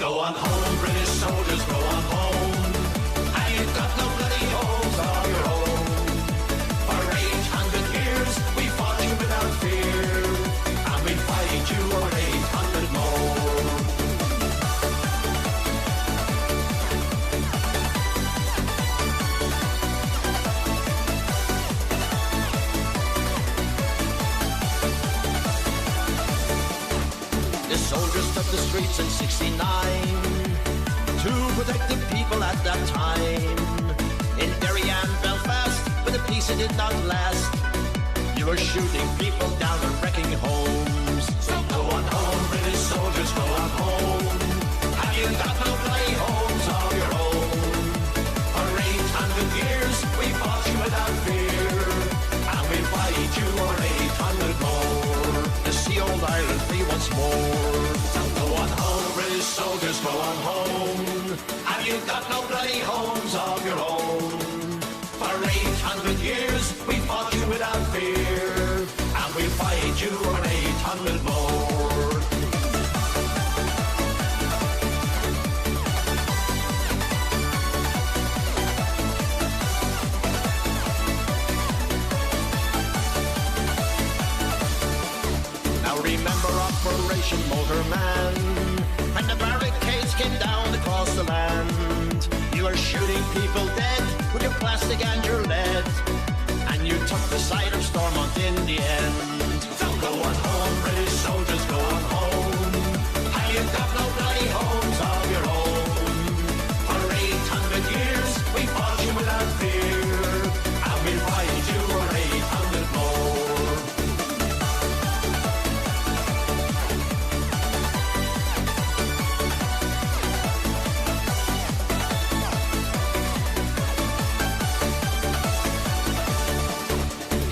Go on home, British soldiers, go on home. And you've got no bloody homes of your own. For 800 years, we fought you without fear. And we fight you for 800 more. The soldiers took the streets in '69 to protect the people at that time. In Derry and Belfast, but the peace it did not last. You were shooting people down and wrecking homes. So go on home, British soldiers, go on home. Have you got no bloody homes of your own? For 800 years, we fought you without fear. And we'll fight you for 800 more. To see old Ireland free once more. So go on home, British soldiers, go on home. Have you got no bloody homes of your own? For 800 years, we fought you without fear. And we'll fight you for 800 more. Now remember Operation Motorman, and the barricades came down across the land. You were shooting people dead with your plastic and your lead, and you took the side of Stormont in the end. So go on home, British soldiers, go on home. And you've got no bloody homes of your own. For 800 years, we fought you without fear, and we'll fight you for 800 more.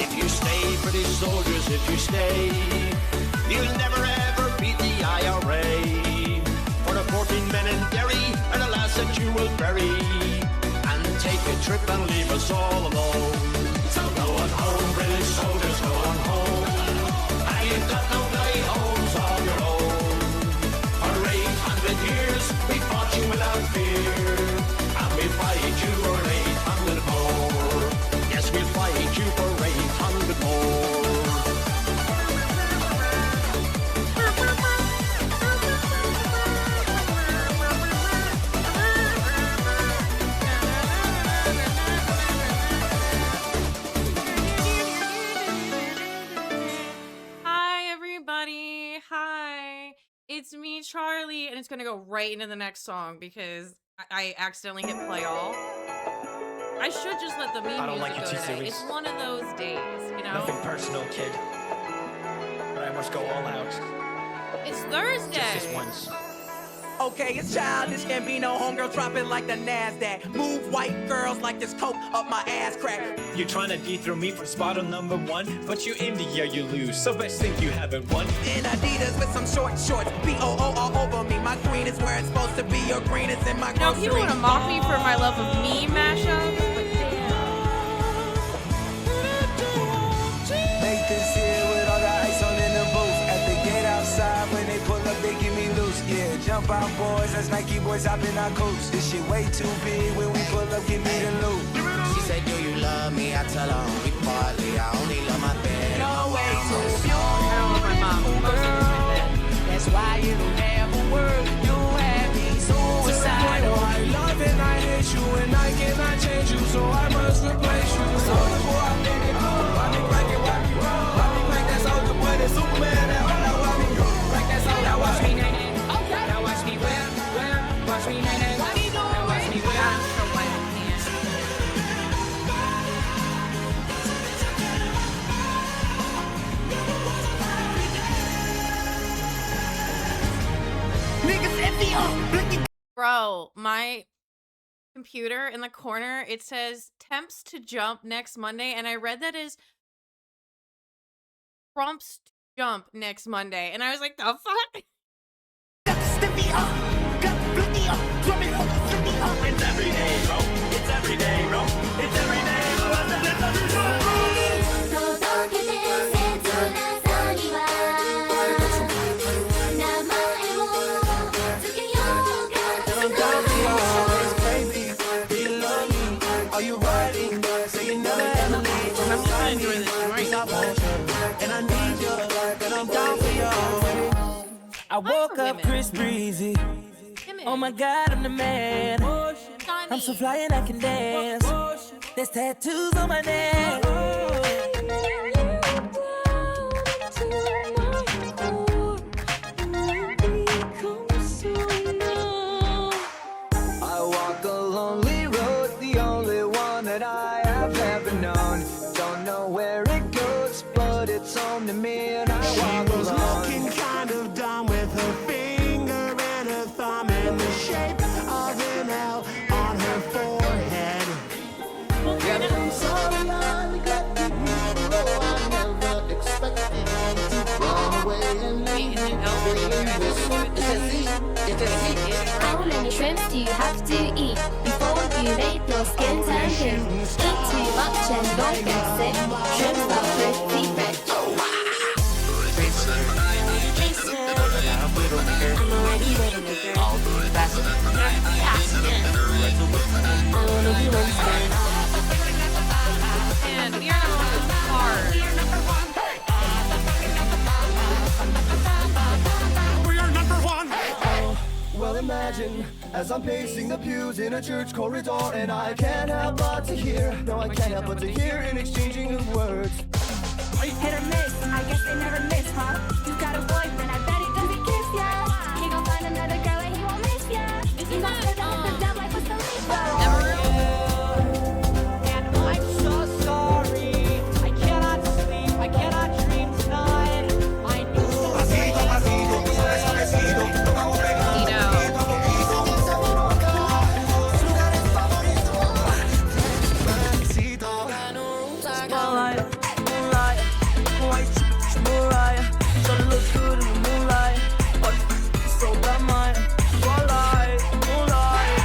If you stay, British soldiers, if you stay, you'll never ever beat the IRA. For the 14 men in Derry are the last that you will bury, and take a trip and leave us all alone. So go on home, British soldiers, go on home. And you've got no bloody homes of your own. For 800 years, we fought you without fear, and we fight you for 800 more. Yes, we'll fight you for 800 more. Hi, everybody. Hi. It's me, Charlie, and it's going to go right into the next song because I accidentally hit play all. I should just let the meme I don't music like go you too today. serious. It's one of those days, you know? Nothing personal, kid. But I must go all out. It's Thursday. Just this once. Okay, it's childish, can't be no homegirl dropping like the NASDAQ. Move white girls like this coke up my ass crack. You're trying to dethrone me for spot on #1, but you in the year you lose, so best think you haven't won. In Adidas with some short shorts, B-O-O all over me. My green is where it's supposed to be, your green is in my You know, grocery. people want to mock me for my love of meme mashups, but damn. Nathan's here with all the ice on in the booth. At the gate outside, when they pull up, they give me loose. Yeah, jump out, boys. That's Nike boys hopping our coast. This shit way too big. When we pull up, give me the loot. She said, do you love me? I tell her only partly. I only love my bed. No way to I don't know my mom. Most of this is dead. That's why you never work. You had me suicidal. I love and I hate you, and I cannot change you, so I must replace you. Soldier boy, I'm in it. Why me crank it? Why me roll? Why me crank that soldier boy? That Superman, that all I want me go. Crank that soldier. Now watch me nay nay. Okay. Now watch me whip, whip. Watch me nay nay. What are you doing? Now watch me whip. So why I can't. Niggas empty up. Blicky. Bro, my computer in the corner, it says temps to jump next Monday, and I read that as Trump's to jump next Monday, and I was like, the fuck? Stiffy up. Got blicky up. Drumming up. Stiffy up. It's every day, bro. It's every day, bro. It's every day, bro. It's every day, bro. 届けて切なさには名前を付けよう woke up women. Chris Breezy. Women. Oh my God, I'm the man. I'm so fly and I can dance. There's tattoos on my neck. I walk a lonely road, the only one that I have ever known. Don't know where it goes, but it's home to me, and I walk alone. Looking kind of dumb with her finger and her thumb in the shape of an L on her forehead. Getting sorry, I regret that you know I never expected you to run away and Wait, leave is me. it L for you? I think It's a Z. How many shrimps do you have to eat before you make your skin turn pink? Eat too much and don't get sick. Shrimps are pretty rich. I'm already living a girl. I wanna be Wednesday. And we are number one with hard. Well, imagine as I'm pacing the pews in a church corridor, and I can't help but to hear, no, I can't help but to hear an exchanging of words. Hit or miss, I guess they never miss, huh? You got a boyfriend, I bet he doesn't kiss ya. He gon' find another girl and he won't miss ya. He's not living the dumb life with the And I'm so sorry. I cannot sleep, I cannot dream tonight. I knew Moonlight, moonlight, white chick's Mariah. So look good in the moonlight. But so bad mine. Moonlight, moonlight.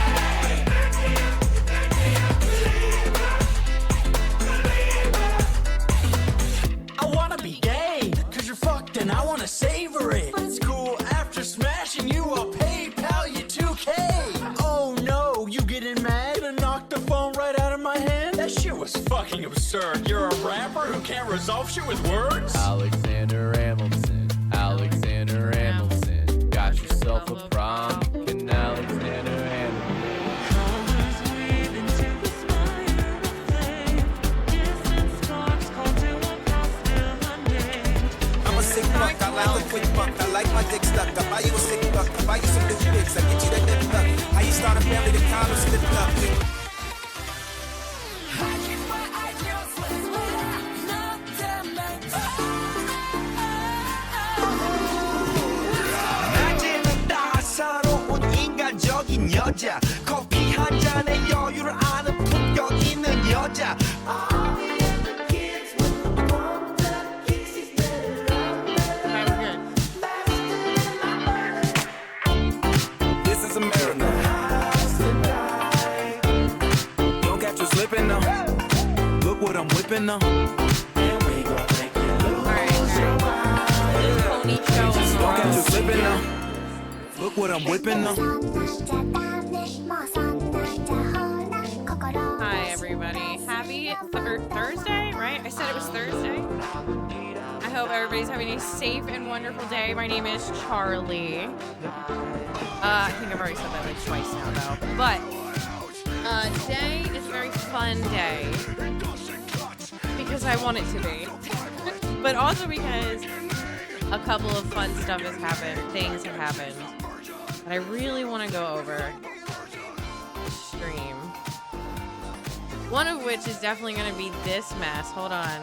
I wanna be gay, cause you're fucked and I wanna savor it. It's cool after smashing you, I'll PayPal you 2K. Oh no, you getting mad and knocked the phone right out of my hand? That shit was fucking absurd. You're a rapper who can't resolve shit with words? Alexander Hamilton, Alexander Hamilton, got yourself a prom, can Alexander Hamilton. I'm a sick fuck, I like a quick buck. I like my dick stuck. I buy you a sick buck. I buy you some good pics. I get you that dip up. How you start a family, the condoms slip up. 낮에는 따사로운 인간적인 여자, 커피 한 잔에 여유를 아는 품격 있는 여자. Okay, we're good. This is America. Don't catch you slipping now. Look what I'm whipping now. Pony show. Don't catch you slipping now. Look what I'm whipping now. Hi, everybody. Happy Thursday, right? I said it was Thursday. I hope everybody's having a safe and wonderful day. My name is Charlie. I think I've already said that like twice now, though. But today is a very fun day because I want it to be, but also because a couple of fun stuff has happened. Things have happened that I really want to go over stream. One of which is definitely going to be this mess. Hold on.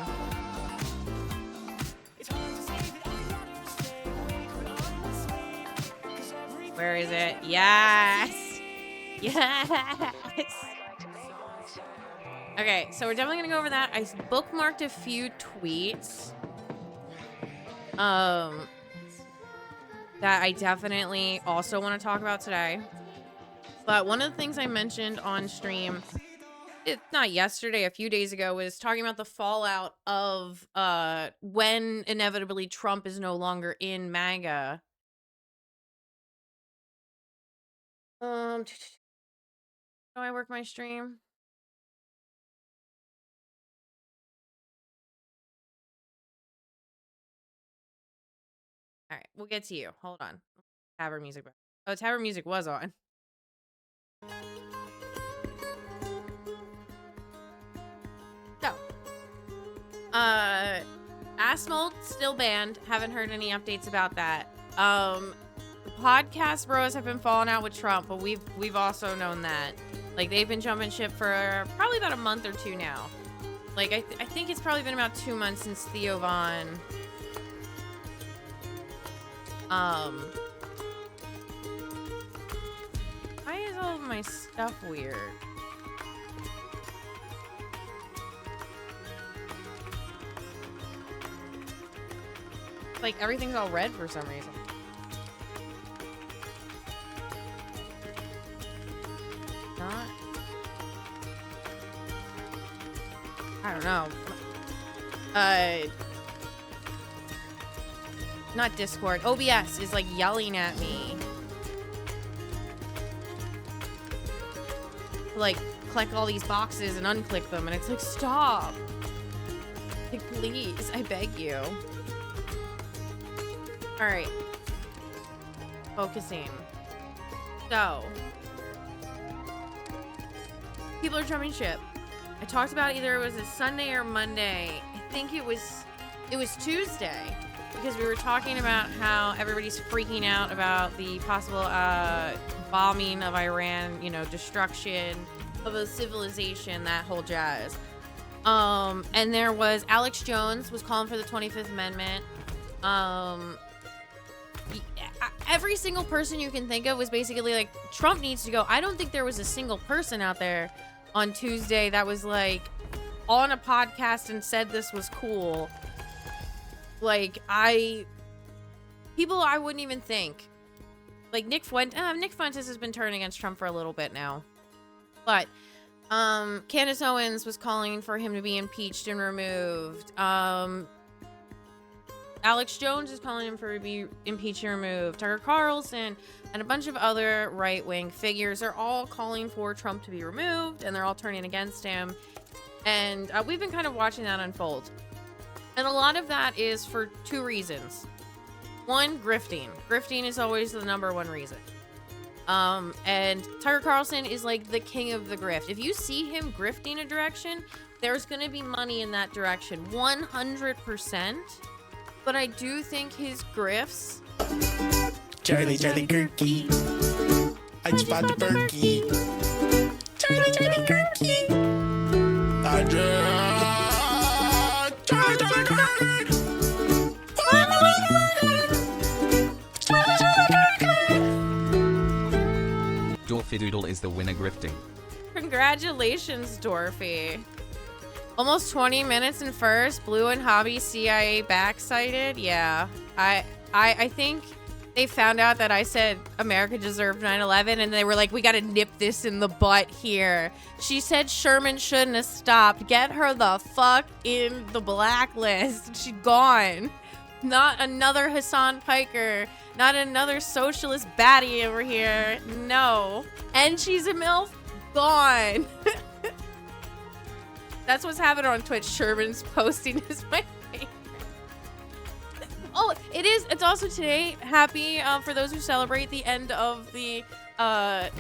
Where is it? Yes! Yes! Okay, so we're definitely going to go over that. I bookmarked a few tweets. That I definitely also want to talk about today. But one of the things I mentioned on stream, not yesterday, a few days ago, was talking about the fallout of when inevitably Trump is no longer in MAGA. How do I work my stream? All right, we'll get to you. Hold on. Tavern music. Oh, Tavern music was on. So, Asmold still banned. Haven't heard any updates about that. The podcast bros have been falling out with Trump, but we've also known that. Like, they've been jumping ship for probably about a month or two now. Like, I think it's probably been about 2 months since Theo Von why is all of my stuff weird? Like, everything's all red for some reason. Not. I don't know. Not Discord. OBS is like yelling at me. Like, click all these boxes and unclick them, and it's like, stop. Like, please, I beg you. All right. Focusing. So, people are jumping ship. I talked about either it was a Sunday or Monday. I think it was Tuesday, because we were talking about how everybody's freaking out about the possible bombing of Iran, you know, destruction of a civilization, that whole jazz. And there was Alex Jones was calling for the 25th Amendment. Every single person you can think of was basically like, Trump needs to go. I don't think there was a single person out there on Tuesday that was like on a podcast and said this was cool. Like, people I wouldn't even think. Like Nick Fuentes has been turning against Trump for a little bit now. But Candace Owens was calling for him to be impeached and removed. Alex Jones is calling him for to be impeached and removed. Tucker Carlson and a bunch of other right-wing figures are all calling for Trump to be removed, and they're all turning against him. And we've been kind of watching that unfold. And a lot of that is for two reasons. One, grifting. Grifting is always the number one reason. And Tucker Carlson is like the king of the grift. If you see him grifting a direction, there's going to be money in that direction. 100%. But I do think his grifts... Charlie Gurky. I spot the Berkey. Charlie Gurky. I just... Charlie Gurky. Dorfy Doodle is the winner grifting. Congratulations, Dorfy. Almost 20 minutes in first. Blue and Hobby CIA backsighted. Yeah. I think they found out that I said America deserved 9/11, and they were like, we got to nip this in the butt here. She said Sherman shouldn't have stopped. Get her the fuck in the blacklist. She's gone. Not another Hassan Piker. Not another socialist baddie over here. No. And she's a MILF. Gone. That's what's happening on Twitch. Sherman's posting is my favorite. Oh, it is. It's also today. Happy for those who celebrate the end of the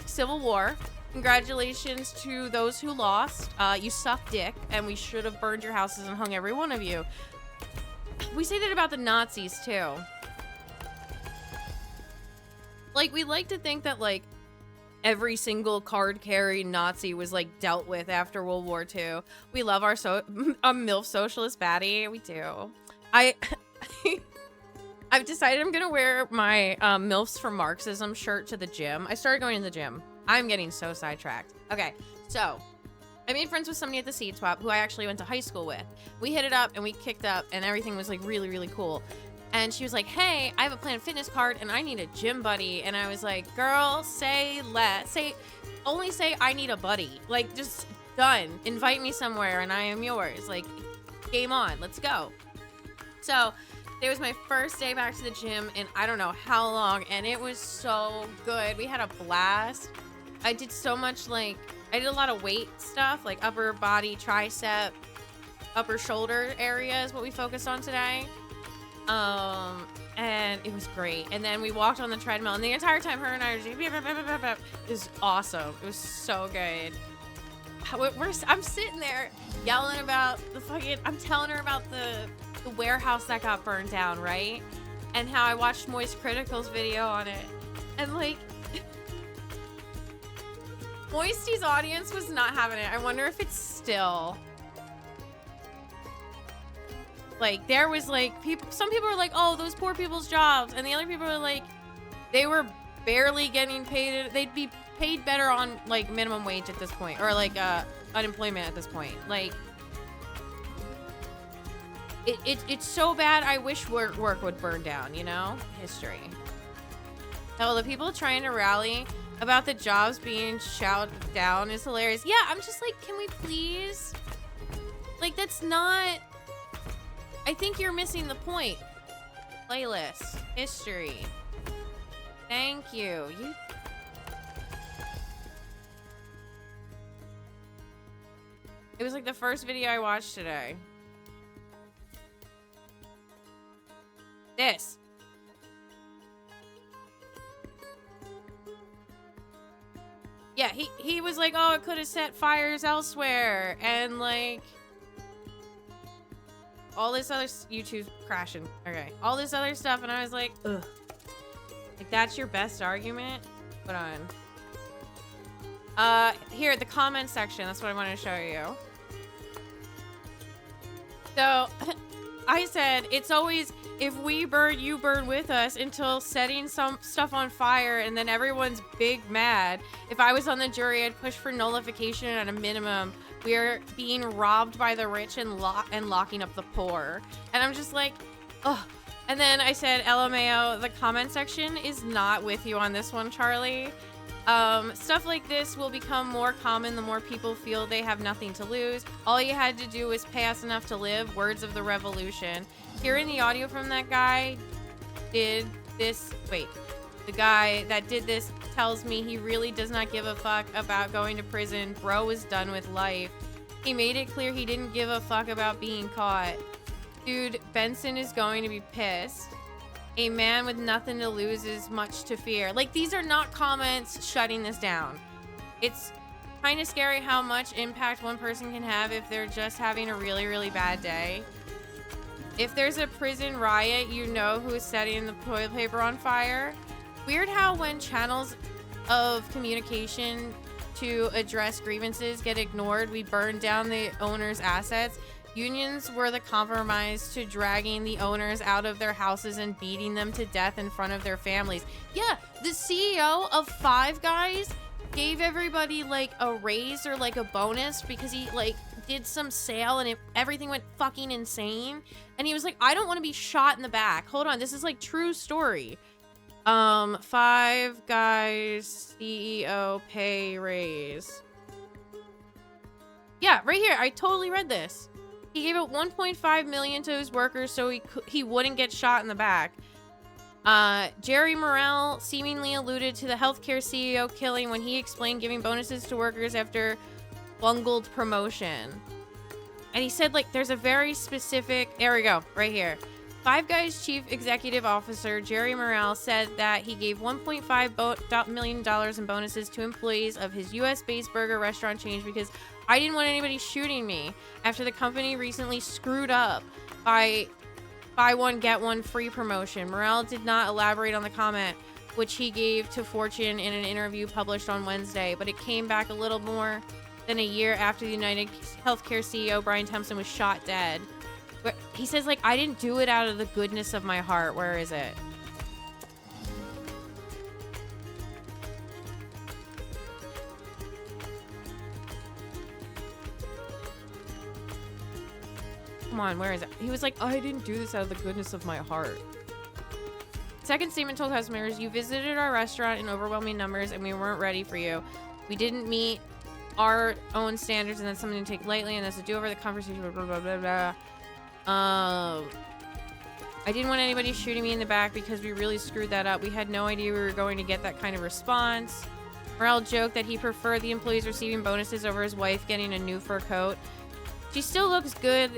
Civil War. Congratulations to those who lost. You suck dick, and we should have burned your houses and hung every one of you. We say that about the Nazis too. Like, we like to think that like every single card-carrying Nazi was like dealt with after World War II. We love our MILF socialist baddie. We do. I've decided I'm gonna wear my MILFs for Marxism shirt to the gym. I started going to the gym. I'm getting so sidetracked. Okay, so I made friends with somebody at the Seed Swap who I actually went to high school with. We hit it up and we kicked up and everything was like really, really cool. And she was like, hey, I have a Planet Fitness card and I need a gym buddy. And I was like, girl, only say I need a buddy. Like, just done. Invite me somewhere and I am yours. Like, game on. Let's go. So it was my first day back to the gym in I don't know how long. And it was so good. We had a blast. I did so much, like, I did a lot of weight stuff, like upper body, tricep, upper shoulder area is what we focused on today. and it was great. And then we walked on the treadmill, and the entire time her and I were just, it was awesome. It was so good. I'm sitting there yelling about the fucking, I'm telling her about the warehouse that got burned down, right? And how I watched Moist Critical's video on it. And like, Moisty's audience was not having it. I wonder if it's still. Like, there was like, some people were like, oh, those poor people's jobs. And the other people were like, they were barely getting paid. They'd be paid better on like minimum wage at this point, or like unemployment at this point. Like, it's so bad. I wish work would burn down, you know? History. So the people trying to rally about the jobs being shouted down is hilarious. Yeah, I'm just like, can we please? Like, that's not... I think you're missing the point. Playlist. History. Thank you. It was like the first video I watched today. This. Yeah, he was like, oh, it could have set fires elsewhere. And like... all this other... YouTube's crashing. Okay. All this other stuff, and I was like, ugh. Like, that's your best argument? Hold on. Here, the comment section. That's what I wanted to show you. So, I said, it's always, if we burn, you burn with us, until setting some stuff on fire, and then everyone's big mad. If I was on the jury, I'd push for nullification at a minimum. We are being robbed by the rich and locking up the poor. And I'm just like, ugh. And then I said, LMAO, the comment section is not with you on this one, Charlie. Stuff like this will become more common the more people feel they have nothing to lose. All you had to do was pay us enough to live. Words of the revolution. Hearing the audio from that guy did this. Wait, the guy that did this tells me he really does not give a fuck about going to prison. Bro was done with life. He made it clear he didn't give a fuck about being caught. Dude, Benson is going to be pissed. A man with nothing to lose is much to fear. Like, these are not comments shutting this down. It's kind of scary how much impact one person can have if they're just having a really, really bad day. If there's a prison riot, you know who's setting the toilet paper on fire. Weird how when channels of communication to address grievances get ignored, we burn down the owner's assets. Unions were the compromise to dragging the owners out of their houses and beating them to death in front of their families. Yeah, the CEO of Five Guys gave everybody like a raise or like a bonus because he like did some sale and everything went fucking insane. And he was like, I don't want to be shot in the back. Hold on, this is like true story. Five Guys CEO pay raise. Yeah, right here. I totally read this. He gave out $1.5 million to his workers so he wouldn't get shot in the back. Jerry Morrell seemingly alluded to the healthcare CEO killing when he explained giving bonuses to workers after bungled promotion. And he said, like, there's a very specific... There we go, right here. Five Guys Chief Executive Officer Jerry Morrell said that he gave $1.5 million in bonuses to employees of his U.S.-based burger restaurant chain because I didn't want anybody shooting me after the company recently screwed up by buy one, get one free promotion. Morrell did not elaborate on the comment, which he gave to Fortune in an interview published on Wednesday, but it came back a little more than a year after the United Healthcare CEO Brian Thompson was shot dead. He says, like, I didn't do it out of the goodness of my heart. Where is it? Come on, where is it? He was like, I didn't do this out of the goodness of my heart. Second statement told customers, you visited our restaurant in overwhelming numbers and we weren't ready for you. We didn't meet our own standards and that's something to take lightly and that's a do-over. The conversation blah, blah, blah, blah. I didn't want anybody shooting me in the back because we really screwed that up. We had no idea we were going to get that kind of response. Morrell joked that he preferred the employees receiving bonuses over his wife getting a new fur coat. She still looks good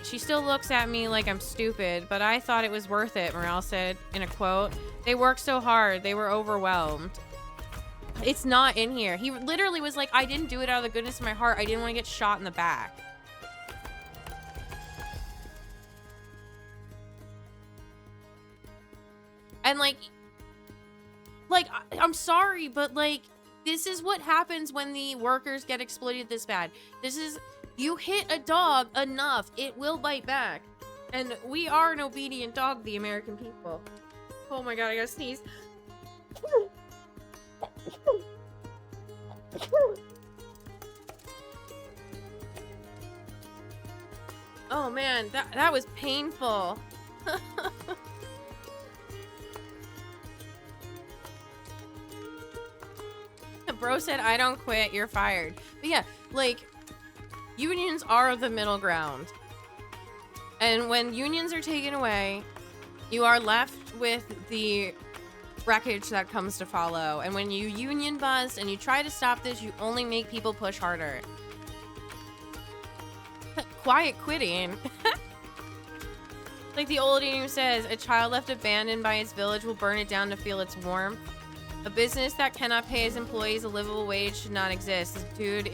she still looks at me like I'm stupid, but I thought it was worth it, Morale said in a quote. They worked so hard, they were overwhelmed. It's not in here. He literally was like, I didn't do it out of the goodness of my heart. I didn't want to get shot in the back. And like, I'm sorry, but like, this is what happens when the workers get exploited this bad. You hit a dog enough, it will bite back. And we are an obedient dog, the American people. Oh my god, I gotta sneeze. Oh man, that was painful. Bro said, I don't quit, you're fired. But yeah, like, unions are the middle ground. And when unions are taken away, you are left with the wreckage that comes to follow. And when you union bust and you try to stop this, you only make people push harder. Quiet quitting. Like the old idiom says, a child left abandoned by its village will burn it down to feel its warmth. A business that cannot pay its employees a livable wage should not exist. This dude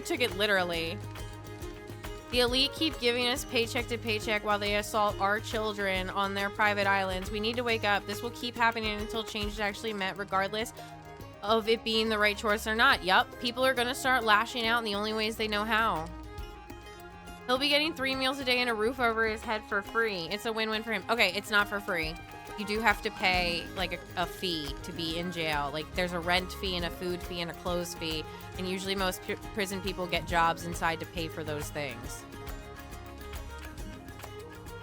took it literally. The elite keep giving us paycheck to paycheck while they assault our children on their private islands. We need to wake up. This will keep happening until change is actually met, regardless of it being the right choice or not. Yup, people are gonna start lashing out in the only ways they know how. He'll be getting 3 meals a day and a roof over his head for free. It's a win-win for him. Okay, it's not for free. You do have to pay like a fee to be in jail. Like there's a rent fee and a food fee and a clothes fee. And usually most prison people get jobs inside to pay for those things.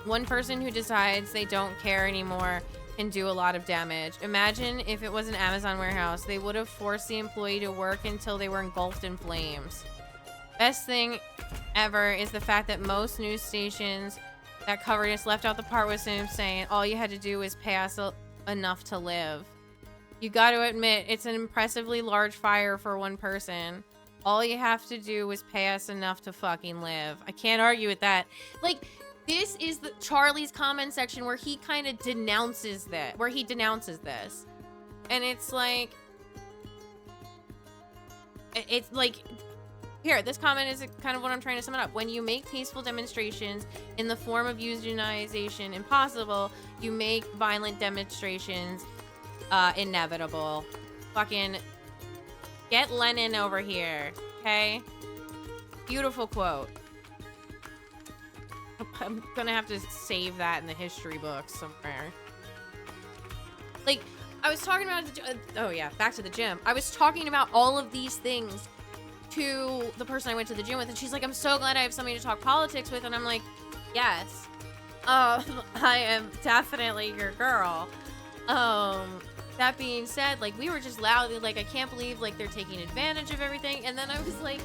One person who decides they don't care anymore can do a lot of damage. Imagine if it was an Amazon warehouse. They would have forced the employee to work until they were engulfed in flames. Best thing ever is the fact that most news stations that covered us left out the part with him saying all you had to do was pay us enough to live. You got to admit, it's an impressively large fire for one person. All you have to do was pay us enough to fucking live. I can't argue with that. Like, this is the Charlie's comment section where he kind of denounces that, this. And it's like, here, this comment is kind of what I'm trying to sum it up. When you make peaceful demonstrations in the form of unionization impossible, you make violent demonstrations inevitable. Fucking get Lenin over here, okay? Beautiful quote. I'm gonna have to save that in the history books somewhere. Like, I was talking about, oh yeah, back to the gym. I was talking about all of these things to the person I went to the gym with, and she's like, I'm so glad I have somebody to talk politics with. And I'm like, yes, I am definitely your girl. That being said, like, we were just loudly like, I can't believe like they're taking advantage of everything. And then I was like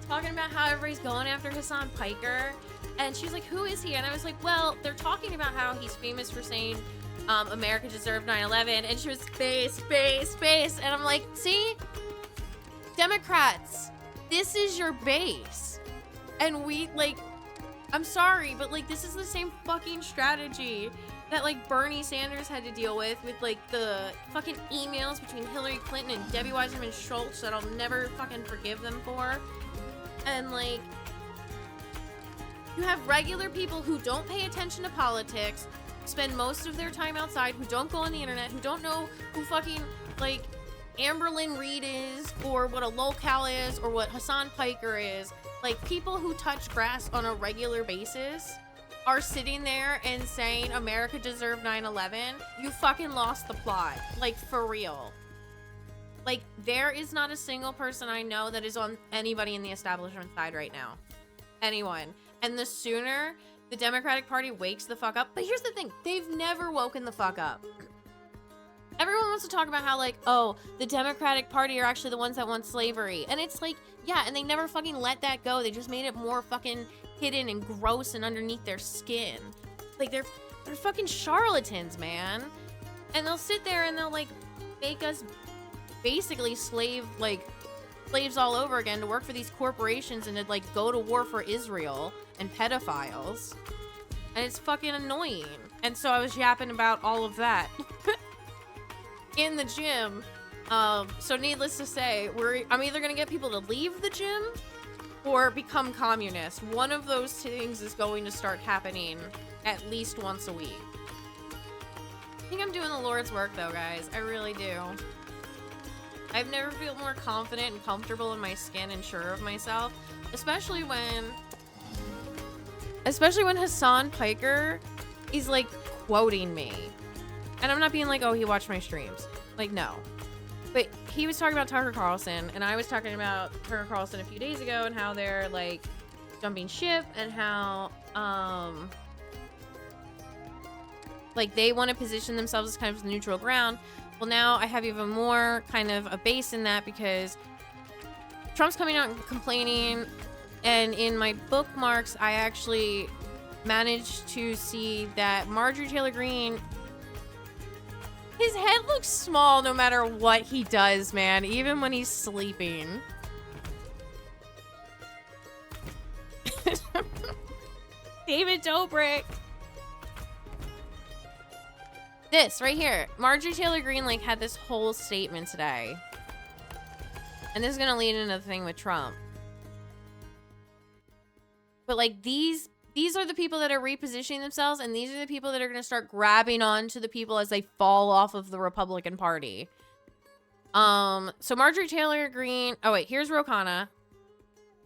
talking about how everybody's going after Hassan Piker, and she's like, who is he? And I was like, well, they're talking about how he's famous for saying America deserved 9/11, and she was space, and I'm like, see, Democrats, this is your base. And we, like, I'm sorry, but like, this is the same fucking strategy that like Bernie Sanders had to deal with like the fucking emails between Hillary Clinton and Debbie Wasserman Schultz that I'll never fucking forgive them for. And like, you have regular people who don't pay attention to politics, spend most of their time outside, who don't go on the internet, who don't know who fucking like Amberlynn Reed is, or what a locale is, or what Hassan Piker is. Like, people who touch grass on a regular basis are sitting there and saying America deserved 9/11. You fucking lost the plot. Like, for real. Like, there is not a single person I know that is on anybody in the establishment side right now. Anyone. And the sooner the Democratic Party wakes the fuck up. But here's the thing. They've never woken the fuck up. Everyone wants to talk about how, like, oh, the Democratic Party are actually the ones that want slavery. And it's like, yeah, and they never fucking let that go. They just made it more fucking hidden and gross and underneath their skin. Like, they're fucking charlatans, man. And they'll sit there and they'll, like, make us basically slave, like, slaves all over again to work for these corporations and to like go to war for Israel and pedophiles. And it's fucking annoying. And so I was yapping about all of that in the gym. So needless to say, I'm either gonna get people to leave the gym or become communist. One of those things is going to start happening at least once a week. I think I'm doing the Lord's work though, guys. I really do. I've never felt more confident and comfortable in my skin and sure of myself, especially when Hassan Piker is like quoting me. And I'm not being like, oh, he watched my streams. Like, no. But he was talking about Tucker Carlson, and I was talking about Tucker Carlson a few days ago and how they're like jumping ship and how like they want to position themselves as kind of the neutral ground. Well, now I have even more kind of a base in that because Trump's coming out and complaining, and in my bookmarks I actually managed to see that Marjorie Taylor Greene, his head looks small no matter what he does, man, even when he's sleeping. David Dobrik. This right here. Marjorie Taylor Greene like had this whole statement today. And this is gonna lead into the thing with Trump. But like these are the people that are repositioning themselves, and these are the people that are gonna start grabbing on to the people as they fall off of the Republican Party. So Marjorie Taylor Greene, oh wait, here's Rokana.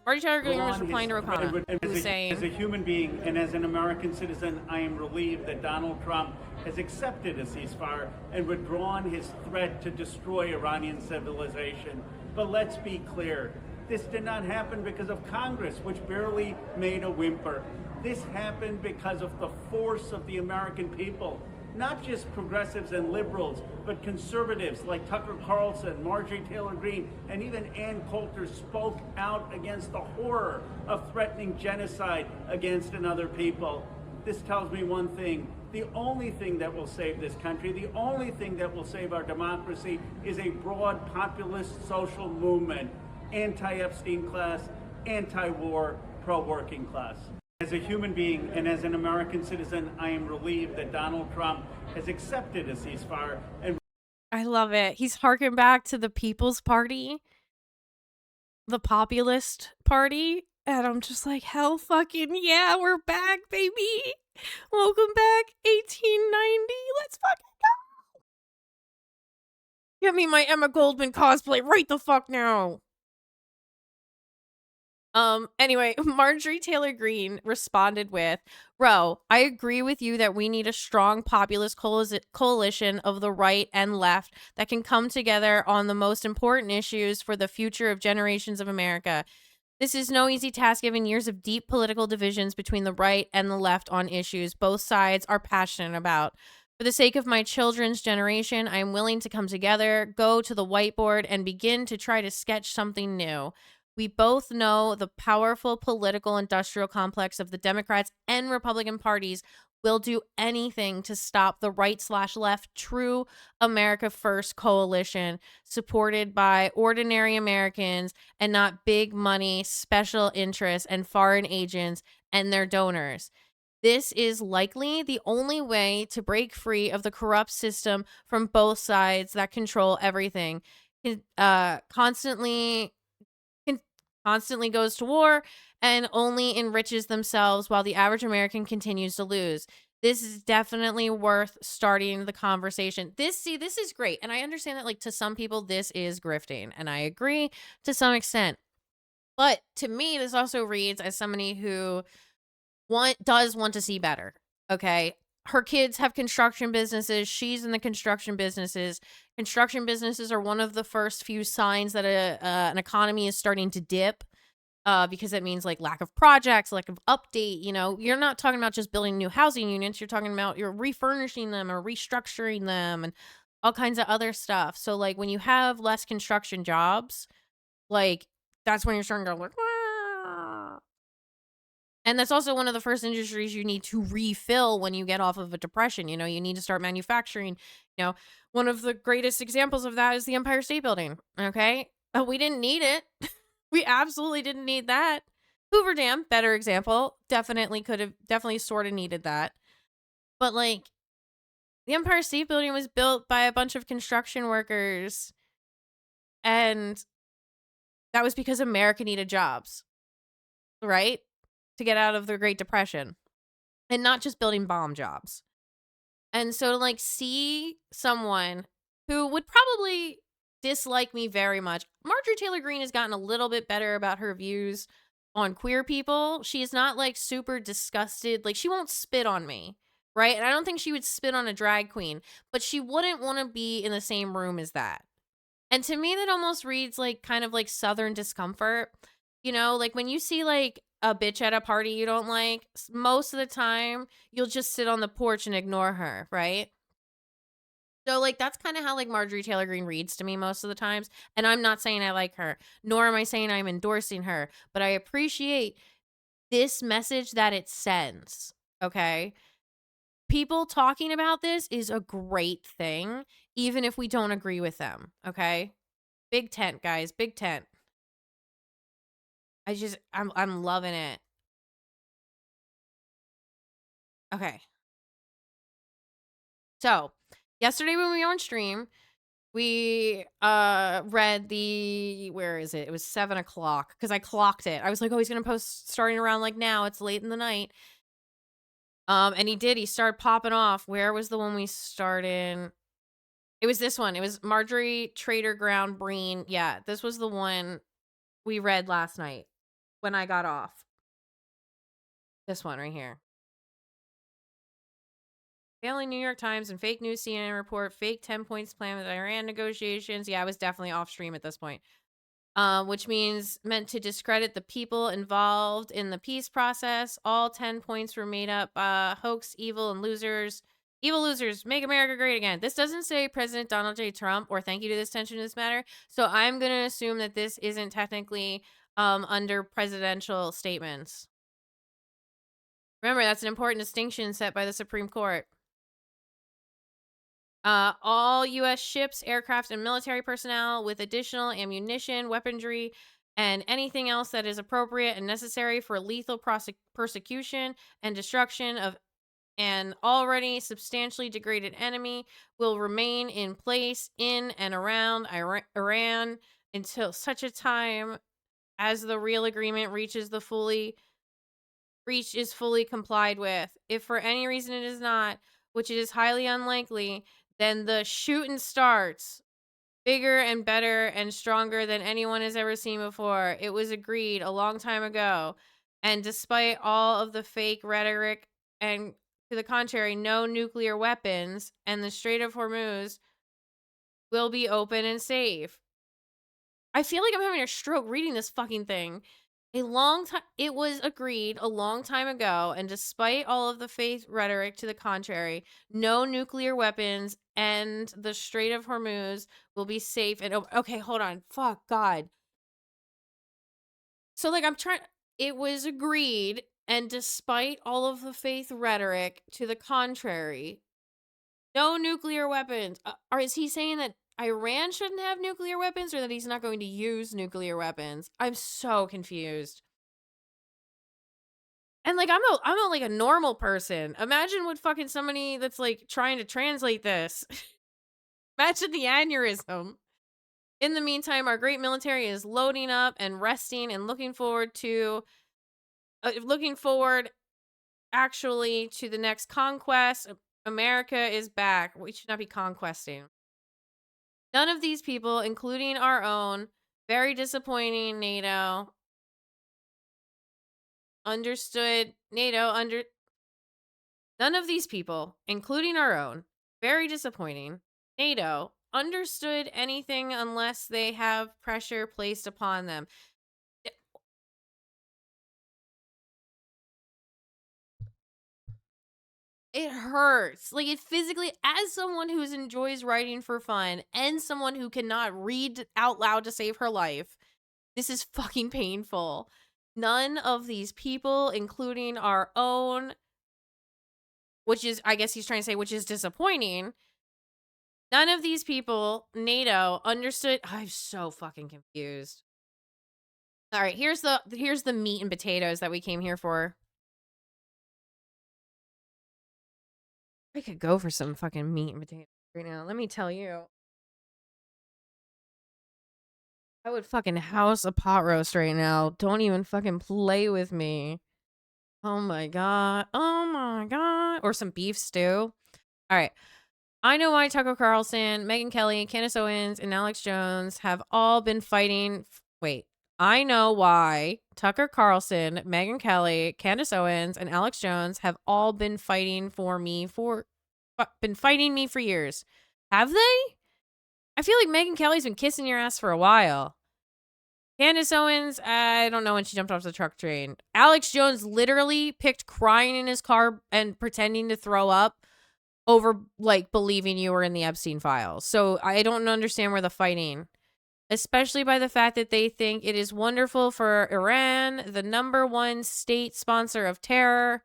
Marjorie Taylor Greene was replying to Rokana, who was saying, as a human being and as an American citizen, I am relieved that Donald Trump has accepted a ceasefire and withdrawn his threat to destroy Iranian civilization. But let's be clear, this did not happen because of Congress, which barely made a whimper. This happened because of the force of the American people. Not just progressives and liberals, but conservatives like Tucker Carlson, Marjorie Taylor Greene, and even Ann Coulter spoke out against the horror of threatening genocide against another people. This tells me one thing. The only thing that will save this country, the only thing that will save our democracy is a broad populist social movement. Anti-Epstein class, anti-war, pro-working class. As a human being and as an American citizen, I am relieved that Donald Trump has accepted a ceasefire. And I love it. He's harking back to the People's Party, the populist party. And I'm just like, hell fucking yeah, we're back, baby. Welcome back, 1890. Let's fucking go. Get me my Emma Goldman cosplay right the fuck now. Anyway, Marjorie Taylor Greene responded with, Ro, I agree with you that we need a strong populist coalition of the right and left that can come together on the most important issues for the future of generations of America. This is no easy task given years of deep political divisions between the right and the left on issues both sides are passionate about. For the sake of my children's generation, I am willing to come together, go to the whiteboard, and begin to try to sketch something new. We both know the powerful political industrial complex of the Democrats and Republican parties will do anything to stop the right/left true America First coalition supported by ordinary Americans and not big money, special interests, and foreign agents and their donors. This is likely the only way to break free of the corrupt system from both sides that control everything. Constantly goes to war and only enriches themselves while the average American continues to lose. This is definitely worth starting the conversation. This is great. And I understand that, like, to some people, this is grifting. And I agree to some extent. But to me, this also reads as somebody who does want to see better. Okay. Her kids have construction businesses. She's in the construction businesses. Construction businesses are one of the first few signs that an economy is starting to dip, because it means like lack of projects, lack of update. You know, you're not talking about just building new housing units. You're talking about you're refurnishing them or restructuring them and all kinds of other stuff. So like when you have less construction jobs, like that's when you're starting to go like, ah. And that's also one of the first industries you need to refill when you get off of a depression. You know, you need to start manufacturing. You know, one of the greatest examples of that is the Empire State Building. Okay. We didn't need it. We absolutely didn't need that. Hoover Dam, better example. Definitely sort of needed that. But like, the Empire State Building was built by a bunch of construction workers. And that was because America needed jobs, right? To get out of the Great Depression. And not just building bomb jobs. And so to like see someone who would probably dislike me very much. Marjorie Taylor Greene has gotten a little bit better about her views on queer people. She is not like super disgusted. Like she won't spit on me, right? And I don't think she would spit on a drag queen, but she wouldn't want to be in the same room as that. And to me, that almost reads like kind of like Southern discomfort. You know, like when you see like a bitch at a party you don't like, most of the time you'll just sit on the porch and ignore her, right? So like that's kind of how like Marjorie Taylor Greene reads to me most of the times. And I'm not saying I like her, nor am I saying I'm endorsing her, but I appreciate this message that it sends. Okay. People talking about this is a great thing, even if we don't agree with them. Okay. Big tent, guys. Big tent. I'm loving it. Okay. So yesterday when we were on stream, we read where is it? It was 7 o'clock because I clocked it. I was like, oh, he's gonna post starting around like now. It's late in the night. And he did. He started popping off. Where was the one we started? It was this one. It was Marjorie Trader Ground Breen. Yeah, this was the one we read last night when I got off. This one right here. Failing New York Times and fake news CNN report, fake 10 points plan with Iran negotiations. Yeah, I was definitely off stream at this point. Which meant to discredit the people involved in the peace process. All 10 points were made up. Hoax, evil, and losers. Evil losers, make America great again. This doesn't say President Donald J. Trump or thank you to this tension in this matter. So I'm going to assume that this isn't technically under presidential statements. Remember, that's an important distinction set by the Supreme Court. All U.S. ships, aircraft, and military personnel with additional ammunition, weaponry, and anything else that is appropriate and necessary for lethal persecution and destruction of an already substantially degraded enemy will remain in place in and around Iran until such a time as the real agreement is fully complied with. If for any reason it is not, which it is highly unlikely, then the shooting starts. Bigger and better and stronger than anyone has ever seen before. It was agreed a long time ago. And despite all of the fake rhetoric and to the contrary, no nuclear weapons, and the Strait of Hormuz will be open and safe. I feel like I'm having a stroke reading this fucking thing. It was agreed a long time ago, and despite all of the fake rhetoric to the contrary, no nuclear weapons and the Strait of Hormuz will be safe and okay, hold on. Fuck God. So like it was agreed, and despite all of the fake rhetoric to the contrary, no nuclear weapons. Or is he saying that Iran shouldn't have nuclear weapons or that he's not going to use nuclear weapons? I'm so confused. And like I'm like a normal person. Imagine what fucking somebody that's like trying to translate this. Imagine the aneurysm. In the meantime, our great military is loading up and resting and looking forward actually to the next conquest. America is back. We should not be conquesting. None of these people, including our own, very disappointing NATO, none of these people, including our own, very disappointing, NATO, understood anything unless they have pressure placed upon them. It hurts. Like it physically, as someone who enjoys writing for fun and someone who cannot read out loud to save her life, this is fucking painful. None of these people, including our own, which is, I guess he's trying to say, which is disappointing, None of these people, NATO, understood. I'm so fucking confused. All right, here's the meat and potatoes that we came here for. I could go for some fucking meat and potatoes right now. Let me tell you. I would fucking house a pot roast right now. Don't even fucking play with me. Oh my god. Oh my god. Or some beef stew. All right. I know why Tucker Carlson, Megyn Kelly, Candace Owens, and Alex Jones have all been fighting. Wait. I know why Tucker Carlson, Megyn Kelly, Candace Owens, and Alex Jones have all been fighting me for years. Have they? I feel like Megyn Kelly's been kissing your ass for a while. Candace Owens, I don't know when she jumped off the truck train. Alex Jones literally picked crying in his car and pretending to throw up over like believing you were in the Epstein files. So I don't understand where the fighting, especially by the fact that they think it is wonderful for Iran, the #1 state sponsor of terror,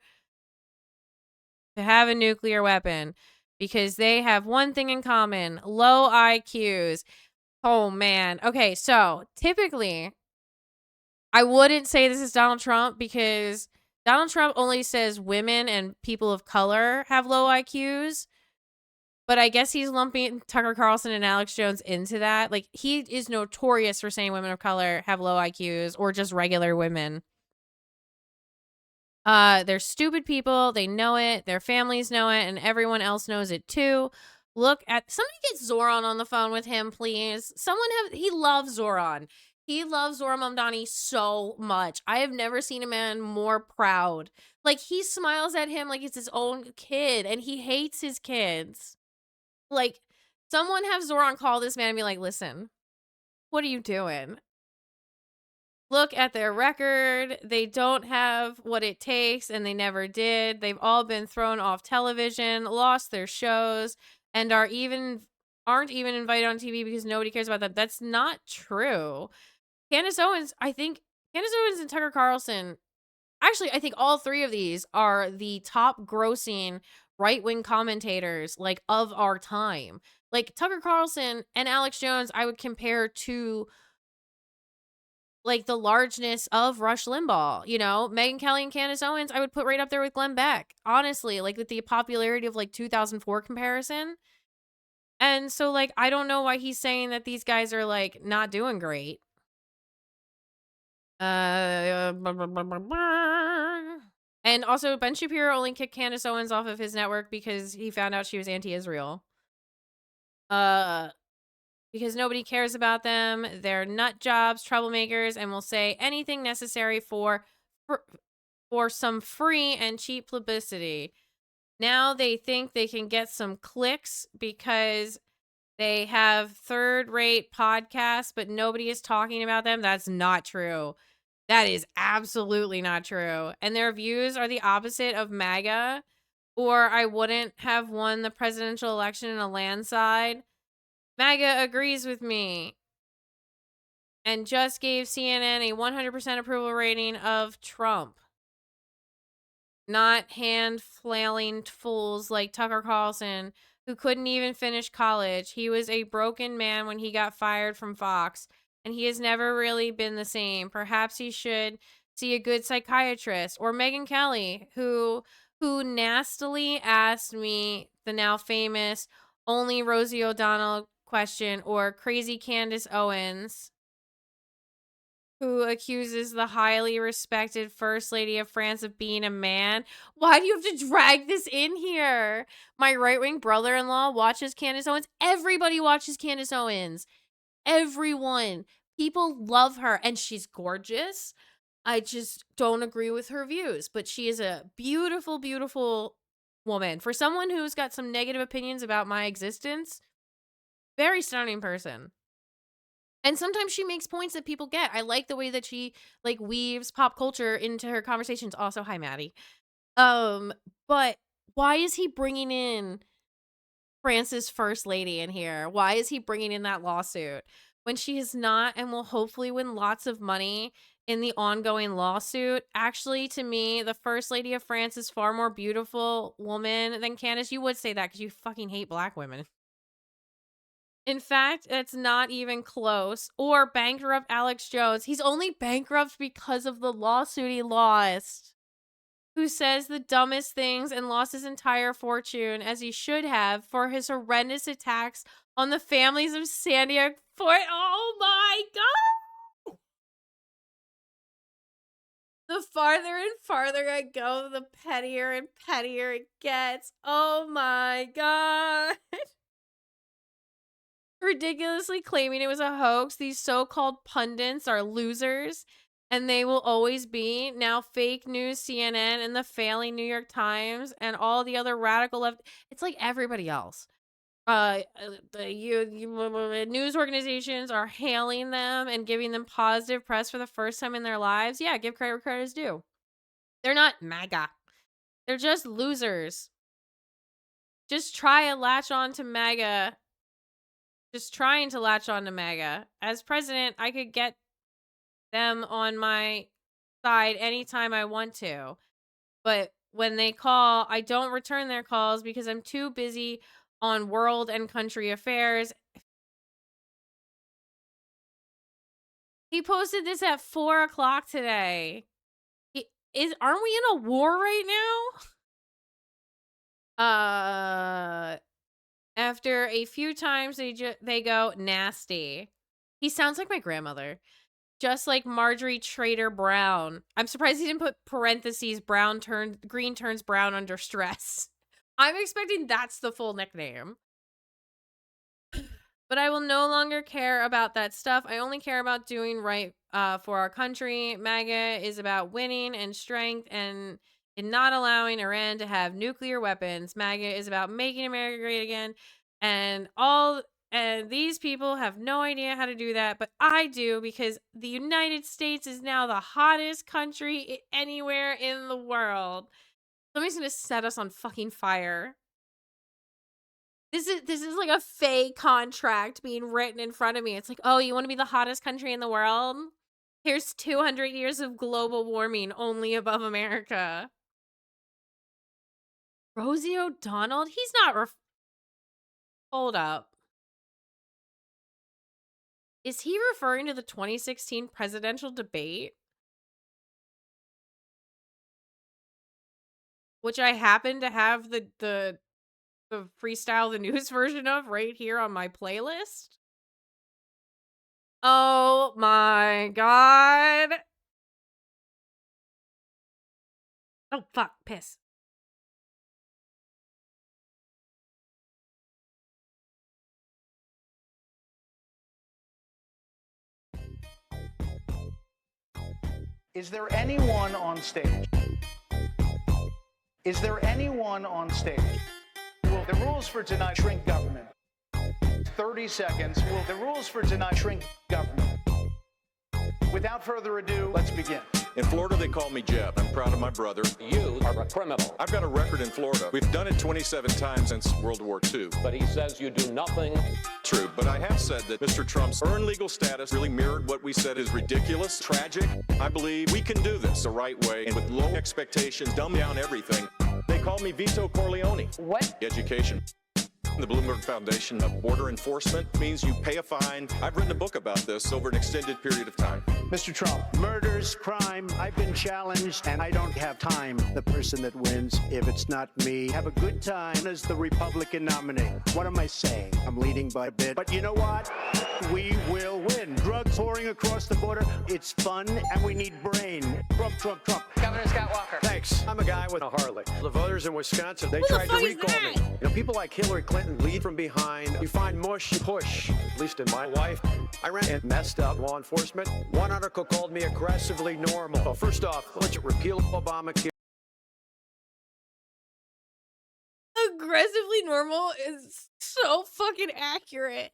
to have a nuclear weapon because they have one thing in common: low IQs. Oh man. Okay, so typically I wouldn't say this is Donald Trump because Donald Trump only says women and people of color have low IQs. But I guess he's lumping Tucker Carlson and Alex Jones into that. Like, he is notorious for saying women of color have low IQs or just regular women. They're stupid people. They know it. Their families know it. And everyone else knows it too. Look at, somebody get Zoran on the phone with him, please. He loves Zoran. He loves Zoran Mamdani so much. I have never seen a man more proud. Like, he smiles at him like it's his own kid, and he hates his kids. Like, someone have Zoran call this man and be like, listen, what are you doing? Look at their record. They don't have what it takes, and they never did. They've all been thrown off television, lost their shows, and aren't even invited on TV because nobody cares about them. That's not true. Candace Owens and Tucker Carlson, actually, I think all three of these are the top grossing right-wing commentators, like, of our time. Like, Tucker Carlson and Alex Jones, I would compare to, like, the largeness of Rush Limbaugh. You know, Megyn Kelly and Candace Owens, I would put right up there with Glenn Beck. Honestly, like, with the popularity of, like, 2004 comparison. And so, like, I don't know why he's saying that these guys are, like, not doing great. And also, Ben Shapiro only kicked Candace Owens off of his network because he found out she was anti-Israel. Because nobody cares about them. They're nut jobs, troublemakers, and will say anything necessary for some free and cheap publicity. Now they think they can get some clicks because they have third-rate podcasts, but nobody is talking about them. That's not true. That is absolutely not true. And their views are the opposite of MAGA, or I wouldn't have won the presidential election in a landslide. MAGA agrees with me and just gave CNN a 100% approval rating of Trump. Not hand-flailing fools like Tucker Carlson, who couldn't even finish college. He was a broken man when he got fired from Fox, and he has never really been the same. Perhaps he should see a good psychiatrist. Or Megyn Kelly, who nastily asked me the now famous only Rosie O'Donnell question, or crazy Candace Owens, who accuses the highly respected First Lady of France of being a man. Why do you have to drag this in here? My right-wing brother-in-law watches Candace Owens. Everybody watches Candace Owens. Everyone. People love her, and she's gorgeous. I just don't agree with her views, but she is a beautiful, beautiful woman. For someone who's got some negative opinions about my existence, very stunning person. And sometimes she makes points that people get. I like the way that she, like, weaves pop culture into her conversations. Also, hi, Maddie. But why is he bringing in France's first lady in here? Why is he bringing in that lawsuit when she is not and will hopefully win lots of money in the ongoing lawsuit? Actually, to me, the First Lady of France is far more beautiful woman than Candace. You would say that because you fucking hate black women. In fact, it's not even close. Or bankrupt Alex Jones. He's only bankrupt because of the lawsuit he lost. Who says the dumbest things and lost his entire fortune, as he should have, for his horrendous attacks on the families of Sandia Fort. Oh my God! The farther and farther I go, the pettier and pettier it gets. Oh my God. Ridiculously claiming it was a hoax, these so-called pundits are losers, and they will always be. Now fake news CNN and the failing New York Times and all the other radical left. It's like everybody else. News organizations are hailing them and giving them positive press for the first time in their lives. Yeah, give credit where credit is due. They're not MAGA. They're just losers. Just try and latch on to MAGA. Just trying to latch on to MAGA. As president, I could get them on my side anytime I want to. But when they call, I don't return their calls because I'm too busy on world and country affairs. He posted this at 4 o'clock today. Aren't we in a war right now? After a few times they go nasty. He sounds like my grandmother. Just like Marjorie Trader Brown. I'm surprised he didn't put parentheses green turns brown under stress. I'm expecting that's the full nickname. But I will no longer care about that stuff. I only care about doing right for our country. MAGA is about winning and strength and in not allowing Iran to have nuclear weapons. MAGA is about making America great again. And these people have no idea how to do that, but I do, because the United States is now the hottest country anywhere in the world. Somebody's gonna set us on fucking fire. This is like a fake contract being written in front of me. It's like, oh, you want to be the hottest country in the world? Here's 200 years of global warming only above America. Rosie O'Donnell? He's not Hold up. Is he referring to the 2016 presidential debate? Which I happen to have the Freestyle the News version of right here on my playlist. Oh my God. Oh, fuck. Piss. Is there anyone on stage? Is there anyone on stage? Well, the rules for tonight shrink government. 30 seconds. Well, the rules for tonight shrink government. Without further ado, let's begin. In Florida, they call me Jeb. I'm proud of my brother. You are a criminal. I've got a record in Florida. We've done it 27 times since World War II. But he says you do nothing. True, but I have said that Mr. Trump's earned legal status really mirrored what we said is ridiculous, tragic. I believe we can do this the right way and with low expectations, dumb down everything. They call me Vito Corleone. What? Education. The Bloomberg Foundation of Border Enforcement means you pay a fine. I've written a book about this over an extended period of time. Mr. Trump, murders, crime, I've been challenged and I don't have time. The person that wins, if it's not me, have a good time as the Republican nominee. What am I saying? I'm leading by a bit. But you know what? We will win. Drugs pouring across the border. It's fun and we need brain. Trump, Trump, Trump. Governor Scott Walker. Thanks. I'm a guy with a Harley. The voters in Wisconsin, they Who tried the to fuck is recall me. that? You know, people like Hillary Clinton lead from behind. You find mush, push. At least in my life, I ran and messed up law enforcement. One article called me aggressively normal. Well, first off, let's repeal Obamacare. Aggressively normal is so fucking accurate.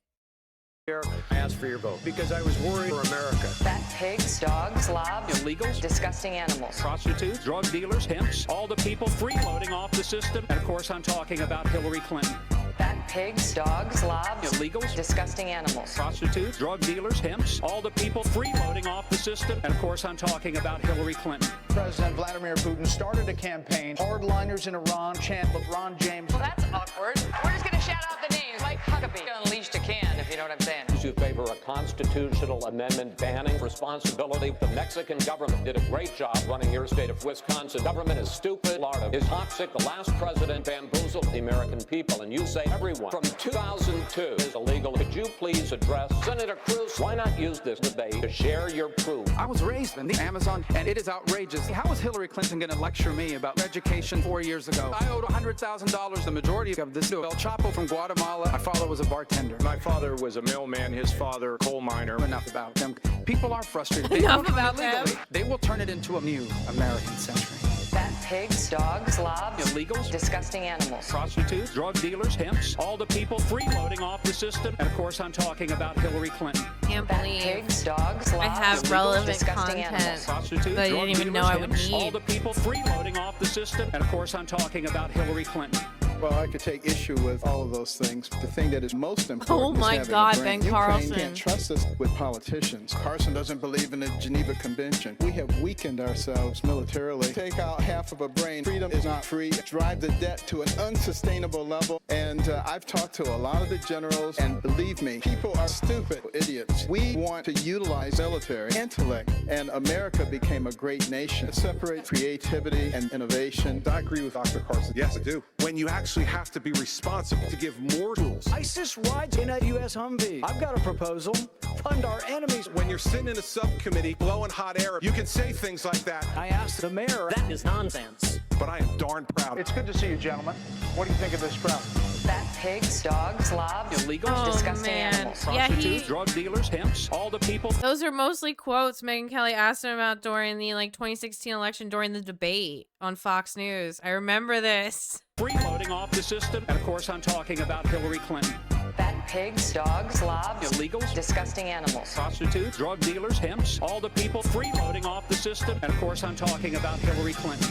I asked for your vote because I was worried for America. Fat pigs, dogs, slobs, illegals, disgusting animals. Prostitutes, drug dealers, pimps, all the people freeloading off the system. And of course, I'm talking about Hillary Clinton. Fat pigs, dogs, slobs, illegals, disgusting animals. Prostitutes, drug dealers, pimps, all the people freeloading off the system. And of course, I'm talking about Hillary Clinton. President Vladimir Putin started a campaign. Hardliners in Iran chant LeBron James. Well, that's awkward. We're just going to shout out the names. Mike Huckabee unleashed a can. You know what I'm saying? You favor a constitutional amendment banning responsibility. The Mexican government did a great job running your state of Wisconsin. Government is stupid. Florida is toxic. The last president bamboozled the American people. And you say everyone from 2002 is illegal. Could you please address Senator Cruz? Why not use this debate to share your proof? I was raised in the Amazon, and it is outrageous. How is Hillary Clinton going to lecture me about education 4 years ago? I owed $100,000. The majority of this to El Chapo from Guatemala. My father was a bartender. My father was a mailman, his father, coal miner. Enough about them. People are frustrated. They Enough won't about do it legally. them. They will turn it into a new American century. Fat pigs, dogs, slobs, Illegals, disgusting animals. prostitutes, drug dealers, pimps, all the people freeloading off the system. And of course, I'm talking about Hillary Clinton. Can't Fat believe pigs, dogs, slobs, I have illegals, relevant disgusting content animals. Prostitutes, that I drug didn't even know dealers, I would pimps, all need. the people freeloading off the system. And of course, I'm talking about Hillary Clinton. Well, I could take issue with all of those things. The thing that is most important Oh my is having God, a brain. Ben Carlson. Ukraine can't trust us with politicians. Carson doesn't believe in the Geneva Convention. We have weakened ourselves militarily. Take out half of a brain. Freedom is not free. Drive the debt to an unsustainable level. And I've talked to a lot of the generals, and believe me, people are stupid idiots. We want to utilize military intellect, and America became a great nation. Separate creativity and innovation. I agree with Dr. Carson. Yes, I do. When you actually have to be responsible to give more tools. ISIS rides in a U.S. Humvee. I've got a proposal. Fund our enemies. When you're sitting in a subcommittee blowing hot air, you can say things like that. I asked the mayor. That is nonsense. But I am darn proud. It's good to see you, gentlemen. What do you think of this crowd? Fat pigs, dogs, slobs, Illegals, disgusting man. animals. Yeah, prostitutes, drug dealers, pimps, all the people. Those are mostly quotes Megyn Kelly asked him about during the 2016 election during the debate on Fox News. I remember this. Freeloading off the system. And of course, I'm talking about Hillary Clinton. Fat pigs, dogs, slobs, Illegals, disgusting animals. prostitutes, drug dealers, pimps, all the people freeloading off the system. And of course, I'm talking about Hillary Clinton.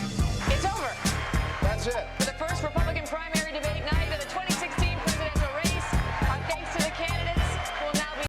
It's over. That's it. For the first Republican primary debate night of the 2016 presidential race, our thanks to the candidates will now be.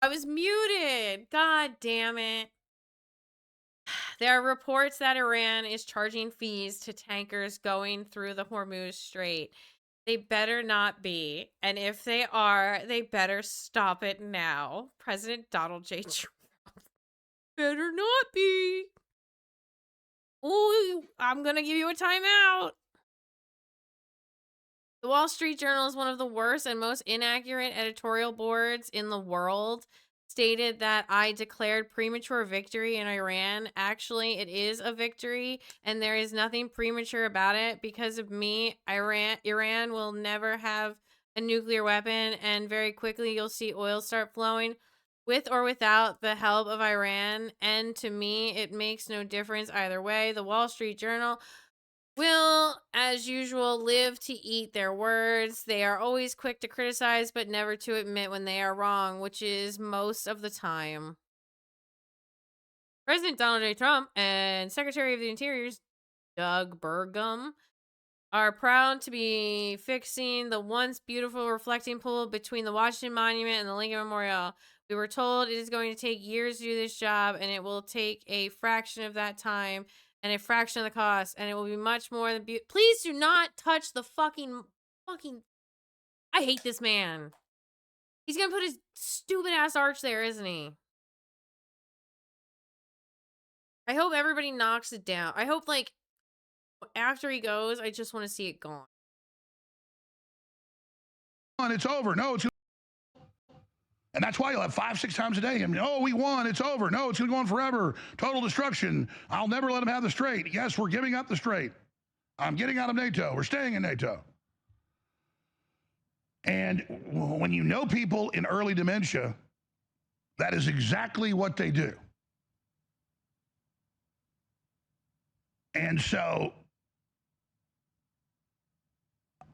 I was muted. God damn it. There are reports that Iran is charging fees to tankers going through the Hormuz Strait. They better not be. And if they are, they better stop it now. President Donald J. Trump. Better not be. Ooh, I'm going to give you a timeout. The Wall Street Journal is one of the worst and most inaccurate editorial boards in the world. Stated that I declared premature victory in Iran. Actually, it is a victory, and there is nothing premature about it. Because of me, Iran will never have a nuclear weapon, and very quickly you'll see oil start flowing with or without the help of Iran. And to me, it makes no difference either way. The Wall Street Journal will, as usual, live to eat their words. They are always quick to criticize, but never to admit when they are wrong, which is most of the time. President Donald J. Trump and Secretary of the Interior Doug Burgum are proud to be fixing the once beautiful reflecting pool between the Washington Monument and the Lincoln Memorial. We were told it is going to take years to do this job, and it will take a fraction of that time and a fraction of the cost, and it will be much more than Please do not touch the fucking. I hate this man. He's gonna put his stupid ass arch there, isn't he? I hope everybody knocks it down. I hope, like, after he goes, I just want to see it gone. It's over. No, it's And that's why you'll have 5, 6 times a day. And, oh, we won. It's over. No, it's going to go on forever. Total destruction. I'll never let them have the Strait. Yes, we're giving up the Strait. I'm getting out of NATO. We're staying in NATO. And when you know people in early dementia, that is exactly what they do. And so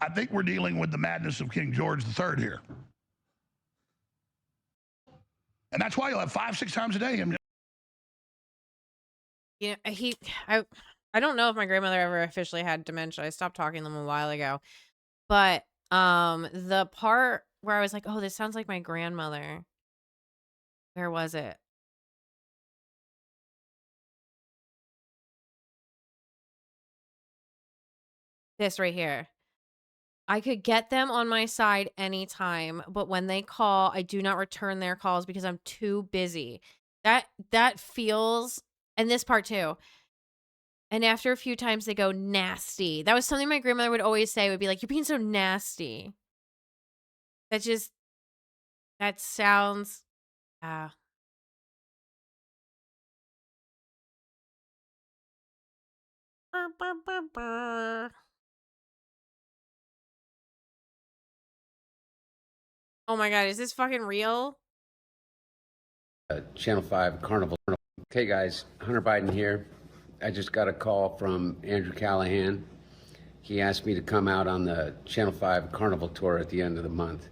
I think we're dealing with the madness of King George III here. And that's why you'll have 5, 6 times a day. Yeah, I don't know if my grandmother ever officially had dementia. I stopped talking to them a while ago. But the part where I was like, oh, this sounds like my grandmother. Where was it? This right here. I could get them on my side anytime, but when they call, I do not return their calls because I'm too busy. That feels, and this part too. And after a few times they go nasty. That was something my grandmother would always say, would be like, you're being so nasty. That sounds, Oh my God, is this fucking real? Channel 5 Carnival. Hey guys, Hunter Biden here. I just got a call from Andrew Callahan. He asked me to come out on the Channel 5 Carnival tour at the end of the month.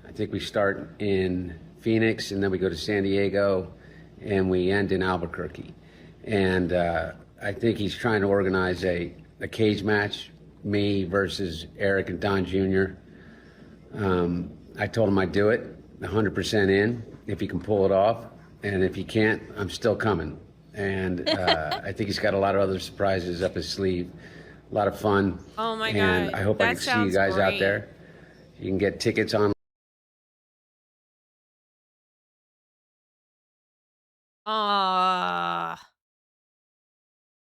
I think we start in Phoenix and then we go to San Diego and we end in Albuquerque. And I think he's trying to organize a cage match, me versus Eric and Don Jr. I told him I'd do it, 100% in, if he can pull it off. And if he can't, I'm still coming. And I think he's got a lot of other surprises up his sleeve. A lot of fun. Oh my and God. I hope I can see you guys out there. You can get tickets on.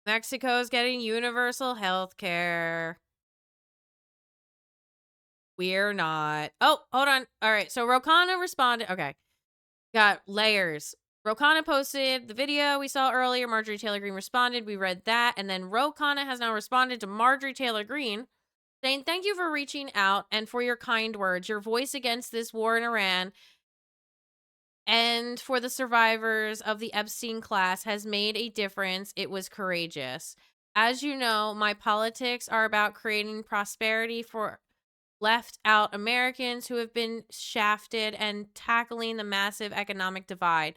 Mexico's getting universal health care. We're not. Oh, hold on. All right. So Ro Khanna responded. Okay. Got layers. Ro Khanna posted the video we saw earlier. Marjorie Taylor Greene responded. We read that. And then Ro Khanna has now responded to Marjorie Taylor Greene saying, thank you for reaching out and for your kind words. Your voice against this war in Iran and for the survivors of the Epstein class has made a difference. It was courageous. As you know, my politics are about creating prosperity for left out Americans who have been shafted and tackling the massive economic divide.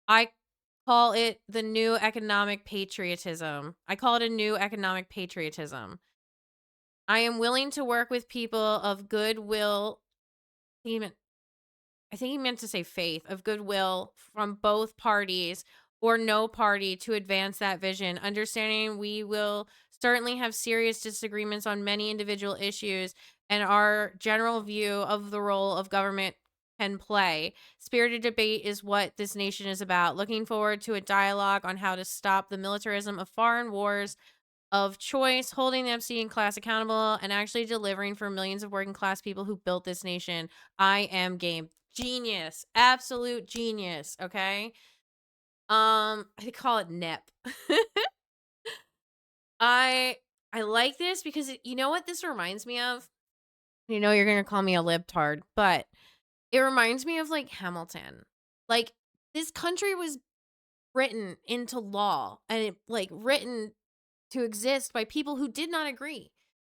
I call it the new economic patriotism. I call it a new economic patriotism. I am willing to work with people of goodwill. I think he meant to say faith, of goodwill from both parties or no party to advance that vision. Understanding we will certainly have serious disagreements on many individual issues and our general view of the role of government can play. Spirited debate is what this nation is about. Looking forward to a dialogue on how to stop the militarism of foreign wars of choice, holding the Epstein class accountable, and actually delivering for millions of working class people who built this nation. I am game. Genius. Absolute genius. Okay. I call it NEP. I like this because you know what this reminds me of? You know, you're going to call me a libtard, but it reminds me of like Hamilton. Like this country was written into law and it like written to exist by people who did not agree.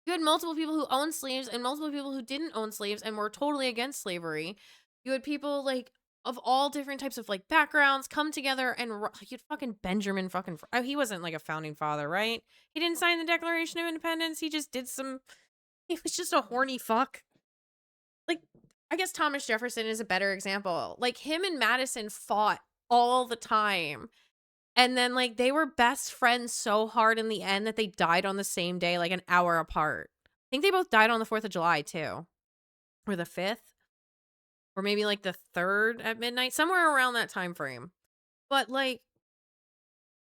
You had multiple people who owned slaves and multiple people who didn't own slaves and were totally against slavery. You had people like of all different types of like backgrounds come together and you'd fucking Benjamin fucking, he wasn't like a founding father, right? He didn't sign the Declaration of Independence. He just did he was just a horny fuck. Like, I guess Thomas Jefferson is a better example. Like him and Madison fought all the time. And then like they were best friends so hard in the end that they died on the same day, like an hour apart. I think they both died on the 4th of July too. Or the 5th. Or maybe like the 3rd at midnight, somewhere around that time frame. But like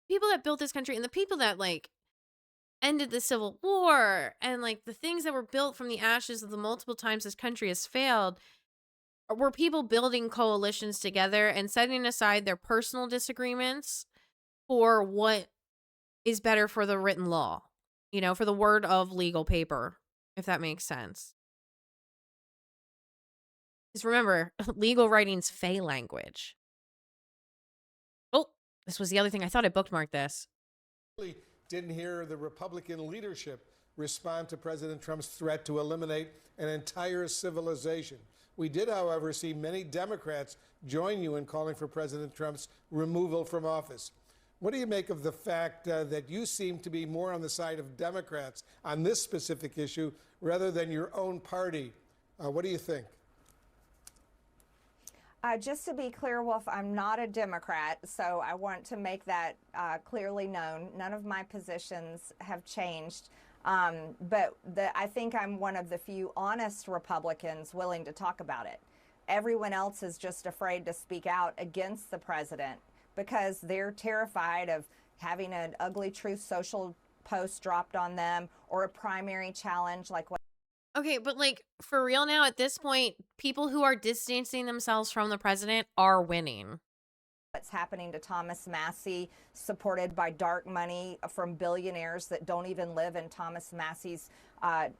people that built this country and the people that like ended the Civil War and like the things that were built from the ashes of the multiple times this country has failed were people building coalitions together and setting aside their personal disagreements for what is better for the written law, you know, for the word of legal paper, if that makes sense. Because remember, legal writing's fey language. Oh, this was the other thing. I thought I bookmarked this. Didn't hear the Republican leadership respond to President Trump's threat to eliminate an entire civilization. We did, however, see many Democrats join you in calling for President Trump's removal from office. What do you make of the fact that you seem to be more on the side of Democrats on this specific issue rather than your own party? What do you think? Just to be clear, Wolf, I'm not a Democrat, so I want to make that clearly known. None of my positions have changed, but I think I'm one of the few honest Republicans willing to talk about it. Everyone else is just afraid to speak out against the president because they're terrified of having an ugly Truth Social post dropped on them or a primary challenge like what. Okay, but like for real now, at this point, people who are distancing themselves from the president are winning. What's happening to Thomas Massie, supported by dark money from billionaires that don't even live in Thomas Massie's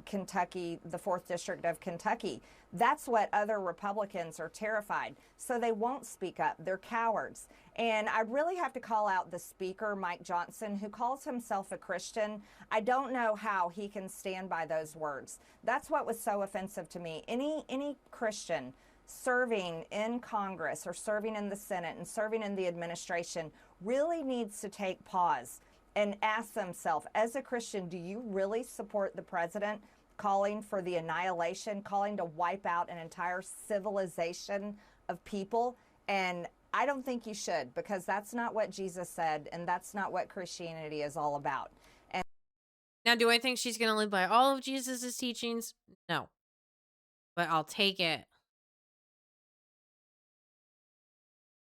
Kentucky, the 4th District of Kentucky. That's what other Republicans are terrified. So they won't speak up. They're cowards. And I really have to call out the speaker, Mike Johnson, who calls himself a Christian. I don't know how he can stand by those words. That's what was so offensive to me. Any Christian serving in Congress or serving in the Senate and serving in the administration really needs to take pause and ask themselves, as a Christian, do you really support the president calling for the annihilation, calling to wipe out an entire civilization of people? And I don't think you should, because that's not what Jesus said, and that's not what Christianity is all about. And now, do I think she's going to live by all of Jesus's teachings? No. But I'll take it.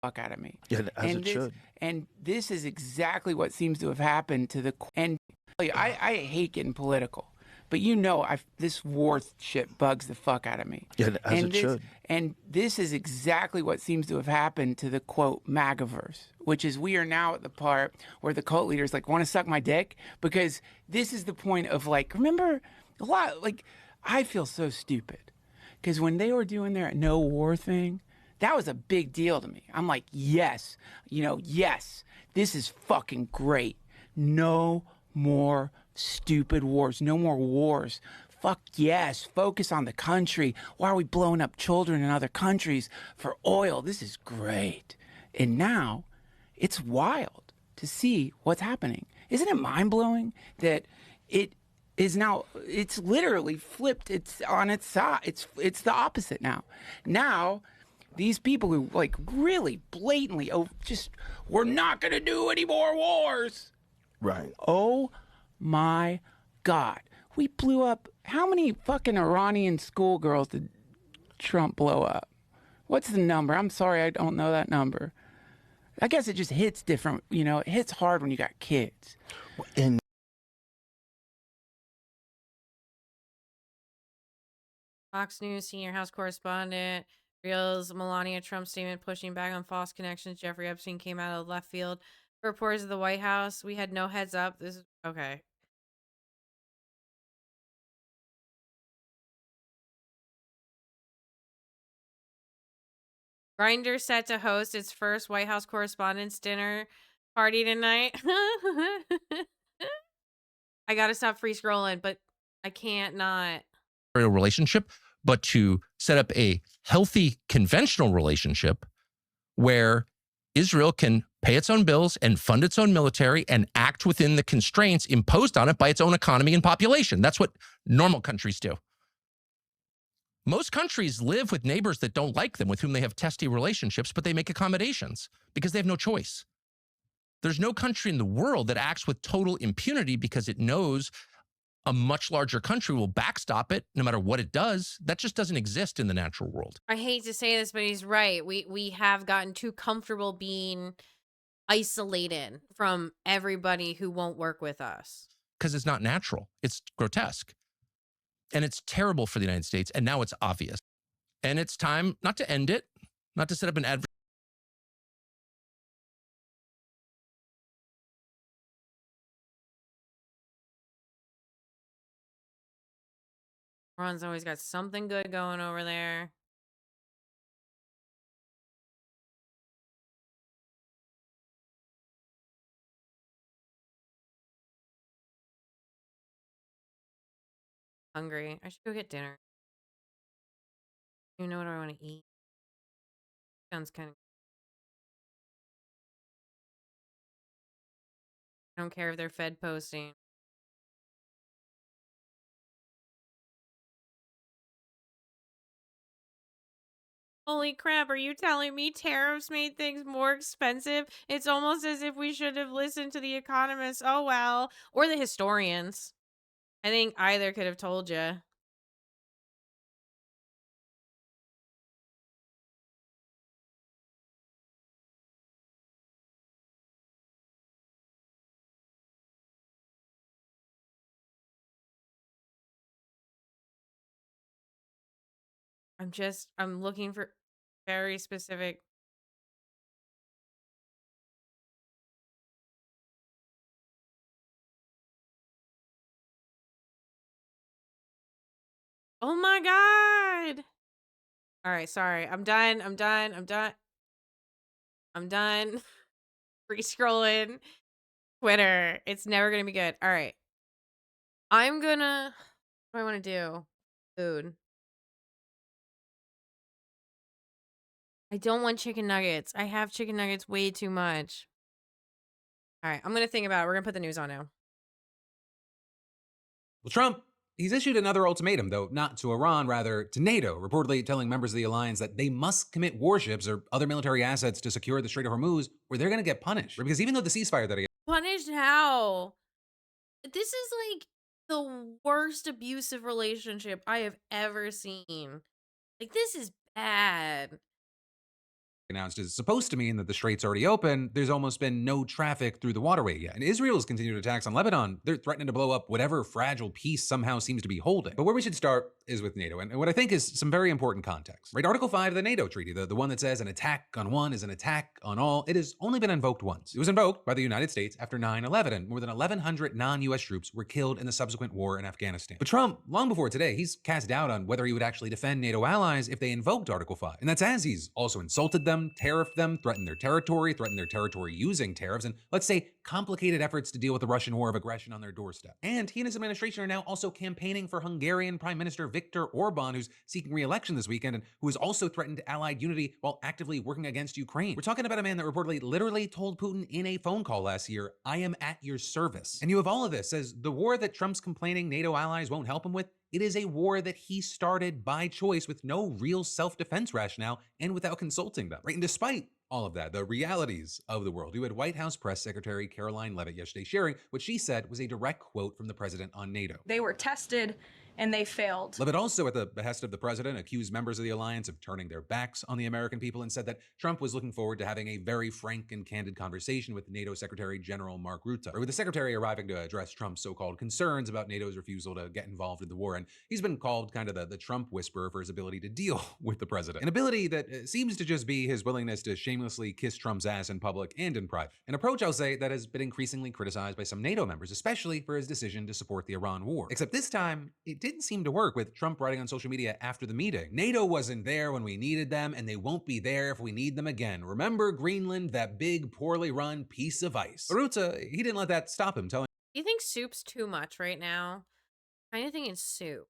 Fuck out of me. Yeah, as it should. And this is exactly what seems to have happened to the. And I hate getting political, but you know, this war shit bugs the fuck out of me. Yeah, as it should. And this is exactly what seems to have happened to the quote MAGAverse, which is we are now at the part where the cult leaders like want to suck my dick, because this is the point of like, remember a lot, like I feel so stupid because when they were doing their no war thing, that was a big deal to me. I'm like, yes, yes, this is fucking great. No more stupid wars. No more wars. Fuck yes. Focus on the country. Why are we blowing up children in other countries for oil? This is great. And now it's wild to see what's happening. Isn't it mind-blowing that it is now, it's literally flipped. It's on its side. It's the opposite now. Now, these people who like really blatantly, we're not going to do any more wars. Right. Oh my God. We blew up, how many fucking Iranian schoolgirls did Trump blow up? What's the number? I'm sorry, I don't know that number. I guess it just hits different, it hits hard when you got kids. And Fox News senior House correspondent reveals Melania Trump statement pushing back on false connections. Jeffrey Epstein came out of left field. Reporters of the White House, we had no heads up. This is okay. Grindr set to host its first White House Correspondents' Dinner party tonight. I gotta stop free scrolling, but I can't not. Relationship, but to set up a healthy conventional relationship where Israel can pay its own bills and fund its own military and act within the constraints imposed on it by its own economy and population. That's what normal countries do. Most countries live with neighbors that don't like them, with whom they have testy relationships, but they make accommodations because they have no choice. There's no country in the world that acts with total impunity because it knows a much larger country will backstop it no matter what it does. That just doesn't exist in the natural world. I hate to say this, but he's right. We have gotten too comfortable being isolated from everybody who won't work with us. Because it's not natural. It's grotesque. And it's terrible for the United States. And now it's obvious. And it's time not to end it, not to set up an adversary. Ron's always got something good going over there. Hungry. I should go get dinner. You know what I want to eat? Sounds kind of. I don't care if they're Fed posting. Holy crap, are you telling me tariffs made things more expensive? It's almost as if we should have listened to the economists. Oh, well. Or the historians. I think either could have told you. I'm looking for very specific. Oh my God. All right, sorry. I'm done. Re-scrolling Twitter. It's never going to be good. All right. What do I want to do? Food. I don't want chicken nuggets. I have chicken nuggets way too much. All right, I'm going to think about it. We're going to put the news on now. Well, Trump, he's issued another ultimatum, though not to Iran, rather to NATO, reportedly telling members of the alliance that they must commit warships or other military assets to secure the Strait of Hormuz, or they're going to get punished. Because even though the ceasefire that he Punished how? This is like the worst abusive relationship I have ever seen. Like, this is bad. announced is supposed to mean that the strait's already open, there's almost been no traffic through the waterway yet. And Israel's continued attacks on Lebanon, they're threatening to blow up whatever fragile peace somehow seems to be holding. But where we should start is with NATO, and what I think is some very important context. Right, Article 5 of the NATO Treaty, the one that says an attack on one is an attack on all, it has only been invoked once. It was invoked by the United States after 9/11, and more than 1,100 non-US troops were killed in the subsequent war in Afghanistan. But Trump, long before today, he's cast doubt on whether he would actually defend NATO allies if they invoked Article 5. And that's as he's also insulted them, tariffed them, threatened their territory using tariffs, and let's say complicated efforts to deal with the Russian war of aggression on their doorstep. And he and his administration are now also campaigning for Hungarian Prime Minister Viktor Orban, who's seeking re-election this weekend and who has also threatened Allied unity while actively working against Ukraine. We're talking about a man that reportedly literally told Putin in a phone call last year, "I am at your service." And you have all of this as the war that Trump's complaining NATO allies won't help him with, it is a war that he started by choice with no real self-defense rationale and without consulting them, right? And despite all of that, the realities of the world, you had White House Press Secretary Caroline Leavitt yesterday sharing what she said was a direct quote from the president on NATO. They were tested and they failed. Leavitt also, at the behest of the president, accused members of the alliance of turning their backs on the American people and said that Trump was looking forward to having a very frank and candid conversation with NATO Secretary General Mark Rutte, with the secretary arriving to address Trump's so-called concerns about NATO's refusal to get involved in the war. And he's been called kind of the Trump whisperer for his ability to deal with the president, an ability that seems to just be his willingness to shamelessly kiss Trump's ass in public and in private. An approach, I'll say, that has been increasingly criticized by some NATO members, especially for his decision to support the Iran war. Except this time, it didn't seem to work, with Trump writing on social media after the meeting. NATO wasn't there when we needed them, and they won't be there if we need them again. Remember Greenland, that big, poorly run piece of ice. Rutte, he didn't let that stop him, telling You think soup's too much right now? Kind of thinking soup.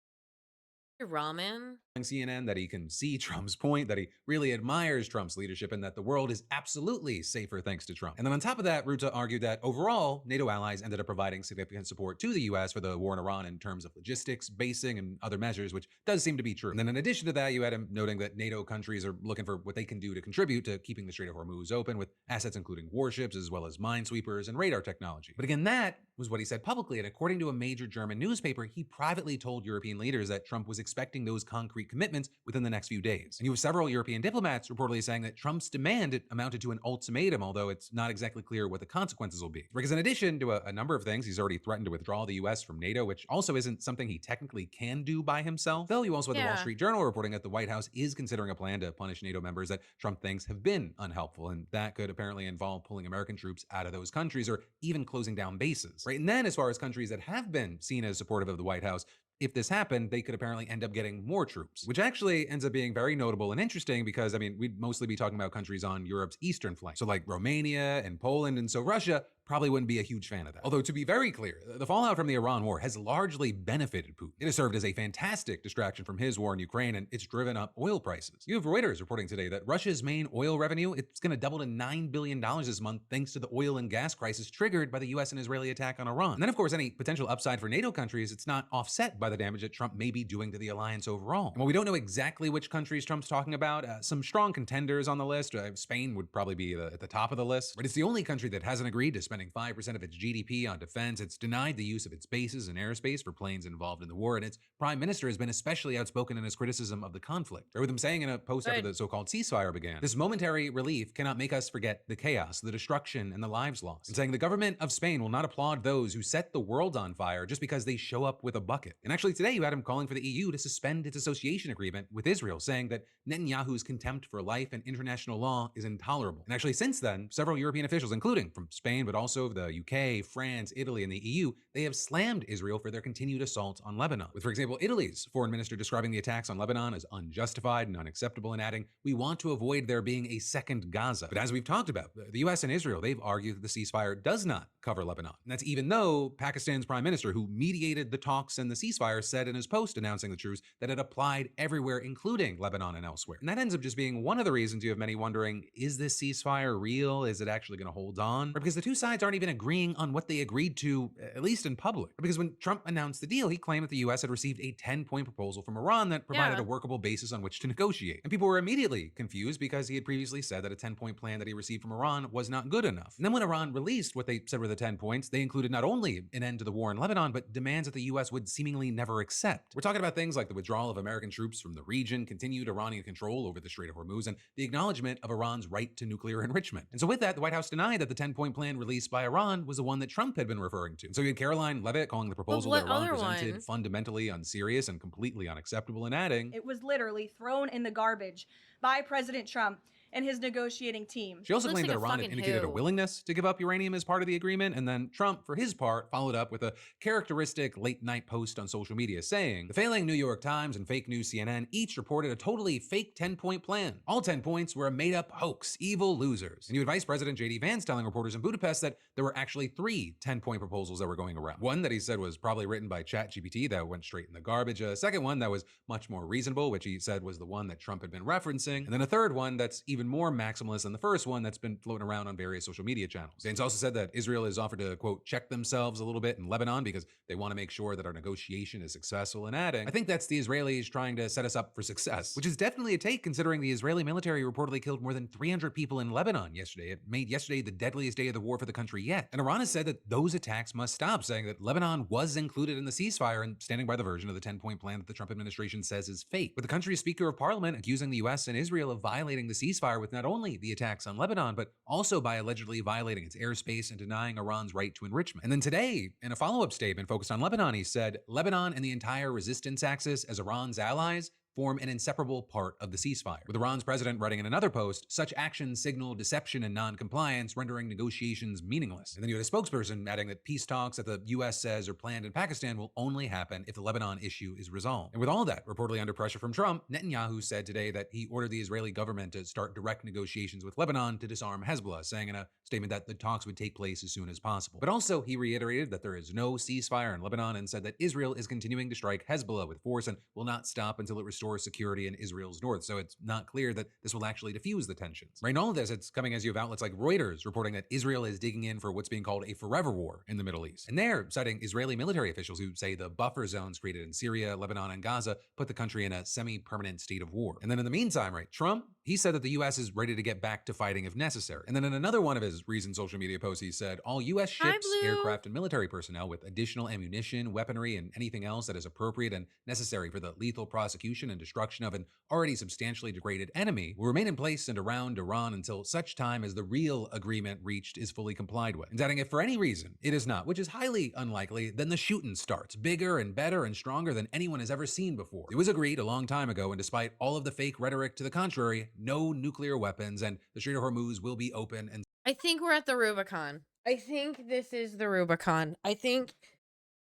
Ramen. CNN that he can see Trump's point, that he really admires Trump's leadership, and that the world is absolutely safer thanks to Trump. And then on top of that, Rutte argued that overall, NATO allies ended up providing significant support to the US for the war in Iran in terms of logistics, basing, and other measures, which does seem to be true. And then in addition to that, you had him noting that NATO countries are looking for what they can do to contribute to keeping the Strait of Hormuz open, with assets including warships, as well as minesweepers and radar technology. But again, that was what he said publicly, and according to a major German newspaper, he privately told European leaders that Trump was expecting those concrete concrete commitments within the next few days. And you have several European diplomats reportedly saying that Trump's demand amounted to an ultimatum, although it's not exactly clear what the consequences will be. Because in addition to a number of things, he's already threatened to withdraw the US from NATO, which also isn't something he technically can do by himself. Though you also have the Wall Street Journal reporting that the White House is considering a plan to punish NATO members that Trump thinks have been unhelpful, and that could apparently involve pulling American troops out of those countries or even closing down bases. Right? And then as far as countries that have been seen as supportive of the White House, if this happened, they could apparently end up getting more troops, which actually ends up being very notable and interesting because, I mean, we'd mostly be talking about countries on Europe's eastern flank. So like Romania and Poland, and so Russia probably wouldn't be a huge fan of that. Although to be very clear, the fallout from the Iran war has largely benefited Putin. It has served as a fantastic distraction from his war in Ukraine, and it's driven up oil prices. You have Reuters reporting today that Russia's main oil revenue, it's going to double to $9 billion this month thanks to the oil and gas crisis triggered by the US and Israeli attack on Iran. And then of course, any potential upside for NATO countries, it's not offset by the damage that Trump may be doing to the alliance overall. And while we don't know exactly which countries Trump's talking about, some strong contenders on the list, Spain would probably be at the top of the list, but it's the only country that hasn't agreed to spending 5% of its GDP on defense. It's denied the use of its bases and airspace for planes involved in the war, and its prime minister has been especially outspoken in his criticism of the conflict. With him saying in a post after the so-called ceasefire began, this momentary relief cannot make us forget the chaos, the destruction, and the lives lost. And saying the government of Spain will not applaud those who set the world on fire just because they show up with a bucket. And actually today you had him calling for the EU to suspend its association agreement with Israel, saying that Netanyahu's contempt for life and international law is intolerable. And actually since then, several European officials, including from Spain, but also the UK, France, Italy, and the EU, they have slammed Israel for their continued assault on Lebanon. With, for example, Italy's foreign minister describing the attacks on Lebanon as unjustified and unacceptable and adding, "We want to avoid there being a second Gaza." But as we've talked about, the US and Israel, they've argued that the ceasefire does not cover Lebanon. And that's even though Pakistan's prime minister, who mediated the talks and the ceasefire, said in his post announcing the truce that it applied everywhere, including Lebanon and elsewhere. And that ends up just being one of the reasons you have many wondering, is this ceasefire real? Is it actually going to hold on? Because the two sides aren't even agreeing on what they agreed to, at least in public. Because when Trump announced the deal, he claimed that the US had received a 10-point proposal from Iran that provided a workable basis on which to negotiate. And people were immediately confused because he had previously said that a 10-point plan that he received from Iran was not good enough. And then when Iran released what they said were the 10 points, they included not only an end to the war in Lebanon, but demands that the US would seemingly never accept. We're talking about things like the withdrawal of American troops from the region, continued Iranian control over the Strait of Hormuz, and the acknowledgement of Iran's right to nuclear enrichment. And so with that, the White House denied that the 10-point plan released by Iran was the one that Trump had been referring to. And so you had Caroline Leavitt calling the proposal that Iran presented fundamentally unserious and completely unacceptable, and adding, "It was literally thrown in the garbage by President Trump and his negotiating team." She also claimed that Iran had indicated a willingness to give up uranium as part of the agreement, and then Trump, for his part, followed up with a characteristic late-night post on social media saying, "The failing New York Times and fake news CNN each reported a totally fake 10-point plan. All 10 points were a made-up hoax, evil losers." And you had Vice President J.D. Vance telling reporters in Budapest that there were actually 3 10-point proposals that were going around. One that he said was probably written by ChatGPT that went straight in the garbage. A second one that was much more reasonable, which he said was the one that Trump had been referencing. And then a third one that's even more maximalist than the first one that's been floating around on various social media channels. Vance also said that Israel has offered to, quote, check themselves a little bit in Lebanon because they want to make sure that our negotiation is successful, and adding, "I think that's the Israelis trying to set us up for success," which is definitely a take considering the Israeli military reportedly killed more than 300 people in Lebanon yesterday. It made yesterday the deadliest day of the war for the country yet. And Iran has said that those attacks must stop, saying that Lebanon was included in the ceasefire and standing by the version of the 10-point plan that the Trump administration says is fake. With the country's Speaker of Parliament accusing the US and Israel of violating the ceasefire with not only the attacks on Lebanon, but also by allegedly violating its airspace and denying Iran's right to enrichment. And then today, in a follow-up statement focused on Lebanon, he said, "Lebanon and the entire resistance axis as Iran's allies form an inseparable part of the ceasefire." With Iran's president writing in another post, "Such actions signal deception and non-compliance, rendering negotiations meaningless." And then you had a spokesperson adding that peace talks that the US says are planned in Pakistan will only happen if the Lebanon issue is resolved. And with all that reportedly under pressure from Trump, Netanyahu said today that he ordered the Israeli government to start direct negotiations with Lebanon to disarm Hezbollah, saying in a statement that the talks would take place as soon as possible. But also, he reiterated that there is no ceasefire in Lebanon and said that Israel is continuing to strike Hezbollah with force and will not stop until it restores security in Israel's north. So it's not clear that this will actually diffuse the tensions. Right, in all of this, it's coming as you have outlets like Reuters reporting that Israel is digging in for what's being called a forever war in the Middle East. And they're citing Israeli military officials who say the buffer zones created in Syria, Lebanon, and Gaza put the country in a semi-permanent state of war. And then in the meantime, right, Trump, he said that the US is ready to get back to fighting if necessary. And then in another one of his recent social media posts, he said, "All US ships, aircraft, and military personnel with additional ammunition, weaponry, and anything else that is appropriate and necessary for the lethal prosecution and destruction of an already substantially degraded enemy will remain in place and around Iran until such time as the real agreement reached is fully complied with. And adding, if for any reason it is not, which is highly unlikely, then the shooting starts, bigger and better and stronger than anyone has ever seen before. It was agreed a long time ago, and despite all of the fake rhetoric to the contrary, no nuclear weapons, and the Strait of Hormuz will be open. And I think we're at the Rubicon. I think this is the Rubicon. I think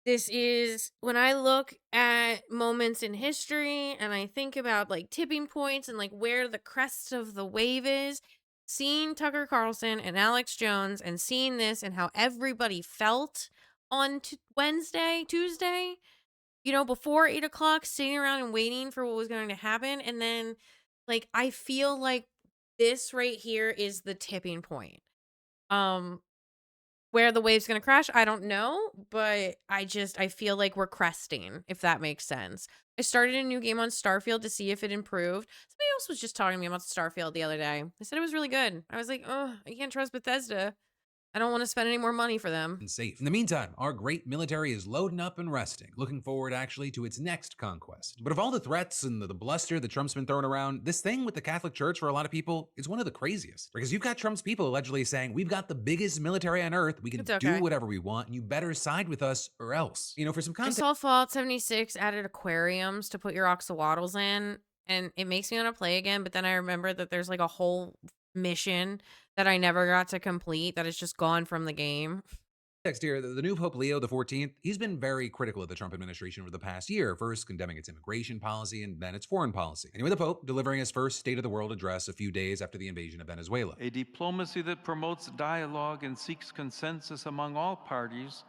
this is, when I look at moments in history and I think about like tipping points and like where the crest of the wave is, seeing Tucker Carlson and Alex Jones and seeing this and how everybody felt on Tuesday, you know, before 8 o'clock, sitting around and waiting for what was going to happen. And then like, I feel like this right here is the tipping point. Where the wave's gonna crash, I don't know, but I feel like we're cresting, if that makes sense. I started a new game on Starfield to see if it improved. Somebody else was just talking to me about Starfield the other day. They said it was really good. I was like, oh, I can't trust Bethesda. I don't want to spend any more money for them. Safe. In the meantime, our great military is loading up and resting, looking forward actually to its next conquest. But of all the threats and the bluster that Trump's been throwing around, this thing with the Catholic Church for a lot of people is one of the craziest. Because you've got Trump's people allegedly saying, we've got the biggest military on earth, we can do whatever we want, and you better side with us or else. You know, for some I context. saw Fallout 76 added aquariums to put your axolotls in, and it makes me want to play again, but then I remember that there's like a whole mission that I never got to complete that is just gone from the game. Next here, the new Pope Leo XIV, he's been very critical of the Trump administration over the past year, first condemning its immigration policy and then its foreign policy. Anyway, the Pope delivering his first State of the World address a few days after the invasion of Venezuela. A diplomacy that promotes dialogue and seeks consensus among all parties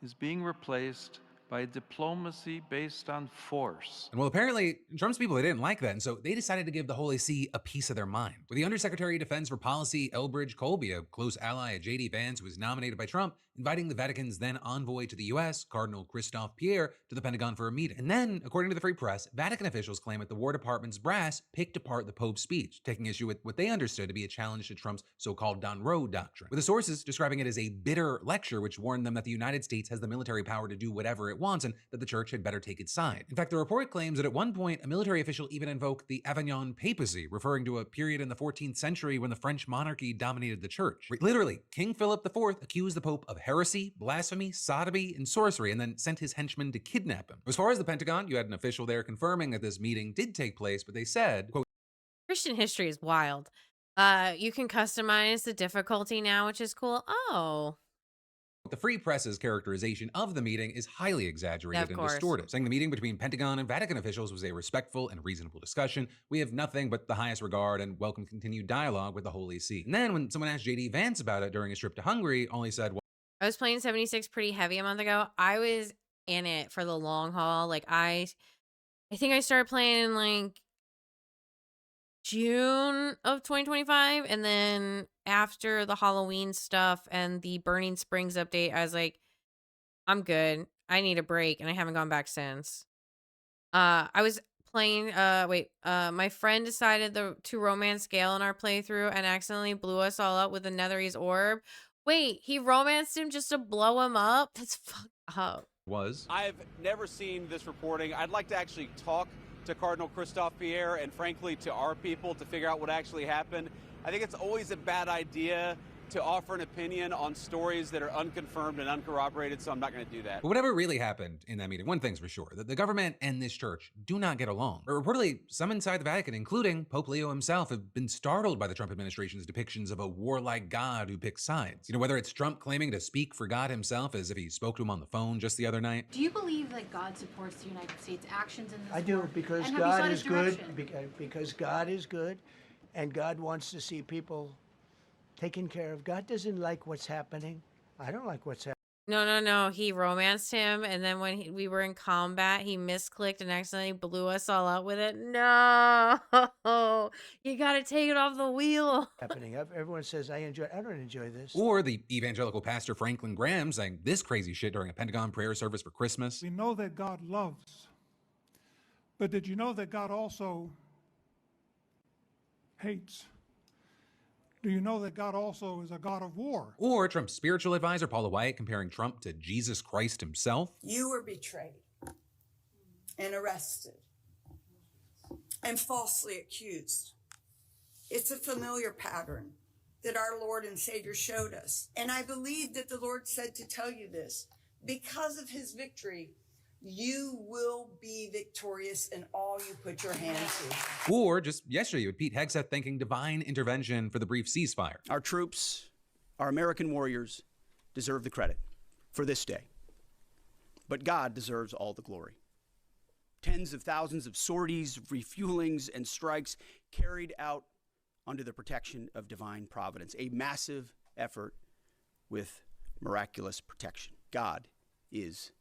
is being replaced by diplomacy based on force. And well, apparently, Trump's people, they didn't like that, and so they decided to give the Holy See a piece of their mind. With the Undersecretary of Defense for Policy, Elbridge Colby, a close ally of J.D. Vance, who was nominated by Trump, inviting the Vatican's then envoy to the U.S., Cardinal Christophe Pierre, to the Pentagon for a meeting. And then, according to the Free Press, Vatican officials claim that the War Department's brass picked apart the Pope's speech, taking issue with what they understood to be a challenge to Trump's so-called Don Roe doctrine, with the sources describing it as a bitter lecture which warned them that the United States has the military power to do whatever it wants and that the church had better take its side. In fact, the report claims that at one point, a military official even invoked the Avignon papacy, referring to a period in the 14th century when the French monarchy dominated the church. Literally, King Philip IV accused the Pope of heresy, blasphemy, sodomy, and sorcery, and then sent his henchmen to kidnap him. As far as the Pentagon, you had an official there confirming that this meeting did take place, but they said, quote, Christian history is wild. You can customize the difficulty now, which is cool. Oh. the Free Press's characterization of the meeting is highly exaggerated and distorted, saying the meeting between Pentagon and Vatican officials was a respectful and reasonable discussion. We have nothing but the highest regard and welcome continued dialogue with the Holy See. And then when someone asked J.D. Vance about it during his trip to Hungary, all he said was, I was playing 76 pretty heavy a month ago. I was in it for the long haul. Like I think I started playing in like June of 2025, and then after the Halloween stuff and the Burning Springs update, I was like, I'm good. I need a break, and I haven't gone back since. I was playing my friend decided to romance Gale in our playthrough and accidentally blew us all up with a Netherese orb. Wait, he romanced him just to blow him up? That's fucked up. I've never seen this reporting. I'd like to actually talk to Cardinal Christophe Pierre and frankly to our people to figure out what actually happened. I think it's always a bad idea to offer an opinion on stories that are unconfirmed and uncorroborated, so I'm not going to do that. But whatever really happened in that meeting, one thing's for sure, that the government and this church do not get along. But reportedly, some inside the Vatican, including Pope Leo himself, have been startled by the Trump administration's depictions of a warlike God who picks sides. You know, whether it's Trump claiming to speak for God himself as if he spoke to him on the phone just the other night. Do you believe that God supports the United States' actions in this I do, war? because And have you God sought is his good, direction? because God is good, and God wants to see people taken care of. God doesn't like what's happening. I don't like what's happening. No. He romanced him, and then when we were in combat, he misclicked and accidentally blew us all out with it. No, you gotta take it off the wheel. Happening. Everyone says I don't enjoy this. Or the evangelical pastor Franklin Graham saying this crazy shit during a Pentagon prayer service for Christmas. We know that God loves, but did you know that God also hates? Do you know that God also is a God of war? Or Trump's spiritual advisor Paula White comparing Trump to Jesus Christ himself. You were betrayed and arrested and falsely accused. It's a familiar pattern that our Lord and Savior showed us. And I believe that the Lord said to tell you this. Because of his victory, you will be victorious in all you put your hand to. Or just yesterday with Pete Hegseth thanking divine intervention for the brief ceasefire. Our troops, our American warriors, deserve the credit for this day. But God deserves all the glory. Tens of thousands of sorties, refuelings, and strikes carried out under the protection of divine providence. A massive effort with miraculous protection. God is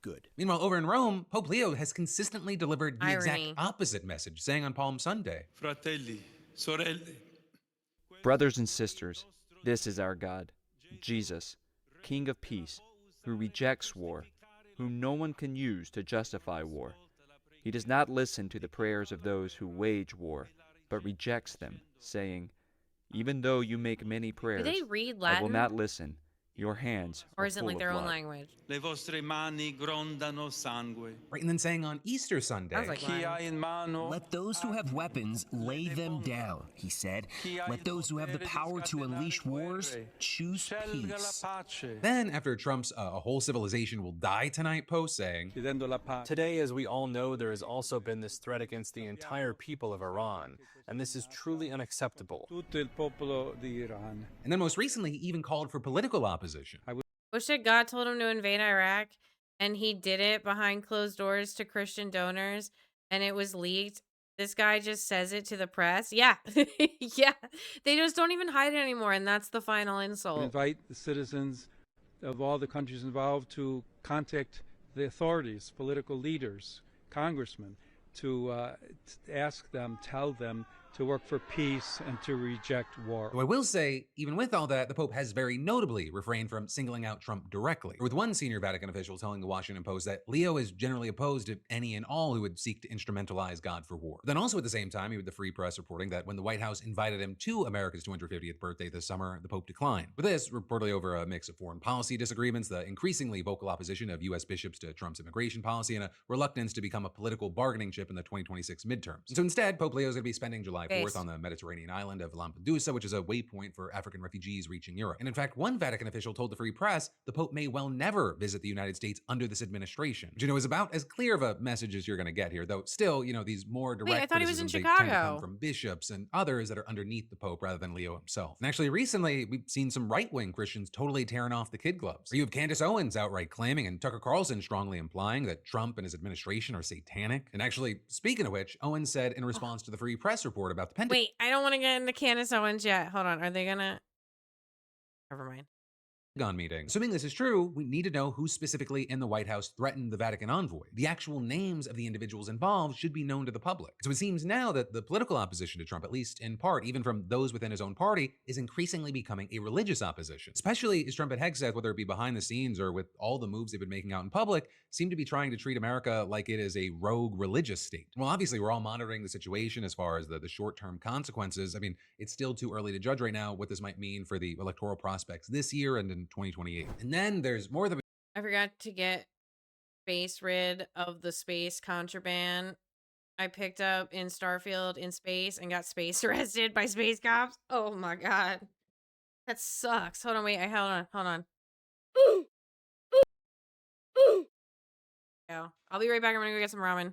good. Meanwhile, over in Rome, Pope Leo has consistently delivered the Irony. exact opposite message, saying on Palm Sunday. Fratelli, sorelle. Brothers and sisters, this is our God, Jesus, King of peace, who rejects war, whom no one can use to justify war. He does not listen to the prayers of those who wage war, but rejects them, saying, even though you make many prayers, they read I will Latin? not listen. Your hands Or are is it full like of their own blood." language? Le vostre mani grondano sangue. Right, and then saying on Easter Sunday. Sounds like Chi ha Latin. in mano Let those who have weapons lay them down, he said. Let those who have the power to unleash wars choose peace. Then, after Trump's a whole civilization will die tonight post saying, Today, as we all know, there has also been this threat against the entire people of Iran, and this is truly unacceptable. and then most recently, he even called for political opposition. Wish that God told him to invade Iraq and he did it behind closed doors to Christian donors and it was leaked. This guy just says it to the press. Yeah. Yeah. They just don't even hide it anymore. And that's the final insult. invite the citizens of all the countries involved to contact the authorities, political leaders, congressmen, to ask them, tell them to work for peace and to reject war. Though I will say, even with all that, the Pope has very notably refrained from singling out Trump directly, with one senior Vatican official telling the Washington Post that Leo is generally opposed to any and all who would seek to instrumentalize God for war. Then also at the same time, he had the Free Press reporting that when the White House invited him to America's 250th birthday this summer, the Pope declined. With this, reportedly over a mix of foreign policy disagreements, the increasingly vocal opposition of U.S. bishops to Trump's immigration policy, and a reluctance to become a political bargaining chip in the 2026 midterms. And so instead, Pope Leo is going to be spending July 4th on the Mediterranean island of Lampedusa, which is a waypoint for African refugees reaching Europe. And in fact, one Vatican official told the Free Press the Pope may well never visit the United States under this administration, which, is about as clear of a message as you're going to get here, though still, these more direct I thought he was in criticisms, they tend to Chicago. come from bishops and others that are underneath the Pope rather than Leo himself. And actually, recently, we've seen some right-wing Christians totally tearing off the kid gloves. Or you have Candace Owens outright claiming and Tucker Carlson strongly implying that Trump and his administration are satanic. And actually, speaking of which, Owens said in response to the Free Press report about the Pentagon. Wait, I don't want to get into Candace Owens yet. Hold on. Are they gonna? Never mind. Meeting. Assuming this is true, we need to know who specifically in the White House threatened the Vatican envoy. The actual names of the individuals involved should be known to the public. So it seems now that the political opposition to Trump, at least in part, even from those within his own party, is increasingly becoming a religious opposition. Especially as Trump and Hegseth, whether it be behind the scenes or with all the moves they've been making out in public, seem to be trying to treat America like it is a rogue religious state. Well, obviously, we're all monitoring the situation as far as the short-term consequences. I mean, it's still too early to judge right now what this might mean for the electoral prospects this year and in 2028. And then there's more than I forgot to get space rid of the space contraband I picked up in Starfield in space and got space arrested by space cops. Oh my god. That sucks. Hold on, wait. Hold on. Yeah. I'll be right back. I'm gonna go get some ramen.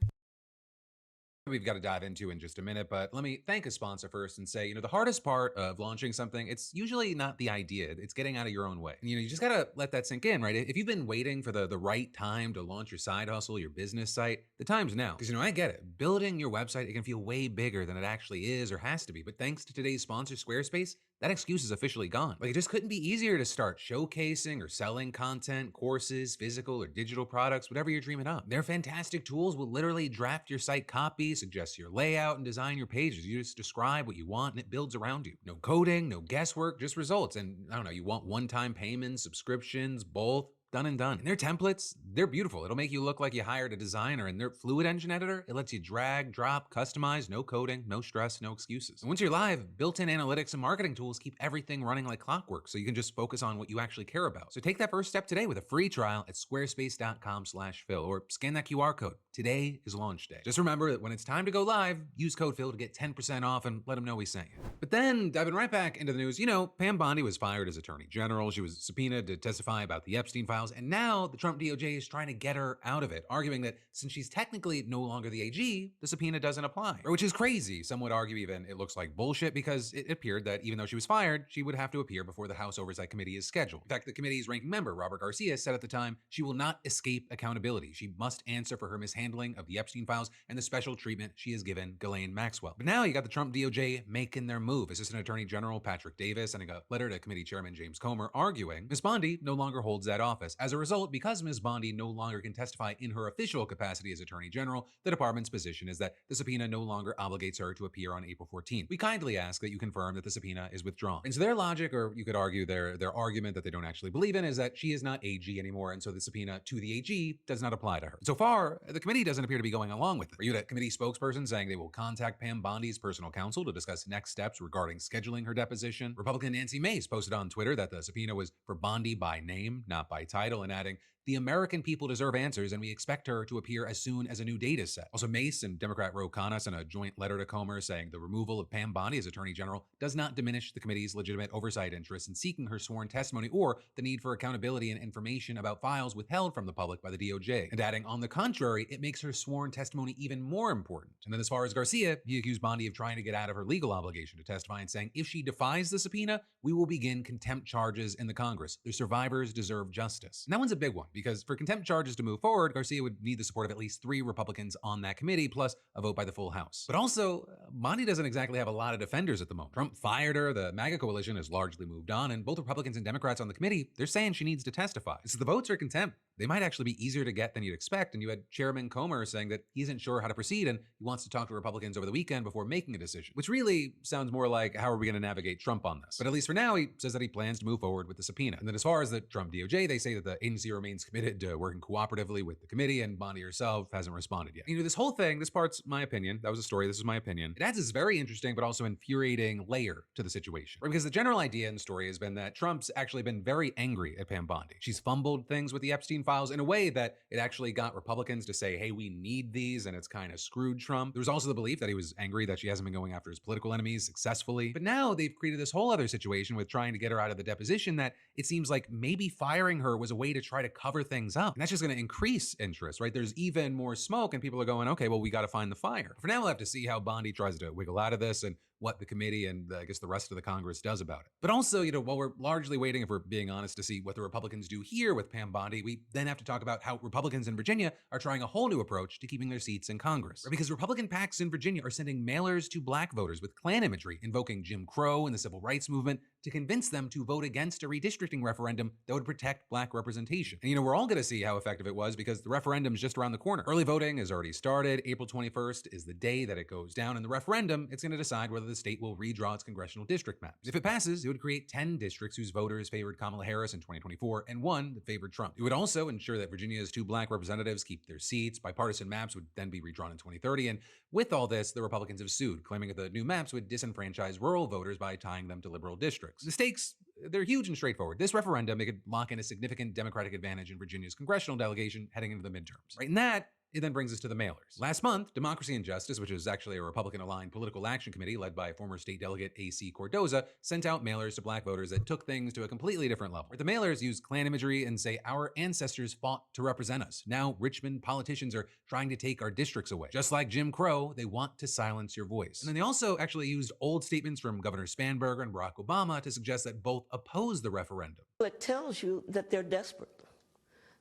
we've got to dive into in just a minute, but let me thank a sponsor first and say, the hardest part of launching something, it's usually not the idea, it's getting out of your own way. And, you just got to let that sink in, right? If you've been waiting for the right time to launch your side hustle, your business site, the time's now. Because, I get it. Building your website, it can feel way bigger than it actually is or has to be. But thanks to today's sponsor, Squarespace, that excuse is officially gone. Like, it just couldn't be easier to start showcasing or selling content, courses, physical or digital products, whatever you're dreaming up. Their fantastic tools will literally draft your site copy, suggest your layout, and design your pages. You just describe what you want and it builds around you. No coding, no guesswork, just results. And I don't know, you want one-time payments, subscriptions, both? done and done. And their templates, they're beautiful. It'll make you look like you hired a designer. And their Fluid Engine editor, it lets you drag, drop, customize, no coding, no stress, no excuses. And once you're live, built-in analytics and marketing tools keep everything running like clockwork, so you can just focus on what you actually care about. So take that first step today with a free trial at squarespace.com/Phil, or scan that QR code. Today is launch day. Just remember that when it's time to go live, use code Phil to get 10% off and let them know we sent you. But then, diving right back into the news, Pam Bondi was fired as Attorney General. She was subpoenaed to testify about the Epstein files, and now the Trump DOJ is trying to get her out of it, arguing that since she's technically no longer the AG, the subpoena doesn't apply. Which is crazy. Some would argue even it looks like bullshit, because it appeared that even though she was fired, she would have to appear before the House Oversight Committee is scheduled. In fact, the committee's ranking member, Robert Garcia, said at the time she will not escape accountability. She must answer for her mishandling of the Epstein files and the special treatment she has given Ghislaine Maxwell. But now you got the Trump DOJ making their move. Assistant Attorney General Patrick Davis sending a letter to Committee Chairman James Comer arguing Ms. Bondi no longer holds that office. As a result, because Ms. Bondi no longer can testify in her official capacity as Attorney General, the department's position is that the subpoena no longer obligates her to appear on April 14th. We kindly ask that you confirm that the subpoena is withdrawn. And so their logic, or you could argue their argument that they don't actually believe in, is that she is not AG anymore, and so the subpoena to the AG does not apply to her. So far, the committee doesn't appear to be going along with it. You had a committee spokesperson saying they will contact Pam Bondi's personal counsel to discuss next steps regarding scheduling her deposition. Republican Nancy Mace posted on Twitter that the subpoena was for Bondi by name, not by title, and adding, "The American people deserve answers, and we expect her to appear as soon as a new date is set." Also, Mace and Democrat Ro Khanna sent a joint letter to Comer saying the removal of Pam Bondi as Attorney General does not diminish the committee's legitimate oversight interest in seeking her sworn testimony or the need for accountability and information about files withheld from the public by the DOJ. And adding, on the contrary, it makes her sworn testimony even more important. And then as far as Garcia, he accused Bondi of trying to get out of her legal obligation to testify and saying, if she defies the subpoena, we will begin contempt charges in the Congress. The survivors deserve justice. And that one's a big one, because for contempt charges to move forward, Garcia would need the support of at least 3 Republicans on that committee, plus a vote by the full House. But also, Bondi doesn't exactly have a lot of defenders at the moment. Trump fired her, the MAGA coalition has largely moved on, and both Republicans and Democrats on the committee, they're saying she needs to testify. So the votes are contempt. They might actually be easier to get than you'd expect, and you had Chairman Comer saying that he isn't sure how to proceed and he wants to talk to Republicans over the weekend before making a decision, which really sounds more like, how are we going to navigate Trump on this? But at least for now, he says that he plans to move forward with the subpoena. And then as far as the Trump DOJ, they say that the agency remains committed to working cooperatively with the committee, and Bondi herself hasn't responded yet. This whole thing, this part's my opinion. That was a story. This is my opinion. It adds this very interesting but also infuriating layer to the situation. Right? Because the general idea in the story has been that Trump's actually been very angry at Pam Bondi. She's fumbled things with the Epstein files in a way that it actually got Republicans to say, hey, we need these, and it's kind of screwed Trump. There was also the belief that he was angry that she hasn't been going after his political enemies successfully. But now they've created this whole other situation with trying to get her out of the deposition that it seems like maybe firing her was a way to try to cover things up. And that's just going to increase interest, right? There's even more smoke, and people are going, okay, well, we got to find the fire. For now, we'll have to see how Bondi tries to wiggle out of this and what the committee and I guess the rest of the Congress does about it. But also, while we're largely waiting, if we're being honest, to see what the Republicans do here with Pam Bondi, we then have to talk about how Republicans in Virginia are trying a whole new approach to keeping their seats in Congress. Right? Because Republican PACs in Virginia are sending mailers to black voters with Klan imagery, invoking Jim Crow and the civil rights movement to convince them to vote against a redistricting referendum that would protect black representation. And we're all going to see how effective it was, because the referendum's just around the corner. Early voting has already started. April 21st is the day that it goes down, and the referendum, it's going to decide whether the state will redraw its congressional district maps. If it passes, it would create 10 districts whose voters favored Kamala Harris in 2024 and 1 that favored Trump. It would also ensure that Virginia's 2 black representatives keep their seats. Bipartisan maps would then be redrawn in 2030. And with all this, the Republicans have sued, claiming that the new maps would disenfranchise rural voters by tying them to liberal districts. The stakes, they're huge and straightforward. This referendum, it could lock in a significant Democratic advantage in Virginia's congressional delegation heading into the midterms. Right? And that, it then brings us to the mailers. Last month, Democracy and Justice, which is actually a Republican-aligned political action committee led by former state delegate A.C. Cordoza, sent out mailers to black voters that took things to a completely different level. The mailers use Klan imagery and say, our ancestors fought to represent us. Now, Richmond politicians are trying to take our districts away. Just like Jim Crow, they want to silence your voice. And then they also actually used old statements from Governor Spanberger and Barack Obama to suggest that both oppose the referendum. It tells you that they're desperate.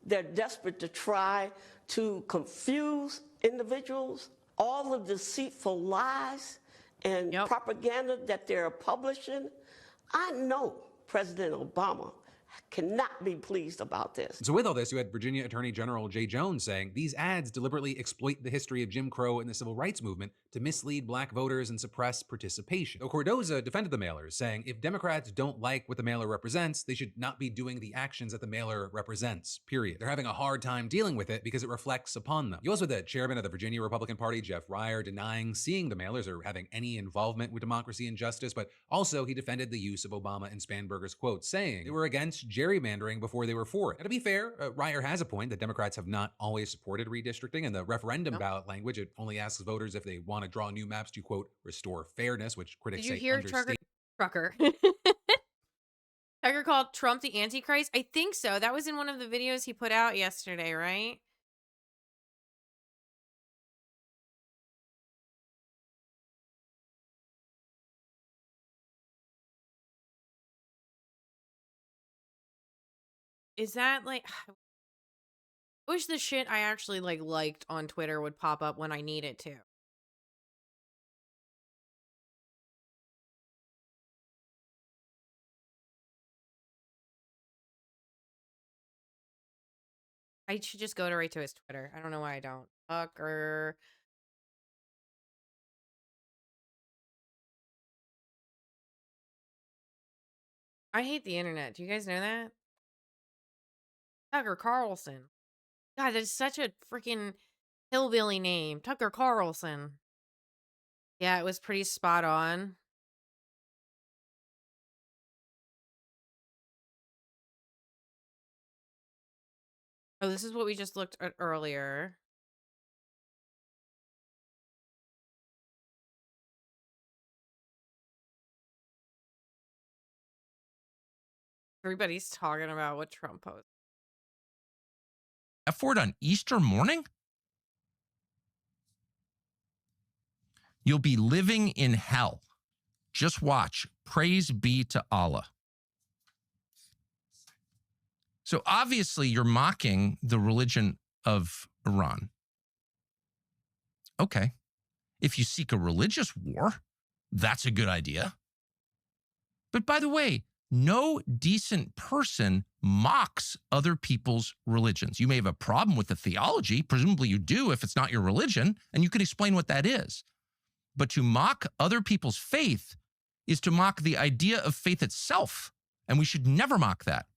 They're desperate to try to confuse individuals. All the deceitful lies and propaganda that they're publishing. I know President Obama cannot be pleased about this. So with all this, you had Virginia Attorney General Jay Jones saying these ads deliberately exploit the history of Jim Crow and the civil rights movement to mislead black voters and suppress participation. Though Cardoza defended the mailers, saying if Democrats don't like what the mailer represents, they should not be doing the actions that the mailer represents, period. They're having a hard time dealing with it because it reflects upon them. You also had the chairman of the Virginia Republican Party, Jeff Ryer, denying seeing the mailers or having any involvement with democracy and justice, but also he defended the use of Obama and Spanberger's quotes, saying they were against gerrymandering before they were for it. Now, to be fair, Ryer has a point that Democrats have not always supported redistricting, and the referendum ballot language, it only asks voters if they want to draw new maps to, quote, restore fairness, which critics Did you say hear understate. Trucker? Tucker called Trump the Antichrist? I think so. That was in one of the videos he put out yesterday, right? Is that like... I wish the shit I actually liked on Twitter would pop up when I need it to. I should just go right to his Twitter. I don't know why I don't. Tucker. I hate the internet. Do you guys know that? Tucker Carlson. God, that's such a freaking hillbilly name. Tucker Carlson. Yeah, it was pretty spot on. Oh, this is what we just looked at earlier. Everybody's talking about what Trump posted. F word on Easter morning? You'll be living in hell. Just watch. Praise be to Allah. So obviously you're mocking the religion of Iran. Okay. If you seek a religious war, that's a good idea. But by the way, no decent person mocks other people's religions. You may have a problem with the theology. Presumably you do if it's not your religion, and you could explain what that is. But to mock other people's faith is to mock the idea of faith itself. And we should never mock that,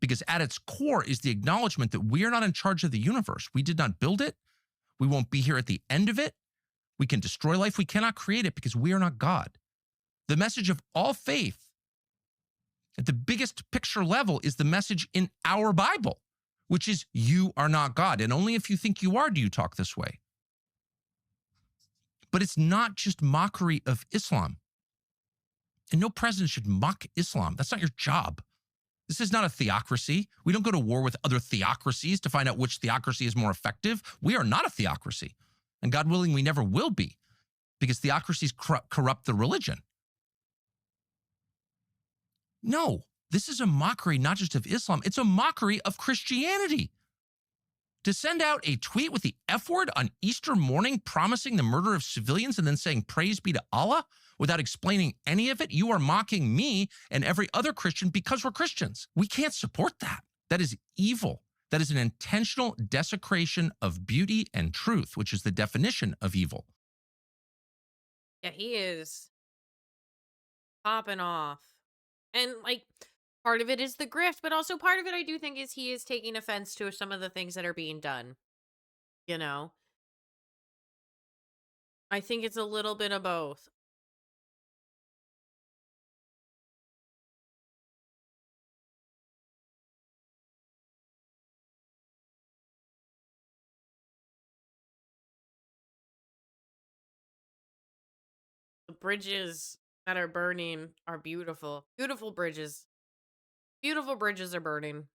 because at its core is the acknowledgement that we are not in charge of the universe. We did not build it. We won't be here at the end of it. We can destroy life. We cannot create it because we are not God. The message of all faith at the biggest picture level is the message in our Bible, which is you are not God. And only if you think you are do you talk this way. But it's not just mockery of Islam. And no president should mock Islam. That's not your job. This is not a theocracy. We don't go to war with other theocracies to find out which theocracy is more effective. We are not a theocracy. And God willing, we never will be, because theocracies corrupt the religion. No, this is a mockery not just of Islam, it's a mockery of Christianity. To send out a tweet with the F word on Easter morning promising the murder of civilians and then saying praise be to Allah without explaining any of it, you are mocking me and every other Christian because we're Christians. We can't support that. That is evil. That is an intentional desecration of beauty and truth, which is the definition of evil. Yeah, he is popping off. And part of it is the grift, but also part of it I do think is he is taking offense to some of the things that are being done. You know? I think it's a little bit of both. The bridges that are burning are beautiful. Beautiful bridges. Beautiful bridges are burning.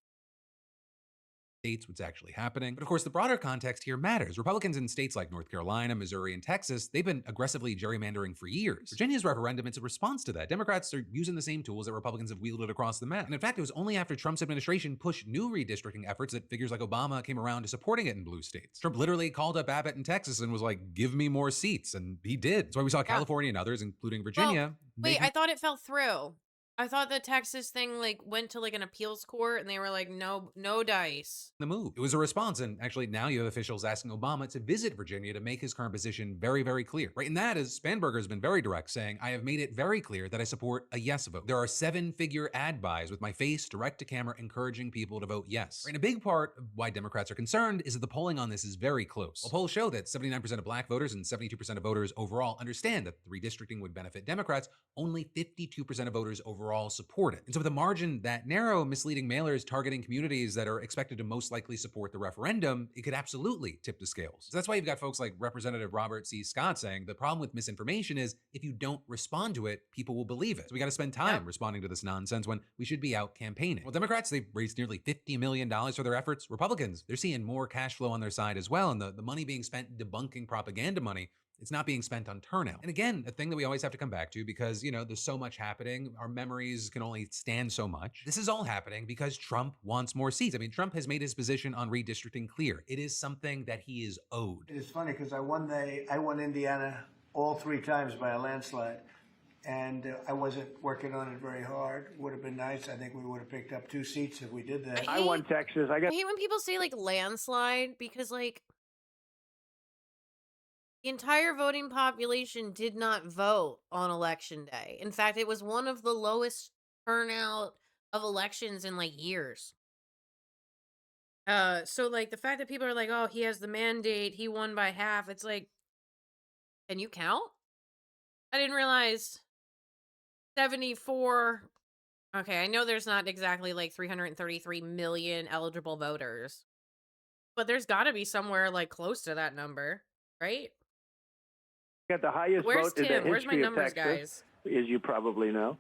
States what's actually happening. But of course, the broader context here matters. Republicans in states like North Carolina, Missouri, and Texas, they've been aggressively gerrymandering for years. Virginia's referendum, it's a response to that. Democrats are using the same tools that Republicans have wielded across the map. And in fact, it was only after Trump's administration pushed new redistricting efforts that figures like Obama came around to supporting it in blue states. Trump literally called up Abbott in Texas and was like, give me more seats. And he did. That's why we saw California and others, including Virginia. Well, wait, I thought it fell through. I thought the Texas thing like went to like an appeals court and they were like, no dice. The move. It was a response, and actually now you have officials asking Obama to visit Virginia to make his current position very, very clear. Right, and that is, Spanberger has been very direct, saying, I have made it very clear that I support a yes vote. There are 7-figure ad buys with my face direct to camera encouraging people to vote yes. Right, and a big part of why Democrats are concerned is that the polling on this is very close. Well, polls show that 79% of black voters and 72% of voters overall understand that the redistricting would benefit Democrats. Only 52% of voters overall support it. And so with a margin that narrow, misleading mailers targeting communities that are expected to most likely support the referendum, it could absolutely tip the scales. So that's why you've got folks like Representative Robert C. Scott saying the problem with misinformation is if you don't respond to it, people will believe it. So we got to spend time responding to this nonsense when we should be out campaigning. Well, Democrats, they've raised nearly $50 million for their efforts. Republicans, they're seeing more cash flow on their side as well, and the money being spent debunking propaganda money, it's not being spent on turnout. And again, a thing that we always have to come back to because, there's so much happening. Our memories can only stand so much. This is all happening because Trump wants more seats. I mean, Trump has made his position on redistricting clear. It is something that he is owed. It's funny because I won Indiana all 3 times by a landslide. And I wasn't working on it very hard. Would have been nice. I think we would have picked up 2 seats if we did that. I won Texas. I hate when people say like landslide because like the entire voting population did not vote on election day. In fact, it was one of the lowest turnout of elections in like years. So like the fact that people are like, oh, he has the mandate, he won by half. It's like, can you count? I didn't realize 74. Okay, I know there's not exactly like 333 million eligible voters, but there's got to be somewhere like close to that number, right? Got the highest Where's vote in Tim? the Where's my history of numbers, Texas, guys? as you probably know.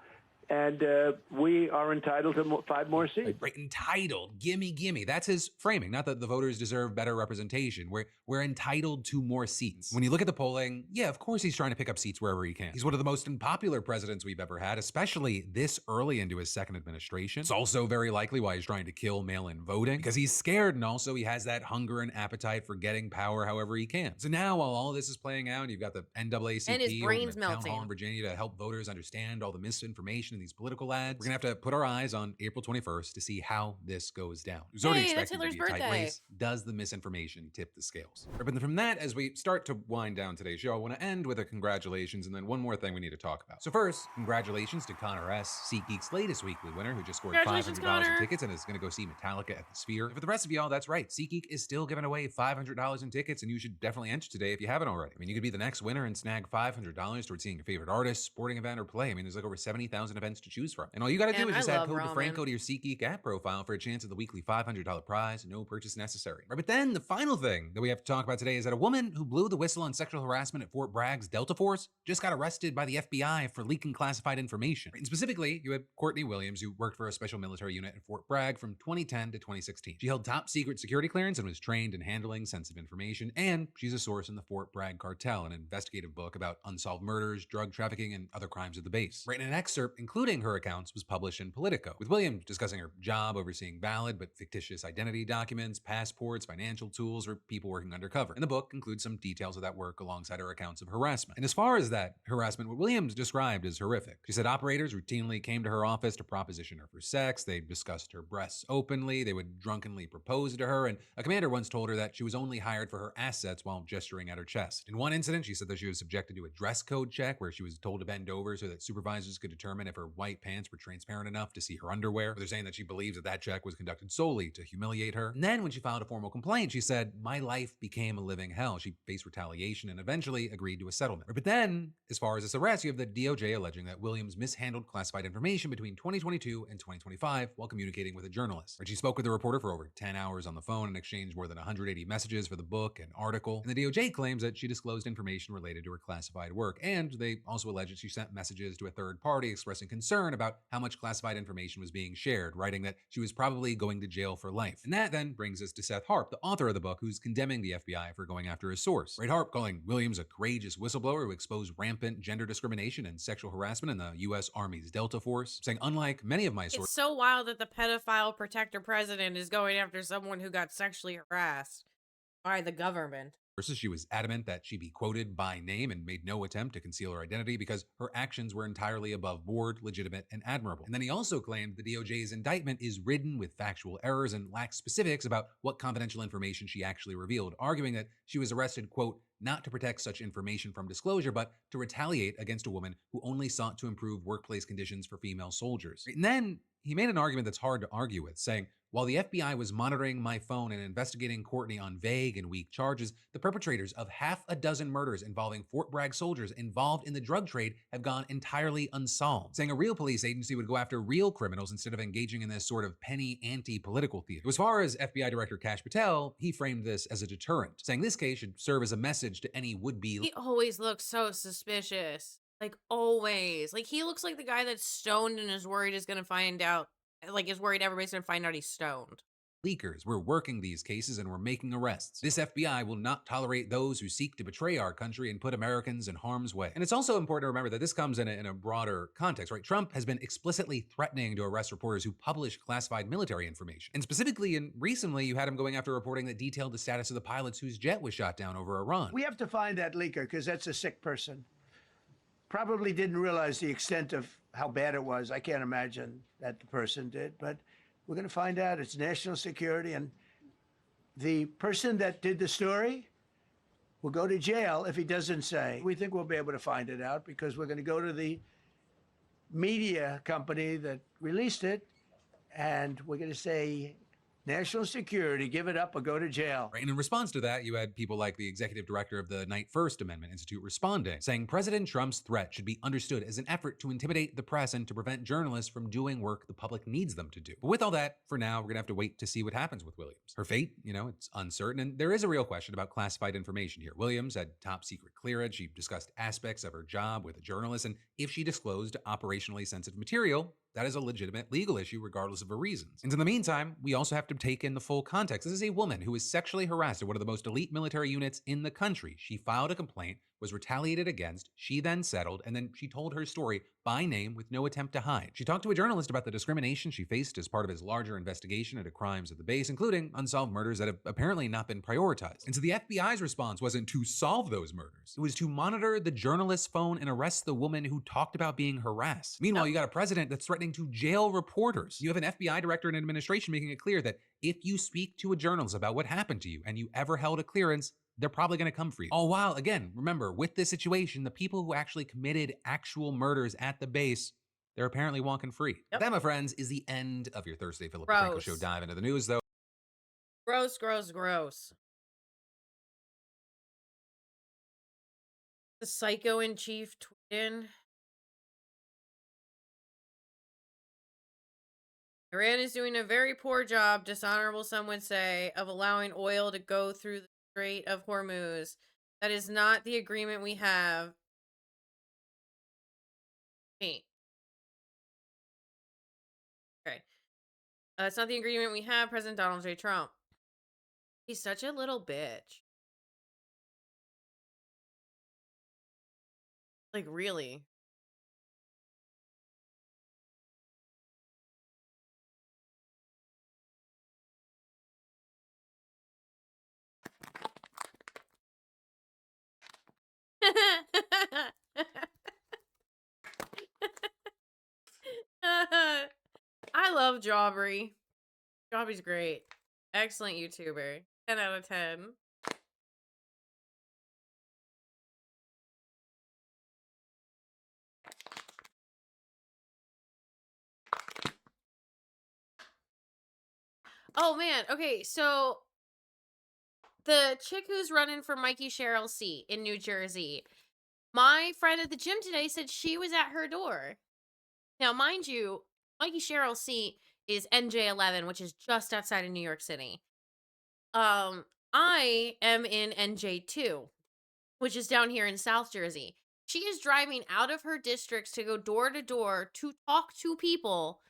And we are entitled to 5 more seats. Right, entitled, gimme. That's his framing. Not that the voters deserve better representation. We're entitled to more seats. When you look at the polling, yeah, of course he's trying to pick up seats wherever he can. He's one of the most unpopular presidents we've ever had, especially this early into his second administration. It's also very likely why he's trying to kill mail-in voting, because he's scared, and also he has that hunger and appetite for getting power however he can. So now, while all this is playing out, you've got the NAACP and his brain's holding a town melting hall in Virginia to help voters understand all the misinformation in these political ads. We're gonna have to put our eyes on April 21st to see how this goes down. It was already Hey, that's expected to be a Hitler's tight birthday. race. Does the misinformation tip the scales? Right, but from that, as we start to wind down today's show, I want to end with a congratulations and then one more thing we need to talk about. So first, congratulations to Connor S., SeatGeek's latest weekly winner, who just scored Congratulations, $500 in Connor. tickets and is going to go see Metallica at the Sphere. And for the rest of y'all, that's right. SeatGeek is still giving away $500 in tickets, and you should definitely enter today if you haven't already. I mean, you could be the next winner and snag $500 towards seeing your favorite artist, sporting event, or play. I mean, there's like over 70,000 events to choose from. And all you got to do Man, is just I add love code ramen. DeFranco to your SeatGeek app profile for a chance at the weekly $500 prize. No purchase necessary. Right, but then the final thing that we have to talk about today is that a woman who blew the whistle on sexual harassment at Fort Bragg's Delta Force just got arrested by the FBI for leaking classified information. And specifically, you had Courtney Williams, who worked for a special military unit at Fort Bragg from 2010 to 2016. She held top secret security clearance and was trained in handling sensitive information, and she's a source in the Fort Bragg Cartel, an investigative book about unsolved murders, drug trafficking, and other crimes at the base. Right, and an excerpt, including her accounts, was published in Politico, with Williams discussing her job overseeing valid but fictitious identity documents, passports, financial tools for people working undercover. And the book includes some details of that work alongside her accounts of harassment. And as far as that harassment, what Williams described as horrific. She said operators routinely came to her office to proposition her for sex. They discussed her breasts openly. They would drunkenly propose to her. And a commander once told her that she was only hired for her assets while gesturing at her chest. In one incident, she said that she was subjected to a dress code check where she was told to bend over so that supervisors could determine if her white pants were transparent enough to see her underwear. They're saying that she believes that that check was conducted solely to humiliate her. And then when she filed a formal complaint, she said, "My life became a living hell." She faced retaliation and eventually agreed to a settlement. But then, as far as this arrest, you have the DOJ alleging that Williams mishandled classified information between 2022 and 2025 while communicating with a journalist. She spoke with the reporter for over 10 hours on the phone and exchanged more than 180 messages for the book and article. And the DOJ claims that she disclosed information related to her classified work. And they also allege that she sent messages to a third party expressing concern about how much classified information was being shared, writing that she was probably going to jail for life. And that then brings us to Seth Harp, the author of the book, who's condemning the FBI for going after his source. Right, Harp calling Williams a courageous whistleblower who exposed rampant gender discrimination and sexual harassment in the U.S. Army's Delta Force, saying, unlike many of my sources. It's so wild that the pedophile protector president is going after someone who got sexually harassed. by the government. Versus, she was adamant that she be quoted by name and made no attempt to conceal her identity because her actions were entirely above board, legitimate, and admirable. And then he also claimed the DOJ's indictment is ridden with factual errors and lacks specifics about what confidential information she actually revealed, arguing that she was arrested, quote, not to protect such information from disclosure, but to retaliate against a woman who only sought to improve workplace conditions for female soldiers. And then he made an argument that's hard to argue with, saying, while the FBI was monitoring my phone and investigating Courtney on vague and weak charges, the perpetrators of half a dozen murders involving Fort Bragg soldiers involved in the drug trade have gone entirely unsolved, saying a real police agency would go after real criminals instead of engaging in this sort of penny anti-political theater. As far as FBI Director Kash Patel, he framed this as a deterrent, saying this case should serve as a message to any would-be. He always looks so suspicious. Like, always. Like, he looks like the guy that's stoned and is worried is gonna find out. Like, is worried everybody's gonna find out he's stoned. Leakers. We're working these cases and we're making arrests. This FBI will not tolerate those who seek to betray our country and put Americans in harm's way. And it's also important to remember that this comes in a broader context, right? Trump has been explicitly threatening to arrest reporters who publish classified military information. And specifically, and recently, you had him going after reporting that detailed the status of the pilots whose jet was shot down over Iran. We have to find that leaker because that's a sick person. Probably didn't realize the extent of how bad it was. I can't imagine that the person did, but we're going to find out. It's national security, and the person that did the story will go to jail if he doesn't say. We think we'll be able to find it out because we're going to go to the media company that released it, and we're going to say, national security, give it up or go to jail. Right, and in response to that, you had people like the executive director of the Night First Amendment Institute responding, saying President Trump's threat should be understood as an effort to intimidate the press and to prevent journalists from doing work the public needs them to do. But with all that, for now, we're gonna have to wait to see what happens with Williams. Her fate, it's uncertain, and there is a real question about classified information here. Williams had top secret clearance. She discussed aspects of her job with a journalist, and if she disclosed operationally sensitive material, that is a legitimate legal issue regardless of her reasons. And in the meantime, we also have to take in the full context. This is a woman who was sexually harassed at one of the most elite military units in the country. She filed a complaint, was retaliated against, she then settled, and then she told her story by name with no attempt to hide. She talked to a journalist about the discrimination she faced as part of his larger investigation into crimes at the base, including unsolved murders that have apparently not been prioritized. And so the FBI's response wasn't to solve those murders. It was to monitor the journalist's phone and arrest the woman who talked about being harassed. Meanwhile, you got a president that's threatening to jail reporters. You have an FBI director and administration making it clear that if you speak to a journalist about what happened to you and you ever held a clearance, they're probably going to come for you. All while, again, remember, with this situation, the people who actually committed actual murders at the base, they're apparently walking free. Yep. That, my friends, is the end of your Thursday Philip Franco Show dive into the news, though. Gross, gross, gross. The psycho in chief tweeted, Iran is doing a very poor job, dishonorable some would say, of allowing oil to go through the Strait of Hormuz. That is not the agreement we have. Wait. Okay. That's not the agreement we have, President Donald J. Trump. He's such a little bitch. Like, really? I love Jawbry. Jawbry's great. Excellent YouTuber. 10 out of 10. Oh man, okay, so the chick who's running for Mikey Sherrill's seat in New Jersey, my friend at the gym today said she was at her door. Now, mind you, Mikey Sherrill's seat is NJ11, which is just outside of New York City. I am in NJ2, which is down here in South Jersey. She is driving out of her districts to go door to door to talk to people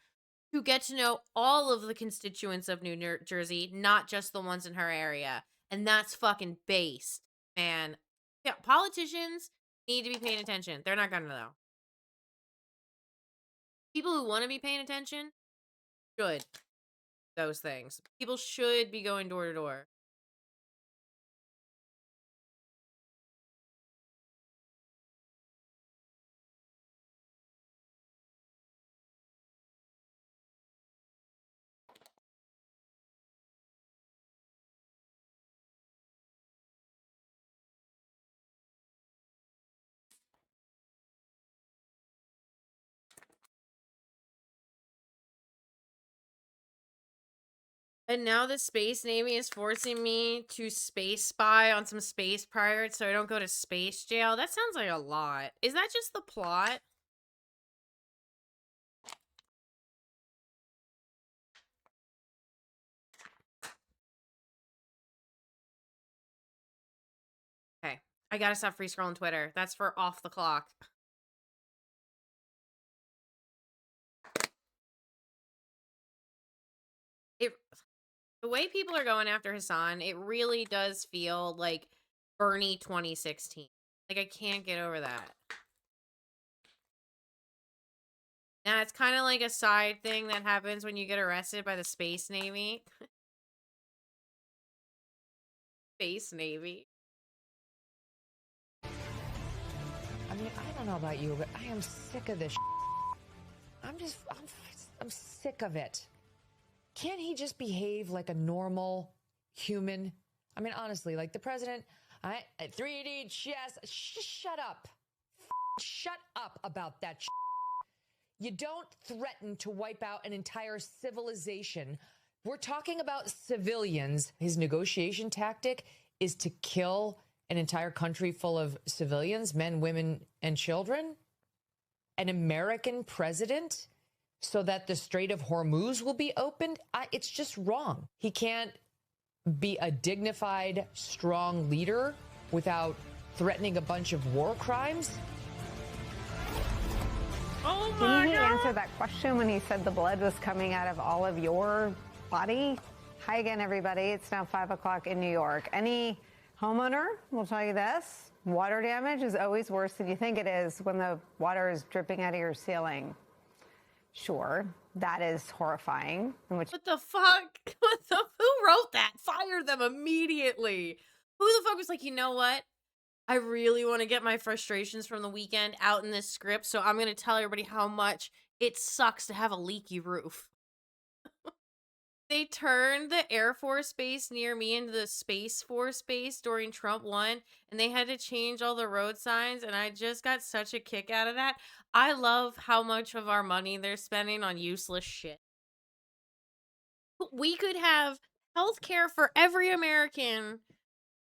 to get to know all of the constituents of New Jersey, not just the ones in her area. And that's fucking based, man. Yeah, politicians need to be paying attention. They're not gonna, though. People who want to be paying attention should. Those things. People should be going door to door. And now the Space Navy is forcing me to space spy on some space pirates so I don't go to space jail. That sounds like a lot. Is that just the plot? Okay. I gotta stop free scrolling Twitter. That's for off the clock. The way people are going after Hassan, it really does feel like Bernie 2016. Like, I can't get over that. Now, it's kind of like a side thing that happens when you get arrested by the Space Navy. Space Navy. I mean, I don't know about you, but I am sick of this. I'm sick of it. Can't he just behave like a normal human? I mean, honestly, like the president, 3D chess, shut up. Shut up about that. You don't threaten to wipe out an entire civilization. We're talking about civilians. His negotiation tactic is to kill an entire country full of civilians, men, women, and children. An American president? So that the Strait of Hormuz will be opened? It's just wrong. He can't be a dignified, strong leader without threatening a bunch of war crimes. Oh my Didn't he answer that question when he said the blood was coming out of all of your body? Hi again, everybody. It's now 5 o'clock in New York. Any homeowner will tell you this. Water damage is always worse than you think it is when the water is dripping out of your ceiling. Sure, that is horrifying. What the fuck? Who wrote that? Fire them immediately. Who the fuck was like, you know what? I really want to get my frustrations from the weekend out in this script, so I'm going to tell everybody how much it sucks to have a leaky roof. They turned the Air Force base near me into the Space Force base during Trump 1, and they had to change all the road signs, and I just got such a kick out of that. I love how much of our money they're spending on useless shit. We could have healthcare for every American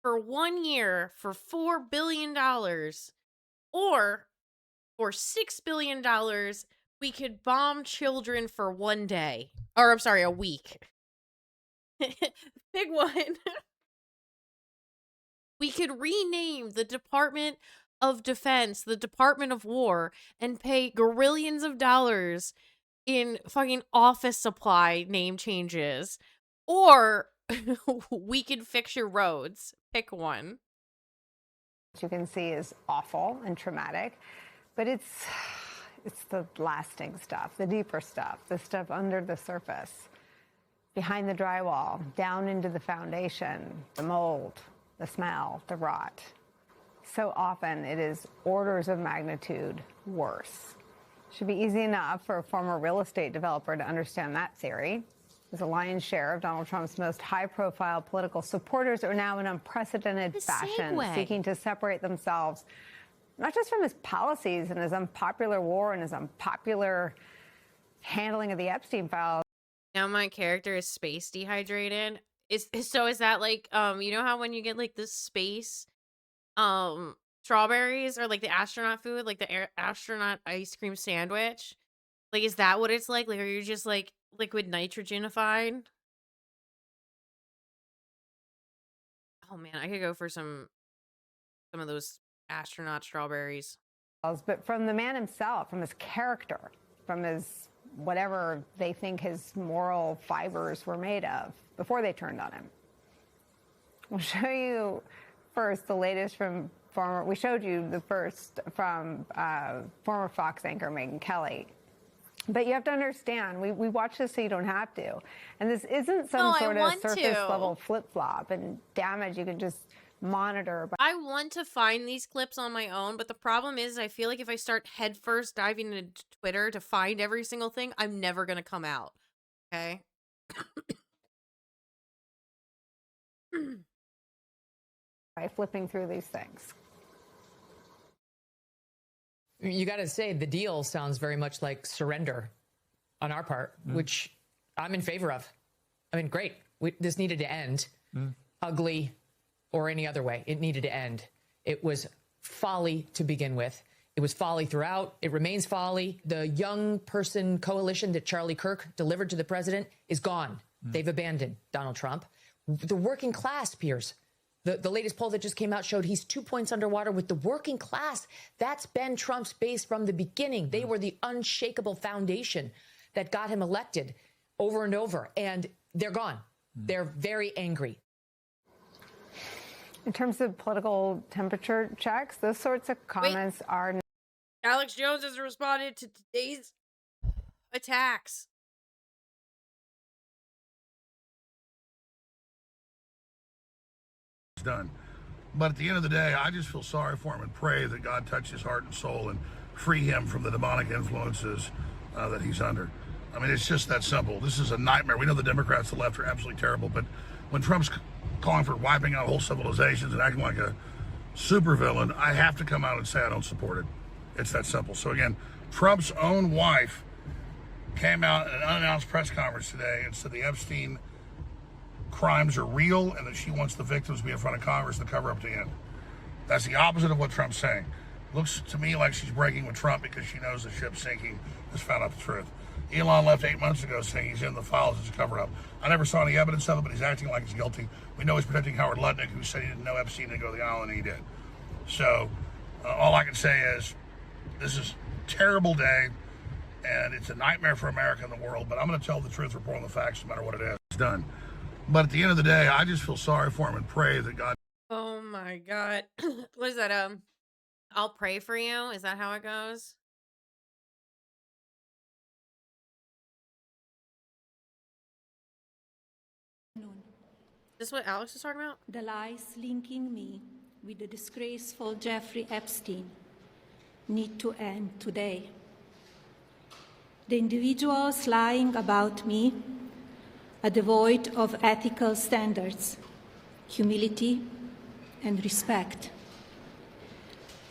for 1 year for $4 billion, or for $6 billion, we could bomb children for 1 day. Or, I'm sorry, a week. Big one. We could rename the Department of Defense, the Department of War, and pay gazillions of dollars in fucking office supply name changes. Or we could fix your roads. Pick one. As you can see, is awful and traumatic, but it's the lasting stuff, the deeper stuff, the stuff under the surface, behind the drywall, down into the foundation, the mold, the smell, the rot. So often it is orders of magnitude worse. Should be easy enough for a former real estate developer to understand that theory. As a lion's share of Donald Trump's most high-profile political supporters are now in unprecedented fashion seeking to separate themselves, not just from his policies and his unpopular war and his unpopular handling of the Epstein files. Now my character is space dehydrated. Is that like, you know how when you get like the space strawberries or like the astronaut food, like the astronaut ice cream sandwich? Like, is that what it's like? Like, are you just like liquid nitrogenified? Oh man, I could go for some of those astronaut strawberries. But from the man himself, from his character, from his whatever they think his moral fibers were made of before they turned on him. We'll show you first the latest from we showed you the first from former Fox anchor Megyn Kelly. But you have to understand, we watch this so you don't have to. And this isn't some sort of surface level flip-flop and damage you can just monitor. I want to find these clips on my own, but the problem is I feel like if I start headfirst diving into Twitter to find every single thing, I'm never going to come out. Okay? By flipping through these things. You got to say, the deal sounds very much like surrender on our part, which I'm in favor of. I mean, great. This needed to end, ugly or any other way. It needed to end. It was folly to begin with. It was folly throughout. It remains folly. The young person coalition that Charlie Kirk delivered to the president is gone. They've abandoned Donald Trump. The working class, Piers. The latest poll that just came out showed he's 2 points underwater with the working class. That's been Trump's base from the beginning. They were the unshakable foundation that got him elected over and over. And they're gone. They're very angry. In terms of political temperature checks, those sorts of comments are... Alex Jones has responded to today's attacks. Done. But at the end of the day, I just feel sorry for him and pray that God touch his heart and soul and free him from the demonic influences that he's under. I mean, it's just that simple. This is a nightmare. We know the Democrats, the left, are absolutely terrible, but when Trump's calling for wiping out whole civilizations and acting like a supervillain, I have to come out and say I don't support it. It's that simple. So again, Trump's own wife came out in an unannounced press conference today and said the Epstein crimes are real and that she wants the victims to be in front of Congress and the cover up to end. That's the opposite of what Trump's saying. Looks to me like she's breaking with Trump because she knows the ship's sinking, has found out the truth. Elon left 8 months ago saying he's in the files as a cover up. I never saw any evidence of it, but he's acting like he's guilty. We know he's protecting Howard Lutnick, who said he didn't know Epstein didn't go to the island, and he did. So all I can say is this is a terrible day, and it's a nightmare for America and the world, but I'm going to tell the truth, report on the facts, no matter what it is. It's done. But at the end of the day, I just feel sorry for him and pray that God... Oh my God. What is that? I'll pray for you. Is that how it goes? Is this what Alex is talking about? The lies linking me with the disgraceful Jeffrey Epstein need to end today. The individuals lying about me are devoid of ethical standards, humility, and respect.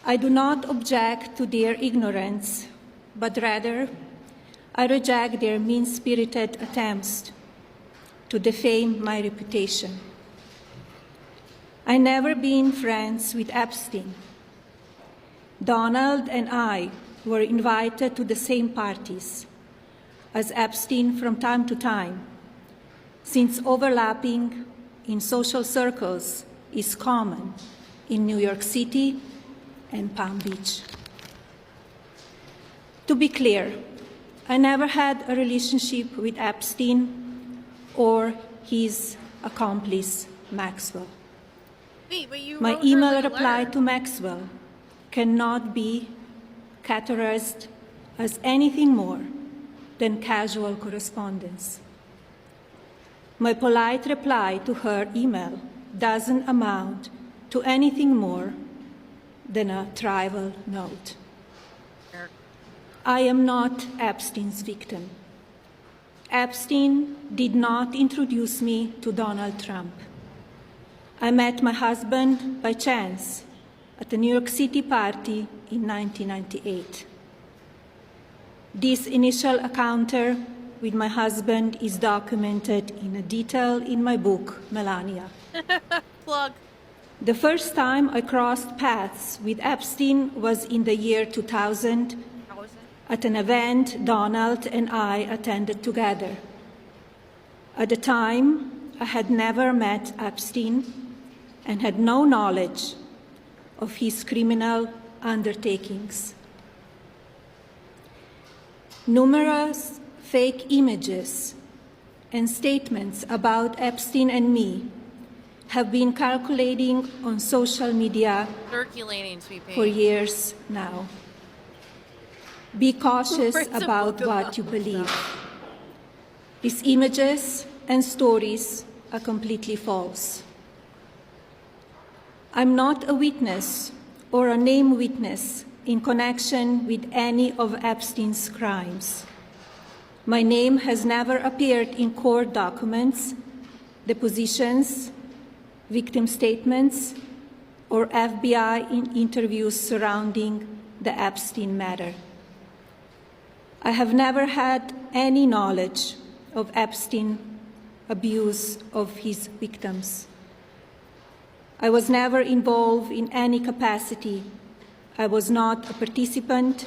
I do not object to their ignorance, but rather I reject their mean-spirited attempts to defame my reputation. I never been friends with Epstein. Donald and I were invited to the same parties as Epstein from time to time, since overlapping in social circles is common in New York City and Palm Beach. To be clear, I never had a relationship with Epstein or his accomplice, Maxwell. Wait, but you My wrote her, email like, a reply letter. to Maxwell cannot be categorized as anything more than casual correspondence. My polite reply to her email doesn't amount to anything more than a trivial note. I am not Epstein's victim. Epstein did not introduce me to Donald Trump. I met my husband by chance at a New York City party in 1998. This initial encounter with my husband is documented in detail in my book, Melania. Plug. The first time I crossed paths with Epstein was in the year 2000 at an event Donald and I attended together. At the time, I had never met Epstein and had no knowledge of his criminal undertakings. Numerous fake images and statements about Epstein and me have been circulating on social media Circulating, sweet pea. for years now. Be cautious Where's the about book what you about believe. that? These images and stories are completely false. I'm not a witness or a named witness in connection with any of Epstein's crimes. My name has never appeared in court documents, depositions, victim statements, or FBI interviews surrounding the Epstein matter. I have never had any knowledge of Epstein abuse of his victims. I was never involved in any capacity. I was not a participant,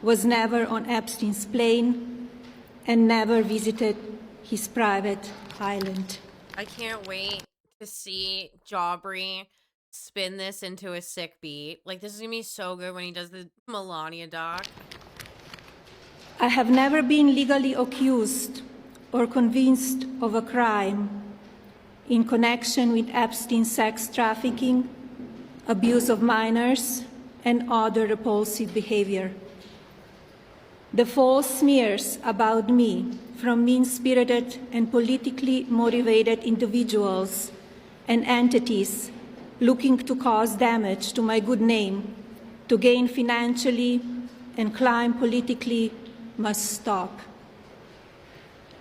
was never on Epstein's plane, and never visited his private island. I can't wait to see Jaubrey spin this into a sick beat. Like, this is gonna be so good when he does the Melania doc. I have never been legally accused or convinced of a crime in connection with Epstein's sex trafficking, abuse of minors, and other repulsive behavior. The false smears about me from mean-spirited and politically motivated individuals and entities looking to cause damage to my good name, to gain financially and climb politically, must stop.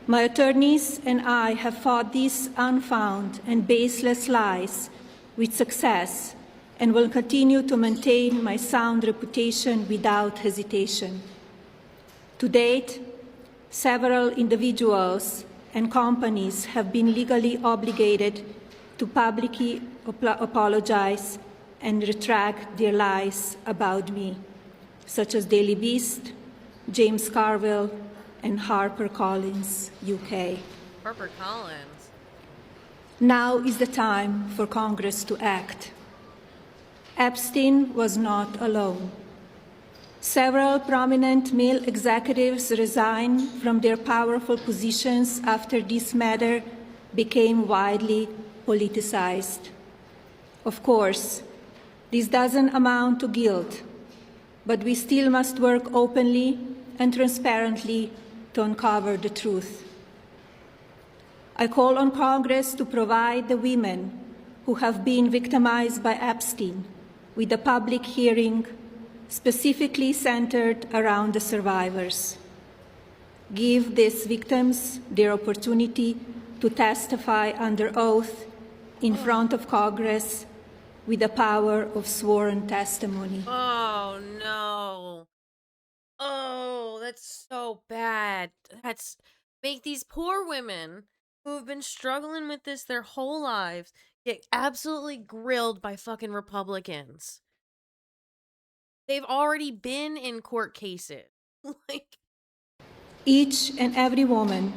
My attorneys and I have fought these unfounded and baseless lies with success and will continue to maintain my sound reputation without hesitation. To date, several individuals and companies have been legally obligated to publicly apologize and retract their lies about me, such as Daily Beast, James Carville, and HarperCollins UK. HarperCollins. Now is the time for Congress to act. Epstein was not alone. Several prominent male executives resigned from their powerful positions after this matter became widely politicized. Of course, this doesn't amount to guilt, but we still must work openly and transparently to uncover the truth. I call on Congress to provide the women who have been victimized by Epstein with a public hearing specifically centered around the survivors. Give these victims their opportunity to testify under oath in front of Congress with the power of sworn testimony. Oh, no. Oh, that's so bad. That's make these poor women who have been struggling with this their whole lives get absolutely grilled by fucking Republicans. They've already been in court cases. Like, each and every woman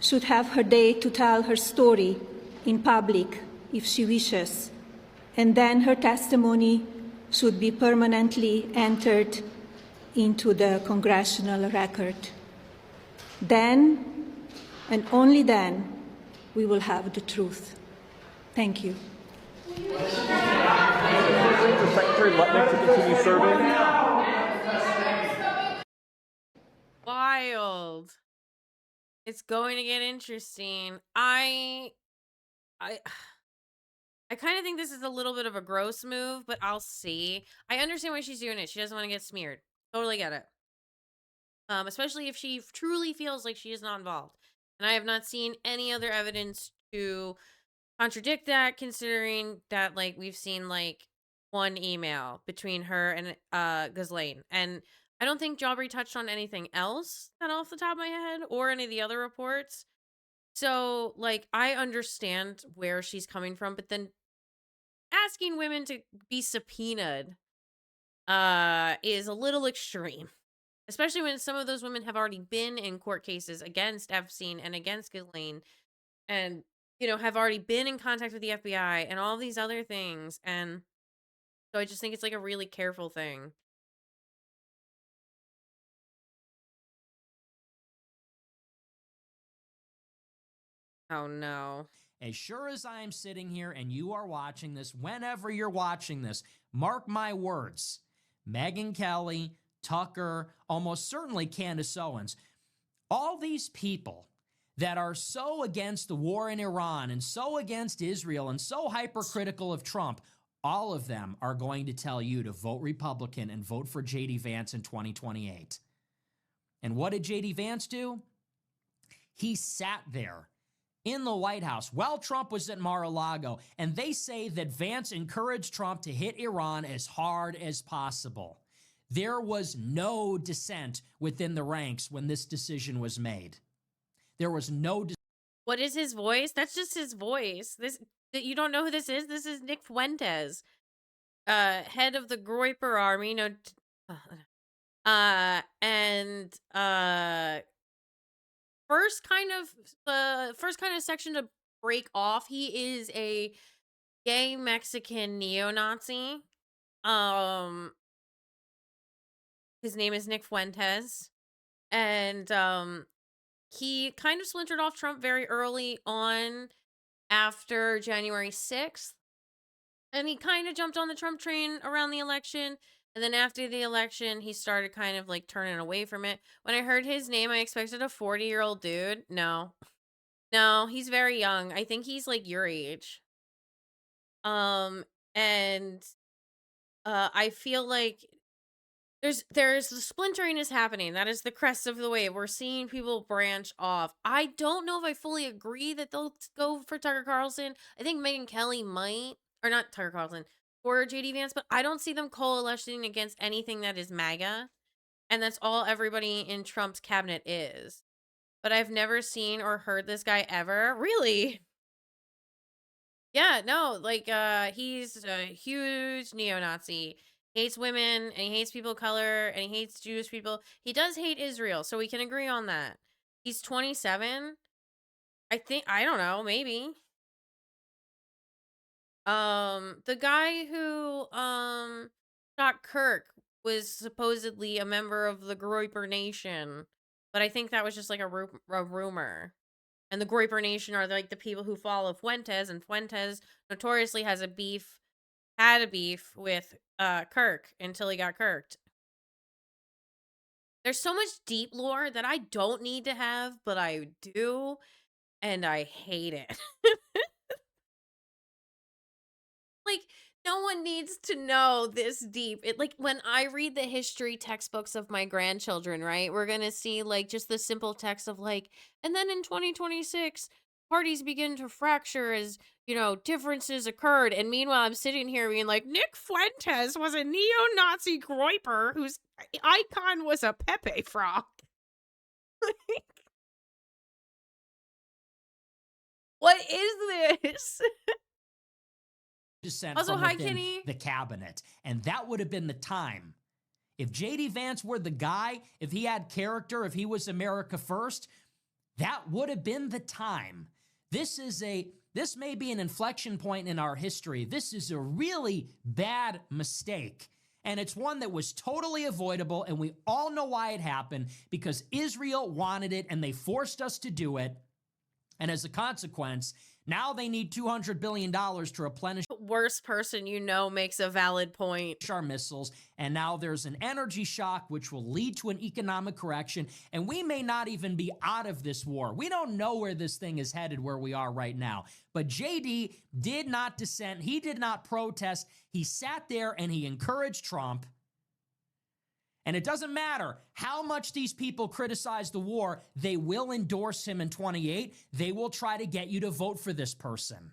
should have her day to tell her story in public if she wishes, and then her testimony should be permanently entered into the congressional record. Then, and only then, we will have the truth. Thank you. Secretary Lutnick to continue serving. wild. It's going to get interesting. I kind of think this is a little bit of a gross move, but I'll see. I understand why she's doing it. She doesn't want to get smeared. Totally get it. Especially if she truly feels like she is not involved. And I have not seen any other evidence to contradict that, considering that, like, we've seen, like, one email between her and Ghislaine. And I don't think Jaubrey touched on anything else that off the top of my head or any of the other reports. So, like, I understand where she's coming from, but then asking women to be subpoenaed is a little extreme. Especially when some of those women have already been in court cases against Epstein and against Ghislaine and, you know, have already been in contact with the FBI and all these other things. And so I just think it's like a really careful thing. Oh, no. As sure as I am sitting here and you are watching this, whenever you're watching this, mark my words. Megyn Kelly, Tucker, almost certainly Candace Owens, all these people that are so against the war in Iran and so against Israel and so hypercritical of Trump, all of them are going to tell you to vote Republican and vote for J.D. Vance in 2028. And what did J.D. Vance do? He sat there in the White House while Trump was at Mar-a-Lago, and they say that Vance encouraged Trump to hit Iran as hard as possible. There was no dissent within the ranks when this decision was made. There was no What is his voice? That's just his voice. You don't know who this is? This is Nick Fuentes, head of the Groyper Army. No, and first kind of section to break off. He is a gay Mexican neo-Nazi. His name is Nick Fuentes, and he kind of splintered off Trump very early on after January 6th. And he kind of jumped on the Trump train around the election. And then after the election, he started kind of like turning away from it. When I heard his name, I expected a 40-year-old dude. No, he's very young. I think he's like your age. And I feel like there's the splintering is happening. That is the crest of the wave. We're seeing people branch off. I don't know if I fully agree that they'll go for Tucker Carlson. I think Megyn Kelly might, or not Tucker Carlson, or JD Vance, but I don't see them coalescing against anything that is MAGA. And that's all everybody in Trump's cabinet is. But I've never seen or heard this guy ever. Really? Yeah, no, like he's a huge neo-Nazi. Hates women, and he hates people of color, and he hates Jewish people. He does hate Israel, so we can agree on that. He's 27. I don't know, maybe. The guy who shot Kirk was supposedly a member of the Groyper Nation, but I think that was just like a rumor. And the Groyper Nation are like the people who follow Fuentes, and Fuentes notoriously had a beef with Kirk until he got kirked. There's so much deep lore that I don't need to have, but I do, and I hate it. Like, no one needs to know this deep. It, like, when I read the history textbooks of my grandchildren, right, we're gonna see like just the simple text of like, and then in 2026 parties begin to fracture as, you know, differences occurred. And meanwhile, I'm sitting here being like, Nick Fuentes was a neo-Nazi Groyper whose icon was a Pepe frog. What is this? Descent Also, from hi, within Kenny. the cabinet. And that would have been the time. If JD Vance were the guy, if he had character, if he was America first, that would have been the time. This may be an inflection point in our history. This is a really bad mistake. And it's one that was totally avoidable, and we all know why it happened, because Israel wanted it and they forced us to do it. And as a consequence, now they need $200 billion to replenish Worst person you know makes a valid point. our missiles. And now there's an energy shock, which will lead to an economic correction. And we may not even be out of this war. We don't know where this thing is headed, where we are right now. But JD did not dissent. He did not protest. He sat there and he encouraged Trump. And it doesn't matter how much these people criticize the war, they will endorse him in 28. They will try to get you to vote for this person.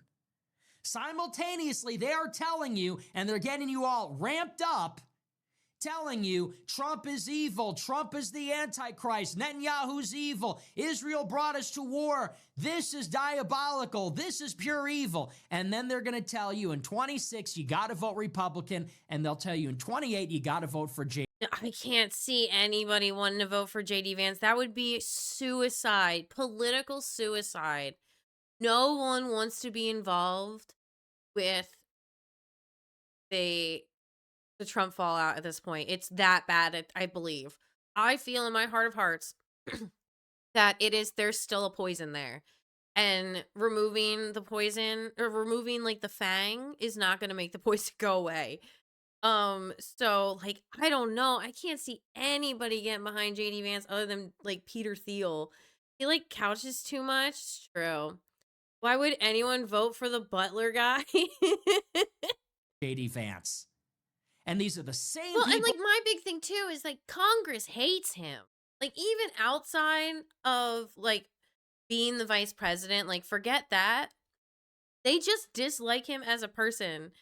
Simultaneously, they are telling you, and they're getting you all ramped up, telling you Trump is evil, Trump is the Antichrist, Netanyahu's evil, Israel brought us to war, this is diabolical, this is pure evil. And then they're going to tell you in 26, you got to vote Republican, and they'll tell you in 28, you got to vote for JD. I can't see anybody wanting to vote for JD Vance. That would be suicide, political suicide. No one wants to be involved with the Trump fallout at this point. It's that bad, I believe. I feel in my heart of hearts that there's still a poison there. And removing the poison, or removing like the fang, is not going to make the poison go away. So like, I don't know. I can't see anybody getting behind JD Vance other than like Peter Thiel. He like couches too much. It's true. Why would anyone vote for the Butler guy? JD Vance. And these are the same Well, people. and like my big thing too is like Congress hates him. Like even outside of like being the vice president, like forget that. They just dislike him as a person.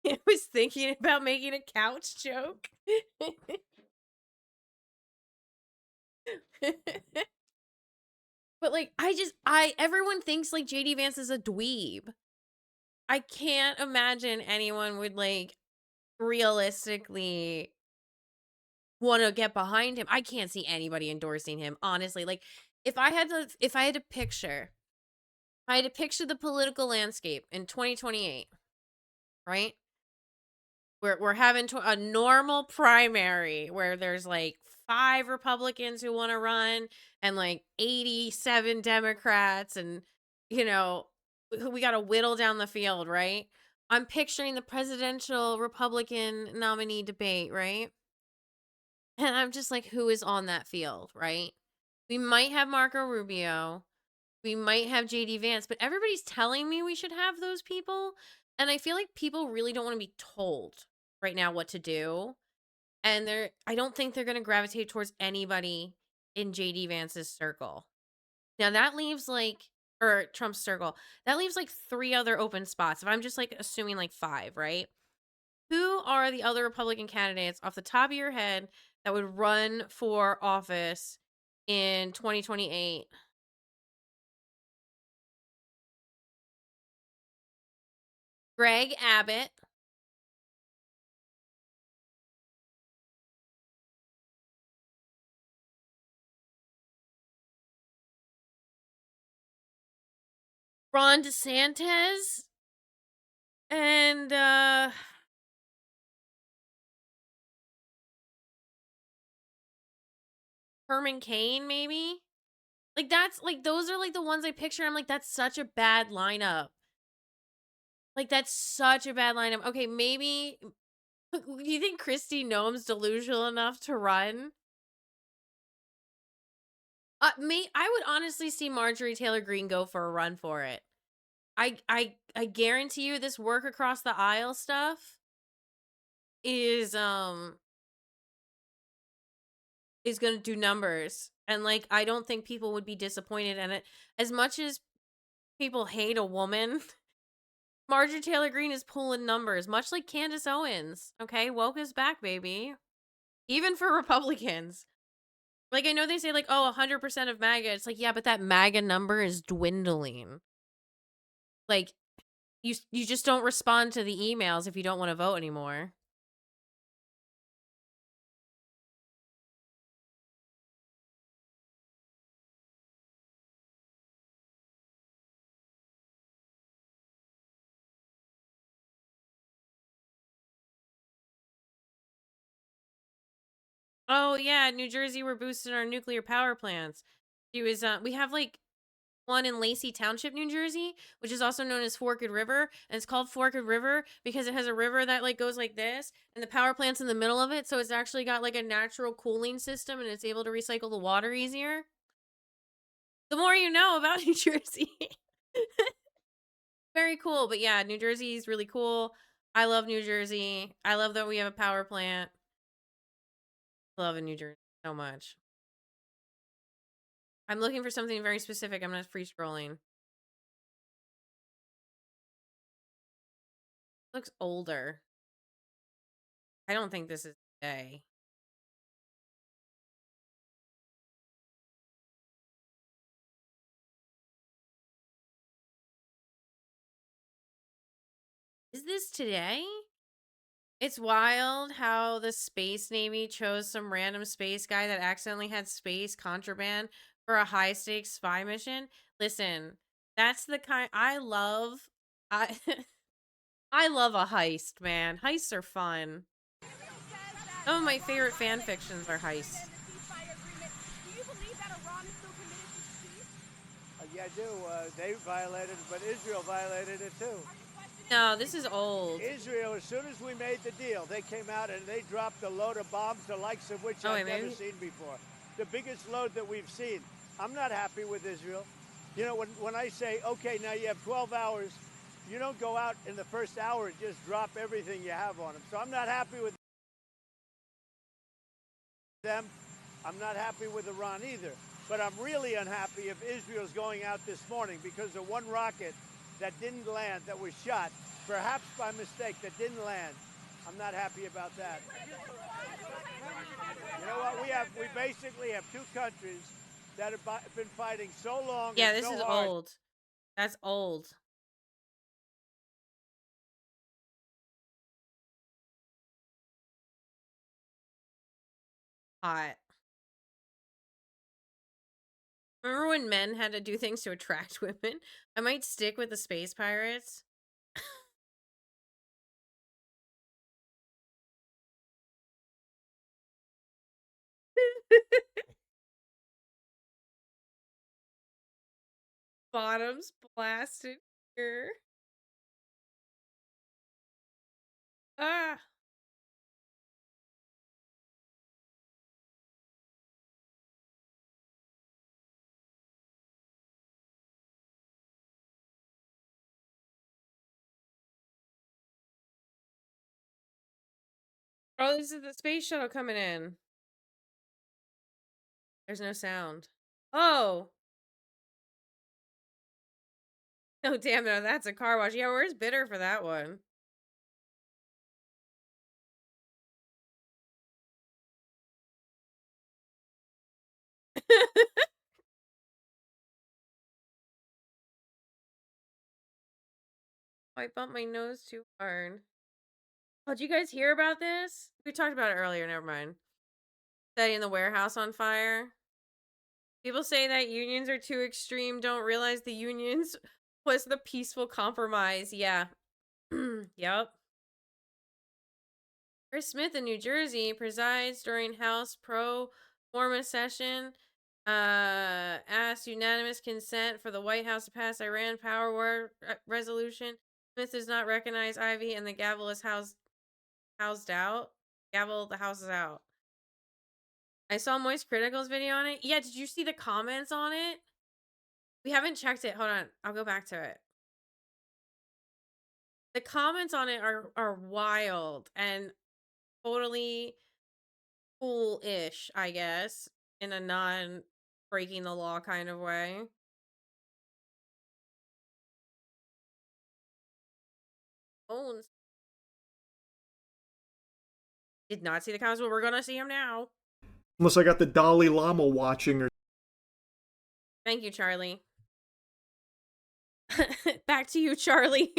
I was thinking about making a couch joke. But like, everyone thinks like JD Vance is a dweeb. I can't imagine anyone would like realistically want to get behind him. I can't see anybody endorsing him, honestly. Like, if I had to picture the political landscape in 2028, right? We're having a normal primary where there's like 5 Republicans who want to run and like 87 Democrats, and you know, we got to whittle down the field, right? I'm picturing the presidential Republican nominee debate, right? And I'm just like, who is on that field, right? We might have Marco Rubio. We might have JD Vance, but everybody's telling me we should have those people. And I feel like people really don't want to be told right now what to do. And I don't think they're going to gravitate towards anybody in JD Vance's circle. Now that leaves or Trump's circle. That leaves like 3 other open spots. If I'm just like assuming like 5, right? Who are the other Republican candidates off the top of your head that would run for office in 2028? Greg Abbott. Ron DeSantis. And Herman Cain, maybe? Like, that's like, those are like the ones I picture. I'm like, that's such a bad lineup. Like, that's such a bad lineup. Okay, maybe. Do you think Kristi Noem's delusional enough to run? I would honestly see Marjorie Taylor Greene go for a run for it. I guarantee you this work across the aisle stuff is gonna do numbers. And like, I don't think people would be disappointed in it. As much as people hate a woman, Marjorie Taylor Greene is pulling numbers, much like Candace Owens. Okay, woke is back, baby. Even for Republicans. Like, I know they say like, oh, 100% of MAGA. It's like, yeah, but that MAGA number is dwindling. Like, you just don't respond to the emails if you don't want to vote anymore. Oh yeah, New Jersey, we're boosting our nuclear power plants. She was we have like one in Lacey Township, New Jersey, which is also known as Forked River, and it's called Forked River because it has a river that like goes like this, and the power plant's in the middle of it, so it's actually got like a natural cooling system, and it's able to recycle the water easier. The more you know about New Jersey. Very cool, but yeah, New Jersey is really cool. I love New Jersey. I love that we have a power plant. Love in New Jersey so much. I'm looking for something very specific. I'm not free scrolling. Looks older. I don't think this is today. Is this today? It's wild how the Space Navy chose some random space guy that accidentally had space contraband for a high stakes spy mission. Listen, that's the kind I love. I love a heist, man. Heists are fun. Some of my favorite fan fictions are heists. Yeah, I do. They violated it, but Israel violated it too. No, this is old. Israel, as soon as we made the deal, they came out and they dropped a load of bombs, the likes of which I've never seen before. The biggest load that we've seen. I'm not happy with Israel. You know, when I say, okay, now you have 12 hours, you don't go out in the first hour and just drop everything you have on them. So I'm not happy with them. I'm not happy with Iran either. But I'm really unhappy if Israel's going out this morning because of one rocket that didn't land, that was shot, perhaps by mistake, that didn't land. I'm not happy about that. You know what? We basically have 2 countries that have been fighting so long. Yeah, and this so is hard. old. That's old. Hot. Remember when men had to do things to attract women? I might stick with the space pirates. Bottoms blasted here. Ah. Oh, this is the space shuttle coming in. There's no sound. Oh. Oh, damn, no, that's a car wash. Yeah, where's Bitter for that one? I bumped my nose too hard. Oh, did you guys hear about this? We talked about it earlier, never mind. Setting the warehouse on fire. People say that unions are too extreme, don't realize the unions was the peaceful compromise. Yeah. Yep. Chris Smith in New Jersey presides during House pro forma session. Asked unanimous consent for the White House to pass Iran power war resolution. Smith does not recognize Ivy, and the gavel is housed out. Gavel, the house is out. I saw Moist Critical's video on it. Yeah, did you see the comments on it? We haven't checked it. Hold on. I'll go back to it. The comments on it are wild and totally cool-ish, I guess, in a non-breaking the law kind of way. Owns. Did not see the comments, but we're gonna see them now. Unless I got the Dalai Lama watching or. Thank you, Charlie. Back to you, Charlie.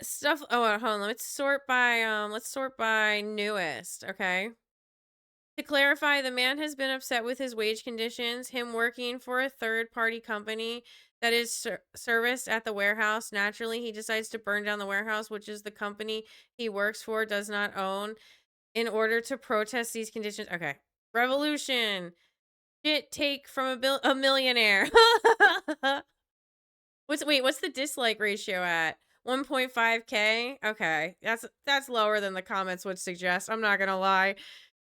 Stuff. Oh, hold on. Let's sort by newest. Okay. To clarify, the man has been upset with his wage conditions. Him working for a third-party company that is serviced at the warehouse. Naturally, he decides to burn down the warehouse, which is the company he works for does not own, in order to protest these conditions. Okay. Revolution. Shit take from a millionaire. What's the dislike ratio at? 1.5K? Okay. That's lower than the comments would suggest. I'm not gonna lie.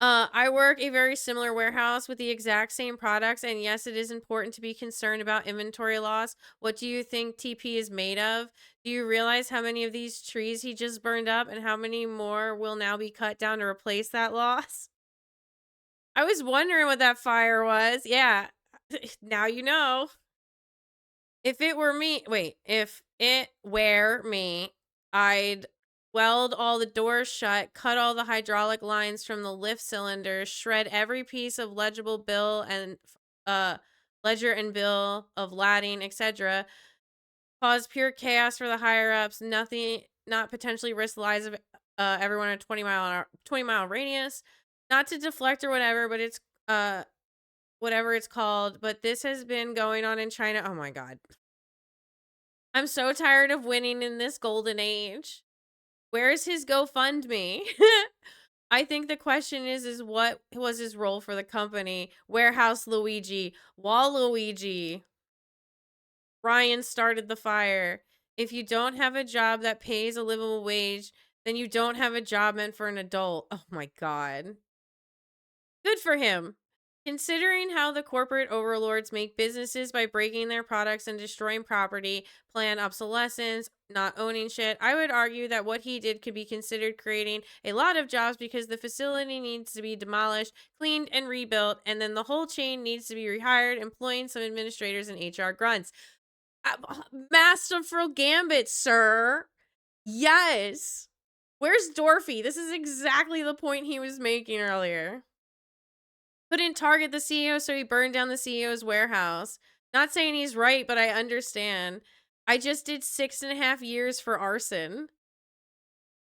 I work a very similar warehouse with the exact same products, and yes, it is important to be concerned about inventory loss. What do you think TP is made of? Do you realize how many of these trees he just burned up and how many more will now be cut down to replace that loss? I was wondering what that fire was. Yeah. Now you know. If it were me, I'd weld all the doors shut, cut all the hydraulic lines from the lift cylinders, shred every piece of legible bill and ledger and bill of latting, etc. Cause pure chaos for the higher ups. Not potentially risk the lives of everyone in a 20-mile radius. Not to deflect or whatever, but it's whatever it's called. But this has been going on in China. Oh my god. I'm so tired of winning in this golden age. Where's his GoFundMe? I think the question is what was his role for the company? Warehouse Luigi, Waluigi. Ryan started the fire. If you don't have a job that pays a livable wage, then you don't have a job meant for an adult. Oh my god. Good for him. Considering how the corporate overlords make businesses by breaking their products and destroying property, planned obsolescence, not owning shit, I would argue that what he did could be considered creating a lot of jobs because the facility needs to be demolished, cleaned, and rebuilt, and then the whole chain needs to be rehired, employing some administrators and HR grunts. Masterful gambit, sir. Yes. Where's Dorothy? This is exactly the point he was making earlier. couldn't target the CEO, so he burned down the CEO's warehouse. Not saying he's right, but I understand. I just did 6.5 years for arson.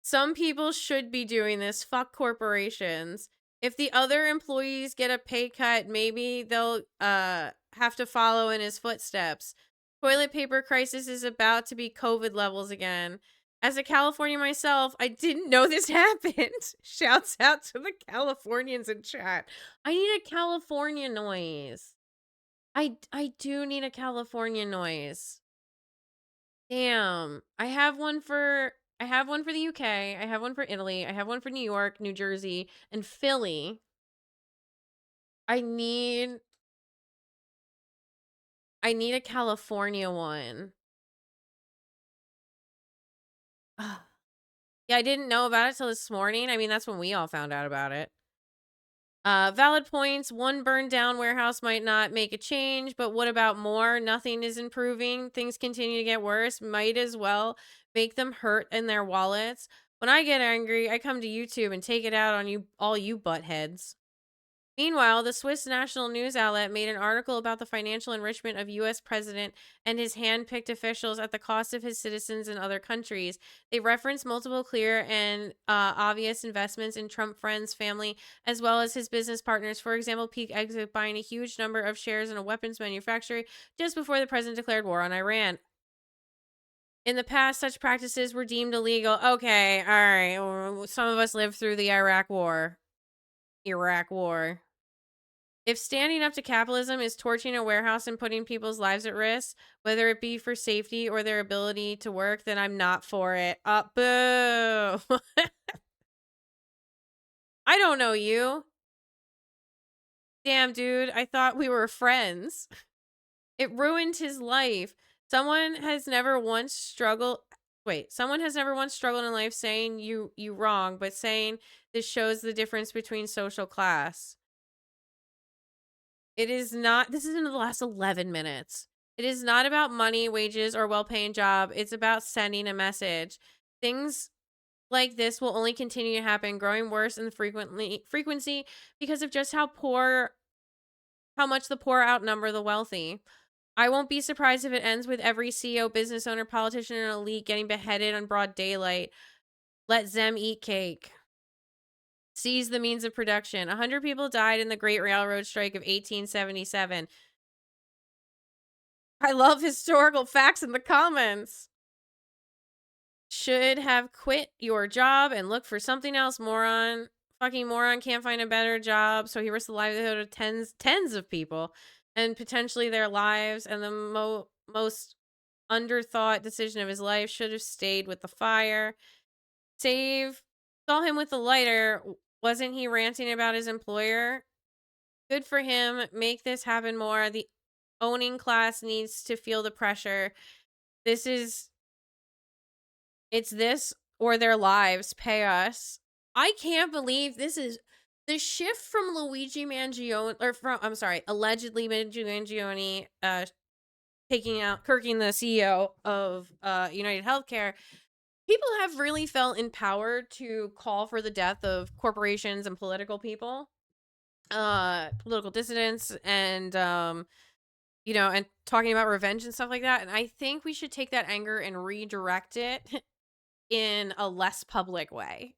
Some people should be doing this. Fuck corporations. If the other employees get a pay cut, maybe they'll have to follow in his footsteps. Toilet paper crisis is about to be COVID levels again. As a Californian myself, I didn't know this happened. Shouts out to the Californians in chat. I need a California noise. I do need a California noise. Damn. I have one for the UK. I have one for Italy. I have one for New York, New Jersey, and Philly. I need a California one. Yeah, I didn't know about it till this morning. I mean, that's when we all found out about it. Valid points. One burned down warehouse might not make a change, but what about more? Nothing is improving. Things continue to get worse. Might as well make them hurt in their wallets. When I get angry, I come to YouTube and take it out on you, all you buttheads. Meanwhile, the Swiss national news outlet made an article about the financial enrichment of U.S. president and his hand-picked officials at the cost of his citizens in other countries. They reference multiple clear and obvious investments in Trump friends, family, as well as his business partners. For example, Peak Exit buying a huge number of shares in a weapons manufacturer just before the president declared war on Iran. In the past, such practices were deemed illegal. Okay, all right. Some of us lived through the Iraq War. If standing up to capitalism is torching a warehouse and putting people's lives at risk, whether it be for safety or their ability to work, then I'm not for it. Boo! I don't know you. Damn, dude, I thought we were friends. It ruined his life. Someone has never once struggled in life saying you wrong, but saying this shows the difference between social class. It is not, this is in the last 11 minutes. It is not about money, wages, or well-paying job. It's about sending a message. Things like this will only continue to happen, growing worse in the frequency because of just how much the poor outnumber the wealthy. I won't be surprised if it ends with every CEO, business owner, politician, and elite getting beheaded on broad daylight. Let them eat cake. Seize the means of production. 100 people died in the Great Railroad Strike of 1877. I love historical facts in the comments. Should have quit your job and look for something else, moron. Fucking moron can't find a better job, so he risks the livelihood of tens of people and potentially their lives, and the most underthought decision of his life. Should have stayed with the fire. Saw him with the lighter. Wasn't he ranting about his employer? Good for him. Make this happen more. The owning class needs to feel the pressure. It's this or their lives. Pay us. I can't believe this is the shift from Luigi Mangione, allegedly Luigi Mangione, kirking the CEO of United Healthcare. People have really felt empowered to call for the death of corporations and political people, political dissidents, and and talking about revenge and stuff like that. And I think we should take that anger and redirect it in a less public way.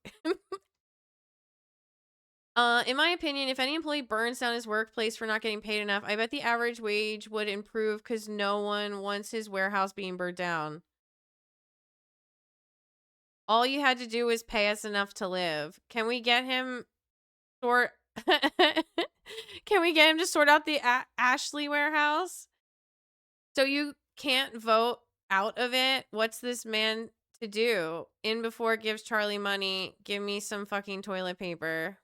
In my opinion, if any employee burns down his workplace for not getting paid enough, I bet the average wage would improve because no one wants his warehouse being burned down. All you had to do was pay us enough to live. Can we get him Can we get him to sort out the Ashley warehouse? So you can't vote out of it? What's this man to do? In before it gives Charlie money. Give me some fucking toilet paper.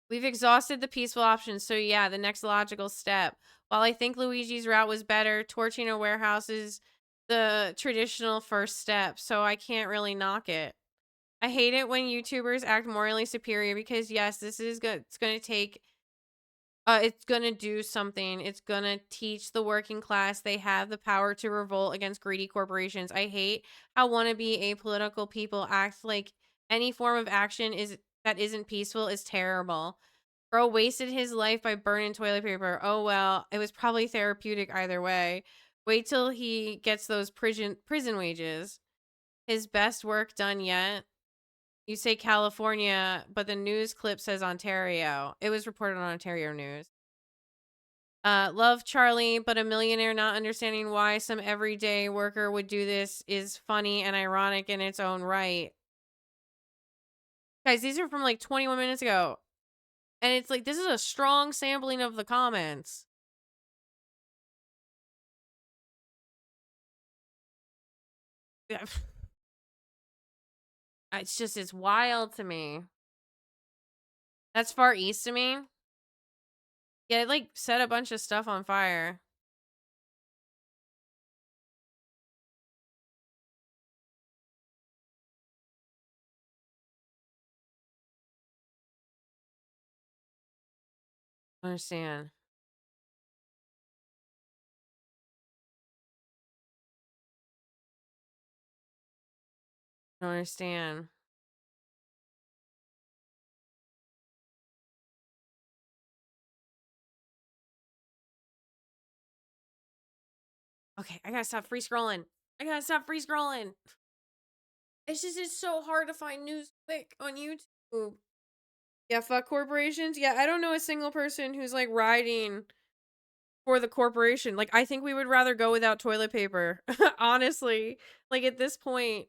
We've exhausted the peaceful options, so yeah, the next logical step. While I think Luigi's route was better, torching a warehouse is the traditional first step, so I can't really knock it. I hate it when YouTubers act morally superior because yes, this is good. It's going to do something. It's going to teach the working class they have the power to revolt against greedy corporations. I hate how wannabe apolitical people act like any form of action that isn't peaceful is terrible. Bro wasted his life by burning toilet paper. Oh well, it was probably therapeutic either way. Wait till he gets those prison wages. His best work done yet. You say California, but the news clip says Ontario. It was reported on Ontario News. Love Charlie, but a millionaire not understanding why some everyday worker would do this is funny and ironic in its own right. Guys, these are from like 21 minutes ago. And it's like, this is a strong sampling of the comments. Yeah. It's just, it's wild to me. That's far east to me. Yeah, it like set a bunch of stuff on fire. Understand. Don't understand. Okay, I gotta stop free scrolling. I gotta stop free scrolling. It's just, it's so hard to find news quick on YouTube. Yeah, fuck corporations. Yeah, I don't know a single person who's like riding for the corporation. Like, I think we would rather go without toilet paper. Honestly, like at this point.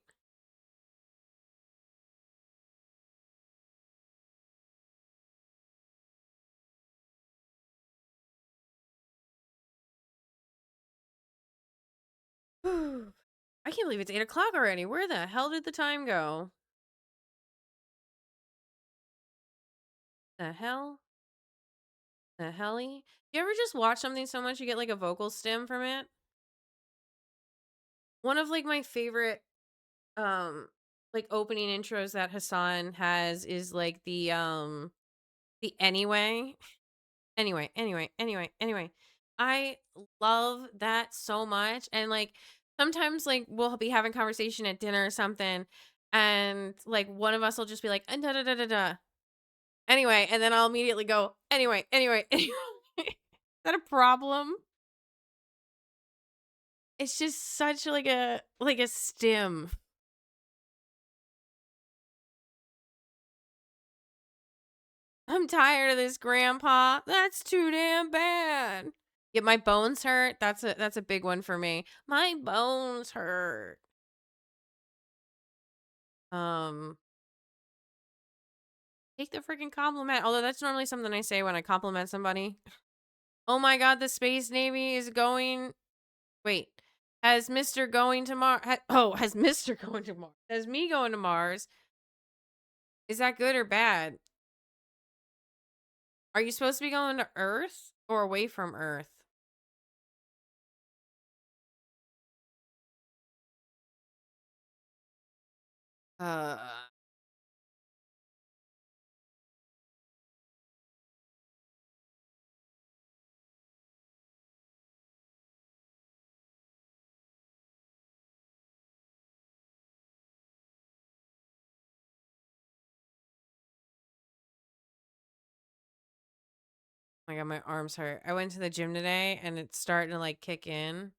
I can't believe it's 8 o'clock already. Where the hell did the time go? The hell? The helly? You ever just watch something so much you get like a vocal stim from it? One of like my favorite like opening intros that Hassan has is like the anyway. Anyway. I love that so much. And like sometimes like we'll be having conversation at dinner or something, and like one of us will just be like, da da da da da. Anyway, and then I'll immediately go, anyway. Is that a problem? It's just such like a stim. I'm tired of this, Grandpa. That's too damn bad. Yeah, my bones hurt. That's a big one for me. My bones hurt. Take the freaking compliment. Although that's normally something I say when I compliment somebody. Oh my god, the Space Navy is going. Wait. Has Mr. going to Mars? Has Mr. going to Mars? Has me going to Mars? Is that good or bad? Are you supposed to be going to Earth or away from Earth? Oh my god, my arms hurt. I went to the gym today and it's starting to like kick in.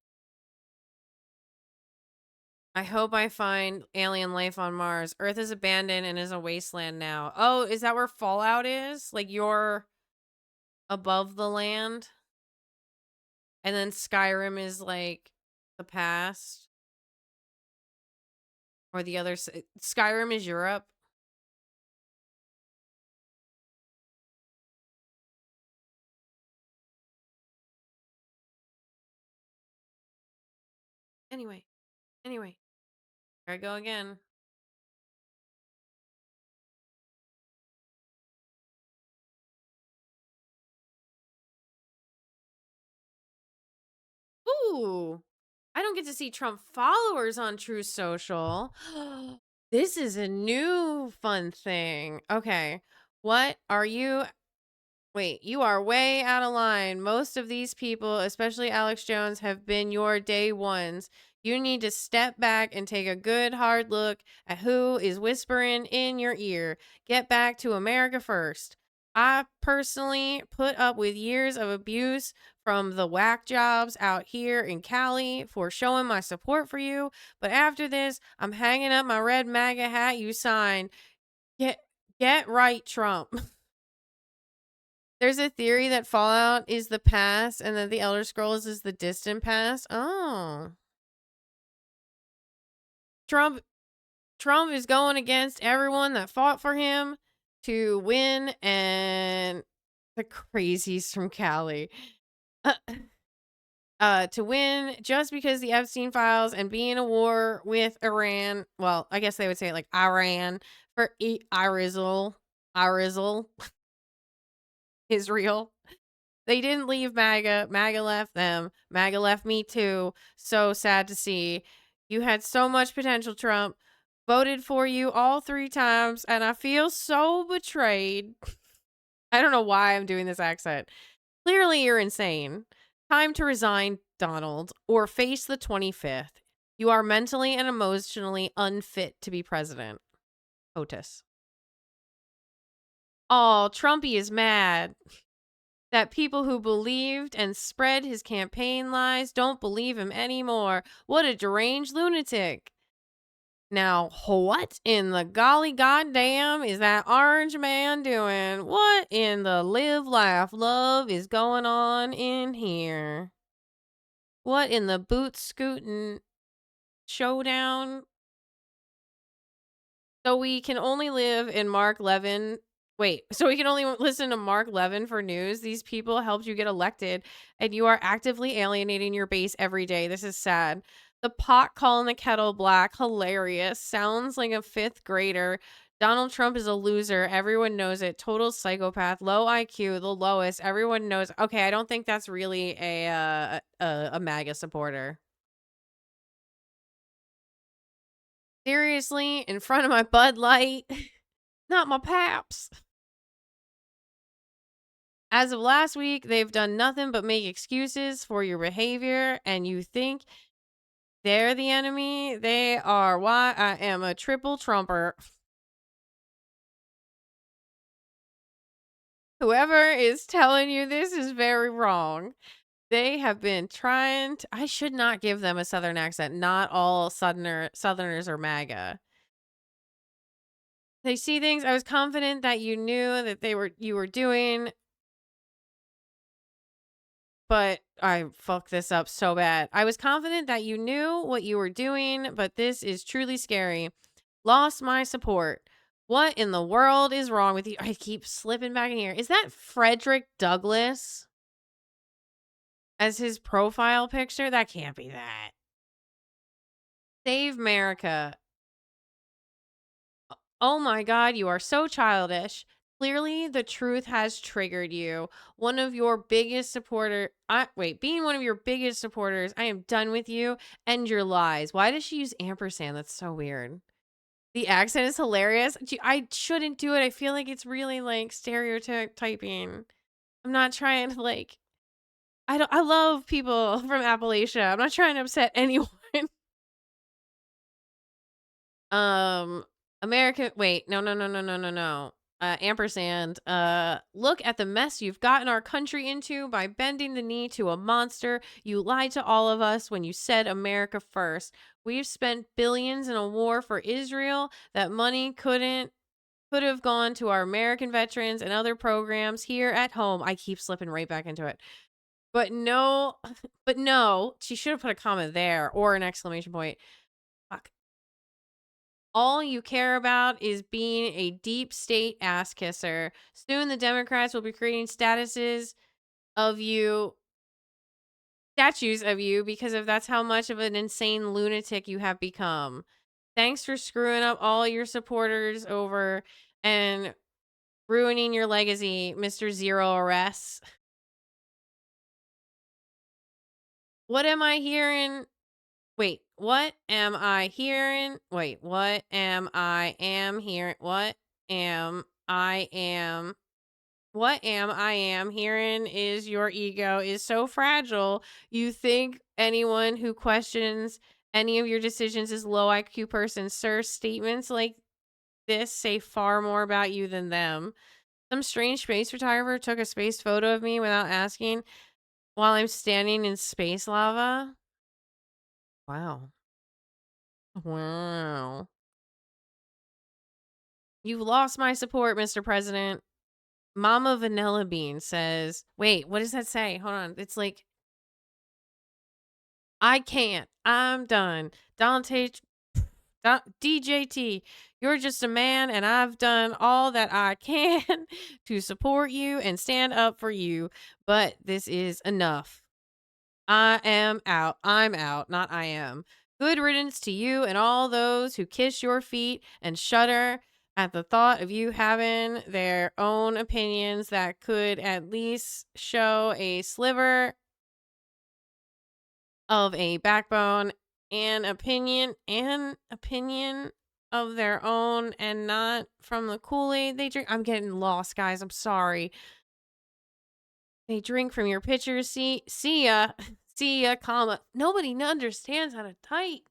I hope I find alien life on Mars. Earth is abandoned and is a wasteland now. Oh, is that where Fallout is? Like you're above the land? And then Skyrim is like the past? Or the other Skyrim is Europe? Anyway. Here I go again. Ooh. I don't get to see Trump followers on True Social. This is a new fun thing. Okay. What are you? Wait, you are way out of line. Most of these people, especially Alex Jones, have been your day ones. You need to step back and take a good hard look at who is whispering in your ear. Get back to America first. I personally put up with years of abuse from the whack jobs out here in Cali for showing my support for you. But after this, I'm hanging up my red MAGA hat you signed. Get right, Trump. There's a theory that Fallout is the past and that the Elder Scrolls is the distant past. Oh. Trump is going against everyone that fought for him to win, and the crazies from Cali to win just because the Epstein files and being in a war with Iran. Well, I guess they would say it like Iran for Israel. Israel. They didn't leave MAGA. MAGA left them. MAGA left me too. So sad to see. You had so much potential, Trump. Voted for you all 3 times, and I feel so betrayed. I don't know why I'm doing this accent. Clearly, you're insane. Time to resign, Donald, or face the 25th. You are mentally and emotionally unfit to be president. Otis. Oh, Trumpy is mad that people who believed and spread his campaign lies don't believe him anymore. What a deranged lunatic. Now, what in the golly goddamn is that orange man doing? What in the live, laugh, love is going on in here? What in the boot scooting showdown? So we can only live in Mark Levin. Wait, so we can only listen to Mark Levin for news? These people helped you get elected, and you are actively alienating your base every day. This is sad. The pot calling the kettle black. Hilarious. Sounds like a 5th grader. Donald Trump is a loser. Everyone knows it. Total psychopath. Low IQ. The lowest. Everyone knows. Okay, I don't think that's really a MAGA supporter. Seriously, in front of my Bud Light. Not my Paps. As of last week, they've done nothing but make excuses for your behavior, and you think they're the enemy? They are why I am a triple Trumper. Whoever is telling you this is very wrong. They have been trying to... I should not give them a Southern accent. Not all Southerners are MAGA. They see things. I was confident that you knew that you were doing... But I fucked this up so bad. I was confident that you knew what you were doing, but this is truly scary. Lost my support. What in the world is wrong with you? I keep slipping back in here. Is that Frederick Douglass as his profile picture? That can't be that. Save America. Oh my God, you are so childish. Clearly, the truth has triggered you. One of your biggest being one of your biggest supporters, I am done with you and your lies. Why does she use ampersand? That's so weird. The accent is hilarious. I shouldn't do it. I feel like it's really like stereotyping. I'm not trying to like, I love people from Appalachia. I'm not trying to upset anyone. American, wait, no. Ampersand, look at the mess you've gotten our country into by bending the knee to a monster. You lied to all of us when you said America first. We've spent billions in a war for Israel. That money could have gone to our American veterans and other programs here at home. I keep slipping right back into it. But no, she should have put a comma there or an exclamation point. Fuck. All you care about is being a deep state ass kisser. Soon the Democrats will be creating statues of you because that's how much of an insane lunatic you have become. Thanks for screwing up all your supporters over and ruining your legacy, Mr. Zero Arrests. What am I hearing? Wait, what am I hearing? Wait, what am I hearing? What am I hearing is your ego is so fragile. You think anyone who questions any of your decisions is low IQ person. Sir, statements like this say far more about you than them. Some strange space photographer took a space photo of me without asking while I'm standing in space lava. Wow. Wow. You've lost my support, Mr. President. Mama Vanilla Bean says, wait, what does that say? Hold on. It's like, I can't. I'm done. DJT, you're just a man, and I've done all that I can to support you and stand up for you, but this is enough. I am out. I'm out, not I am. Good riddance to you and all those who kiss your feet and shudder at the thought of you having their own opinions that could at least show a sliver of a backbone and opinion of their own and not from the Kool-Aid they drink. I'm getting lost, guys. I'm sorry. They drink from your pitcher. See ya, comma. Nobody understands how to type.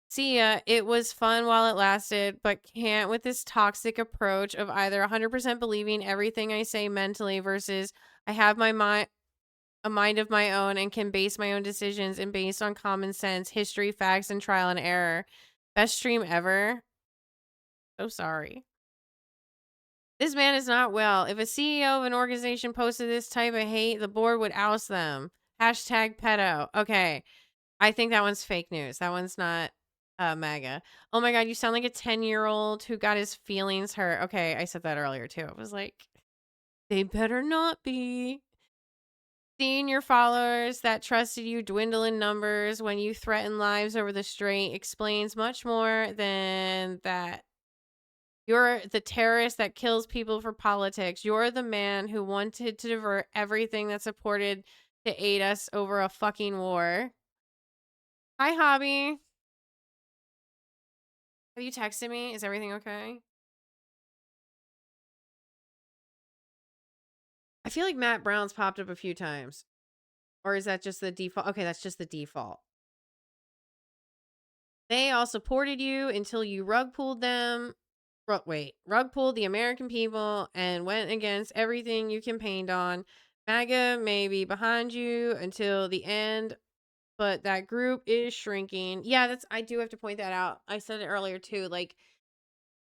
See ya. It was fun while it lasted, but can't with this toxic approach of either 100% believing everything I say mentally versus I have a mind of my own and can base my own decisions and based on common sense, history, facts, and trial and error. Best stream ever. So sorry. This man is not well. If a CEO of an organization posted this type of hate, the board would oust them. Hashtag pedo. Okay. I think that one's fake news. That one's not MAGA. Oh my God, you sound like a 10-year-old who got his feelings hurt. Okay, I said that earlier too. I was like, they better not be. Seeing your followers that trusted you dwindle in numbers when you threaten lives over the strait explains much more than that. You're the terrorist that kills people for politics. You're the man who wanted to divert everything that supported to aid us over a fucking war. Hi, Hobby. Have you texted me? Is everything okay? I feel like Matt Brown's popped up a few times. Or is that just the default? Okay, that's just the default. They all supported you until you rug pulled them. Rug pulled the American people and went against everything you campaigned on. MAGA may be behind you until the end, but that group is shrinking. Yeah, I do have to point that out. I said it earlier too. Like,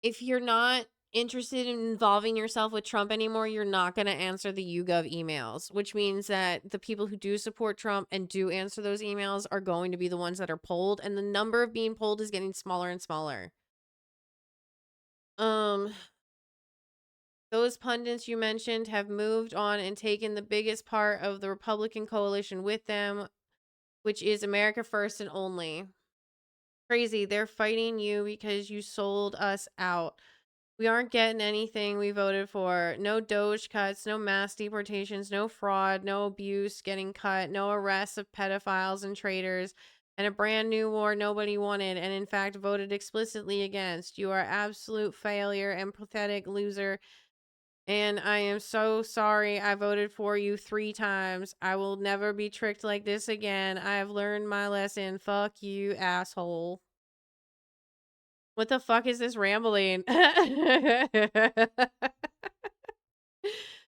if you're not interested in involving yourself with Trump anymore, you're not going to answer the YouGov emails, which means that the people who do support Trump and do answer those emails are going to be the ones that are polled, and the number of being polled is getting smaller and smaller. Those pundits you mentioned have moved on and taken the biggest part of the Republican coalition with them, which is America First and Only. Crazy. They're fighting you because you sold us out. We aren't getting anything we voted for. No Doge cuts, no mass deportations, no fraud, no abuse getting cut, no arrests of pedophiles and traitors, and a brand new war nobody wanted and in fact voted explicitly against. You are absolute failure and pathetic loser. And I am so sorry I voted for you 3 times. I will never be tricked like this again. I have learned my lesson. Fuck you, asshole. What the fuck is this rambling?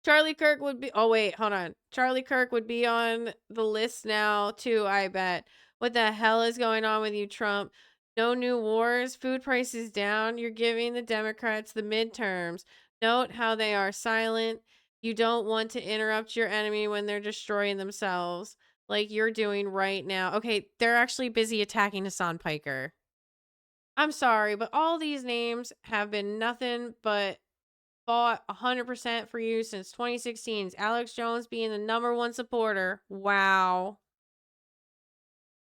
Charlie Kirk would be... Oh, wait, hold on. Charlie Kirk would be on the list now, too, I bet. What the hell is going on with you, Trump? No new wars? Food prices down? You're giving the Democrats the midterms. Note how they are silent. You don't want to interrupt your enemy when they're destroying themselves, like you're doing right now. Okay, they're actually busy attacking Hassan Piker. I'm sorry, but all these names have been nothing but fought 100% for you since 2016's Alex Jones being the #1 supporter. Wow.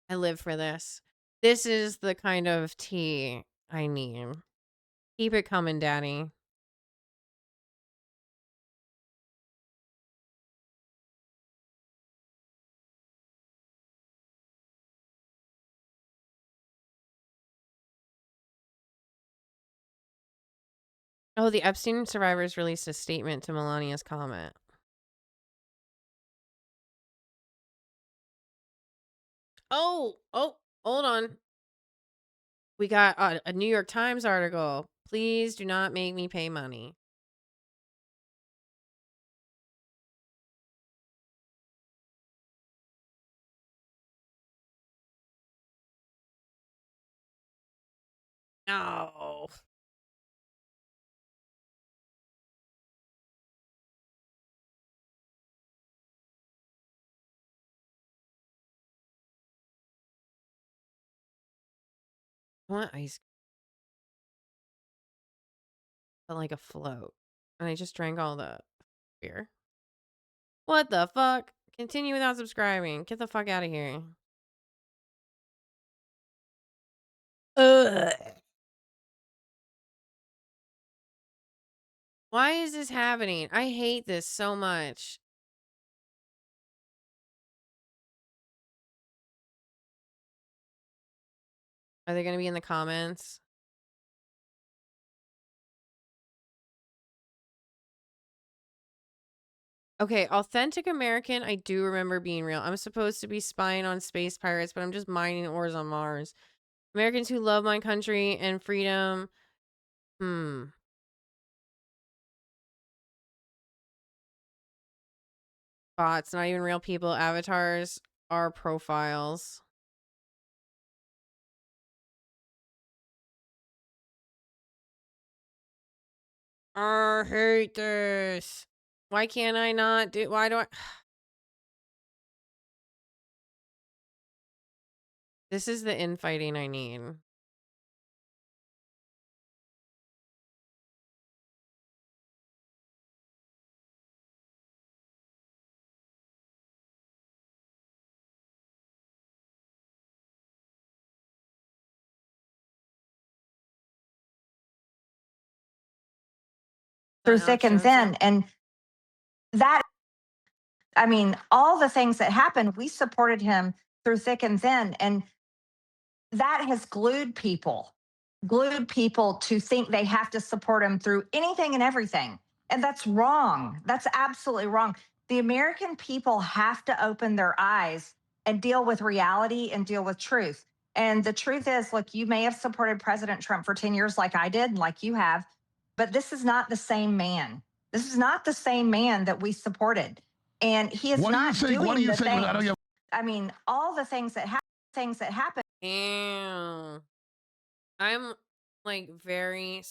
I live for this. This is the kind of tea I need. Keep it coming, Daddy. Oh, the Epstein survivors released a statement to Melania's comment. Oh, hold on. We got a New York Times article. Please do not make me pay money. No. I want ice but like a float. And I just drank all the beer. What the fuck? Continue without subscribing. Get the fuck out of here. Ugh. Why is this happening? I hate this so much. Are they going to be in the comments? Okay, Authentic American, I do remember being real. I'm supposed to be spying on space pirates, but I'm just mining ores on Mars. Americans who love my country and freedom. Bots, not even real people. Avatars are profiles. I hate this. Why can't I not do? Why do I? This is the infighting I need. Through thick and thin. And that, I mean, all the things that happened, we supported him through thick and thin. And that has glued people to think they have to support him through anything and everything. And that's wrong. That's absolutely wrong. The American people have to open their eyes and deal with reality and deal with truth. And the truth is, look, you may have supported President Trump for 10 years like I did and like you have, but this is not the same man. This is not the same man that we supported. And he is not doing the things. I mean, all the things that happen. Damn. I'm like very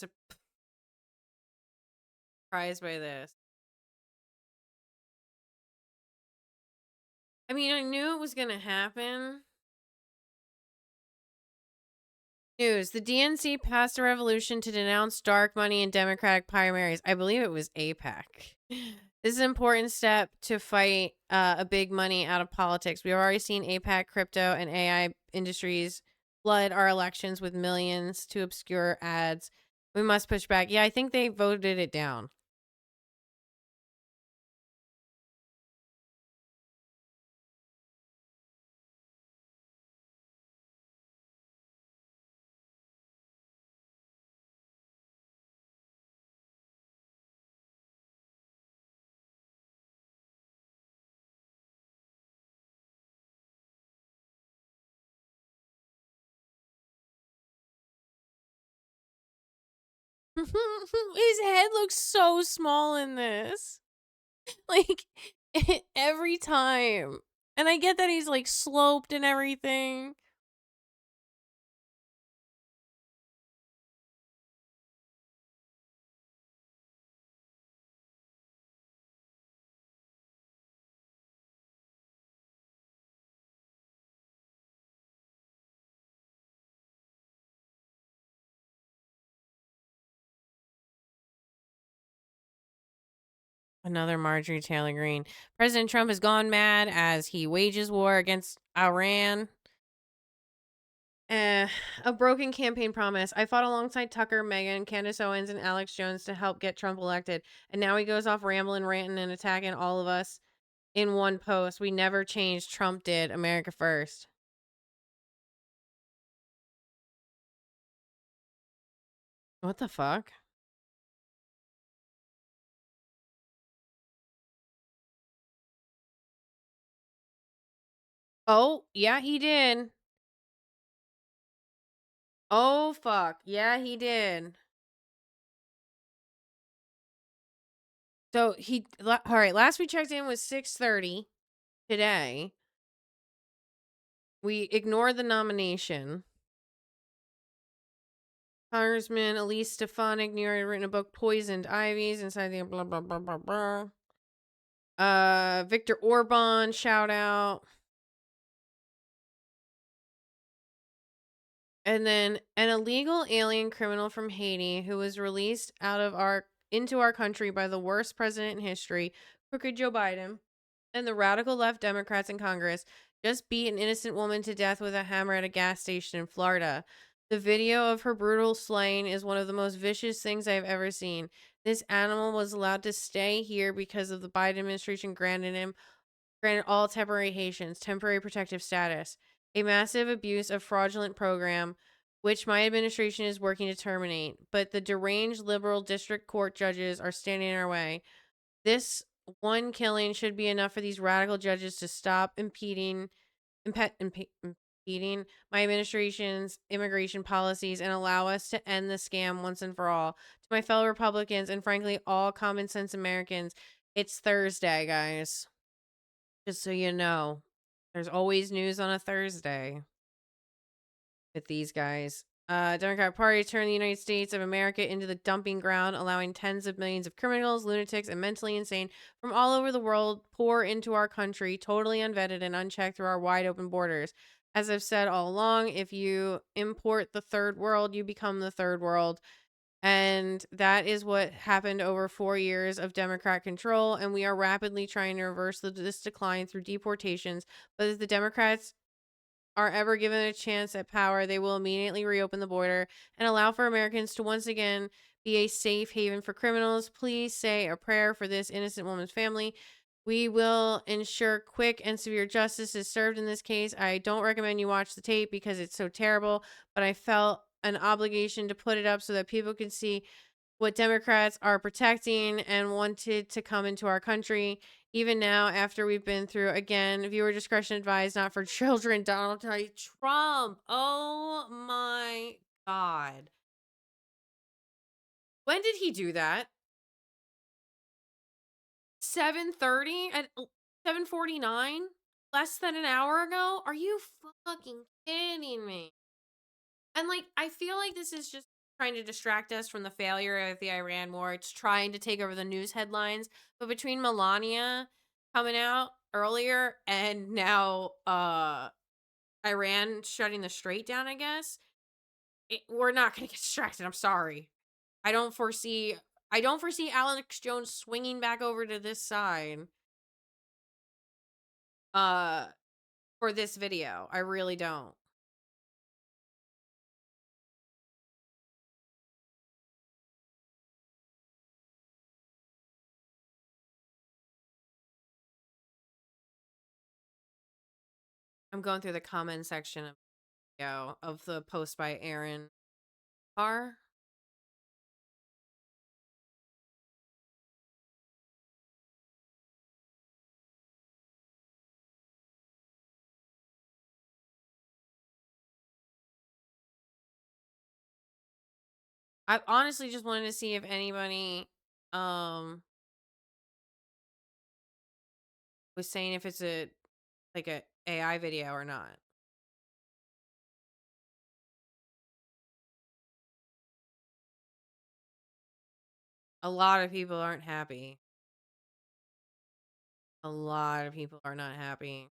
surprised by this. I mean, I knew it was going to happen. News. The DNC passed a resolution to denounce dark money in Democratic primaries. I believe it was AIPAC. This is an important step to fight a big money out of politics. We've already seen AIPAC, crypto, and AI industries flood our elections with millions to obscure ads. We must push back. Yeah, I think they voted it down. His head looks so small in this. Like, every time. And I get that he's, like, sloped and everything. Another Marjorie Taylor Greene. President Trump has gone mad as he wages war against Iran. A broken campaign promise. I fought alongside Tucker, Megyn, Candace Owens, and Alex Jones to help get Trump elected. And now he goes off rambling, ranting, and attacking all of us in one post. We never changed. Trump did. America first. What the fuck? Oh, yeah, he did. Oh, fuck. Yeah, he did. So all right, last we checked in was 6:30 today. We ignored the nomination. Congressman Elise Stefanik, New York, had written a book, Poisoned Ivies, inside the blah, blah, blah, blah, blah. Victor Orban, shout out. And then an illegal alien criminal from Haiti who was released into our country by the worst president in history, crooked Joe Biden, and the radical left Democrats in Congress just beat an innocent woman to death with a hammer at a gas station in Florida. The video of her brutal slaying is one of the most vicious things I've ever seen. This animal was allowed to stay here because of the Biden administration granted all temporary Haitians temporary protective status, a massive abuse of fraudulent program which my administration is working to terminate, but the deranged liberal district court judges are standing in our way. This one killing should be enough for these radical judges to stop impeding my administration's immigration policies and allow us to end the scam once and for all. To my fellow Republicans and frankly all common sense Americans, it's Thursday, guys. Just so you know, there's always news on a Thursday with these guys. Democratic Party turned the United States of America into the dumping ground, allowing tens of millions of criminals, lunatics, and mentally insane from all over the world pour into our country, totally unvetted and unchecked through our wide open borders. As I've said all along, if you import the third world, you become the third world. And that is what happened over 4 years of Democrat control. And we are rapidly trying to reverse this decline through deportations. But if the Democrats are ever given a chance at power, they will immediately reopen the border and allow for Americans to once again be a safe haven for criminals. Please say a prayer for this innocent woman's family. We will ensure quick and severe justice is served in this case. I don't recommend you watch the tape because it's so terrible, but I felt an obligation to put it up so that people can see what Democrats are protecting and wanted to come into our country. Even now, after we've been through, again, viewer discretion advised, not for children, Donald J. Trump. Oh my God. When did he do that? 7:30 at 7:49? Less than an hour ago? Are you fucking kidding me? And like, I feel like this is just trying to distract us from the failure of the Iran war. It's trying to take over the news headlines. But between Melania coming out earlier and now Iran shutting the strait down, I guess, we're not going to get distracted. I'm sorry. I don't foresee Alex Jones swinging back over to this side for this video. I really don't. I'm going through the comment section of the post by Aaron Carr. I honestly just wanted to see if anybody was saying if it's a AI video or not. A lot of people aren't happy. A lot of people are not happy.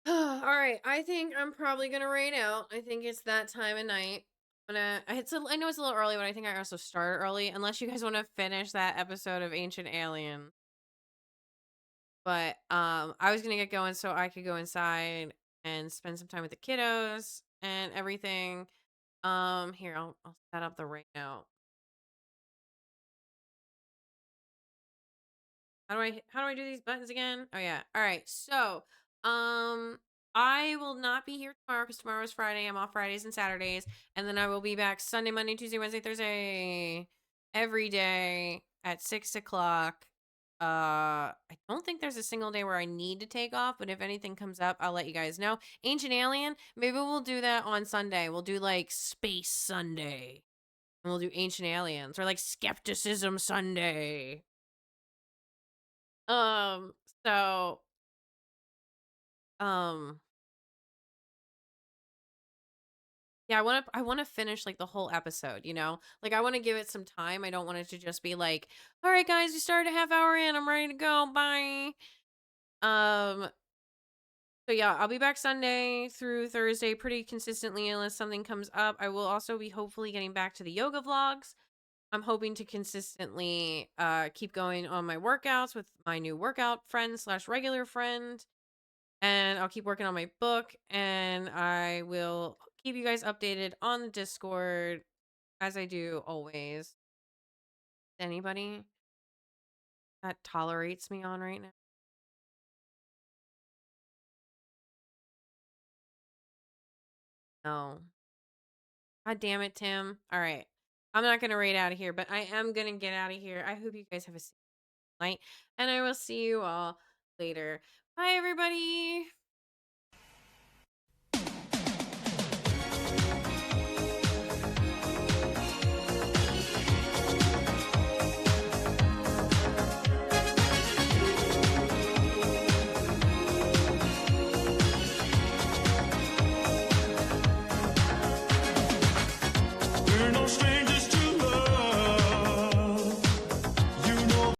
All right, I think I'm probably gonna rain out. I think it's that time of night. I know it's a little early, but I think I also started early. Unless you guys want to finish that episode of Ancient Alien. But I was gonna get going so I could go inside and spend some time with the kiddos and everything. Here I'll set up the rain out. How do I do these buttons again? Oh yeah. All right. So, I will not be here tomorrow because tomorrow is Friday. I'm off Fridays and Saturdays, and then I will be back Sunday, Monday, Tuesday, Wednesday, Thursday, every day at 6 o'clock. I don't think there's a single day where I need to take off, but if anything comes up, I'll let you guys know. Ancient Alien, maybe we'll do that on Sunday. We'll do like Space Sunday, and we'll do Ancient Aliens or like Skepticism Sunday. So, um, yeah, I want to finish like the whole episode, you know? Like I want to give it some time. I don't want it to just be like, "All right, guys, we started a half hour in. I'm ready to go. Bye." Um, so yeah, I'll be back Sunday through Thursday pretty consistently unless something comes up. I will also be hopefully getting back to the yoga vlogs. I'm hoping to consistently keep going on my workouts with my new workout friend slash regular friend. And I'll keep working on my book, and I will keep you guys updated on the Discord as I do always. Anybody that tolerates me on right now? No. God damn it, Tim. All right. I'm not going to raid out of here, but I am going to get out of here. I hope you guys have a safe night, and I will see you all later. Bye, everybody.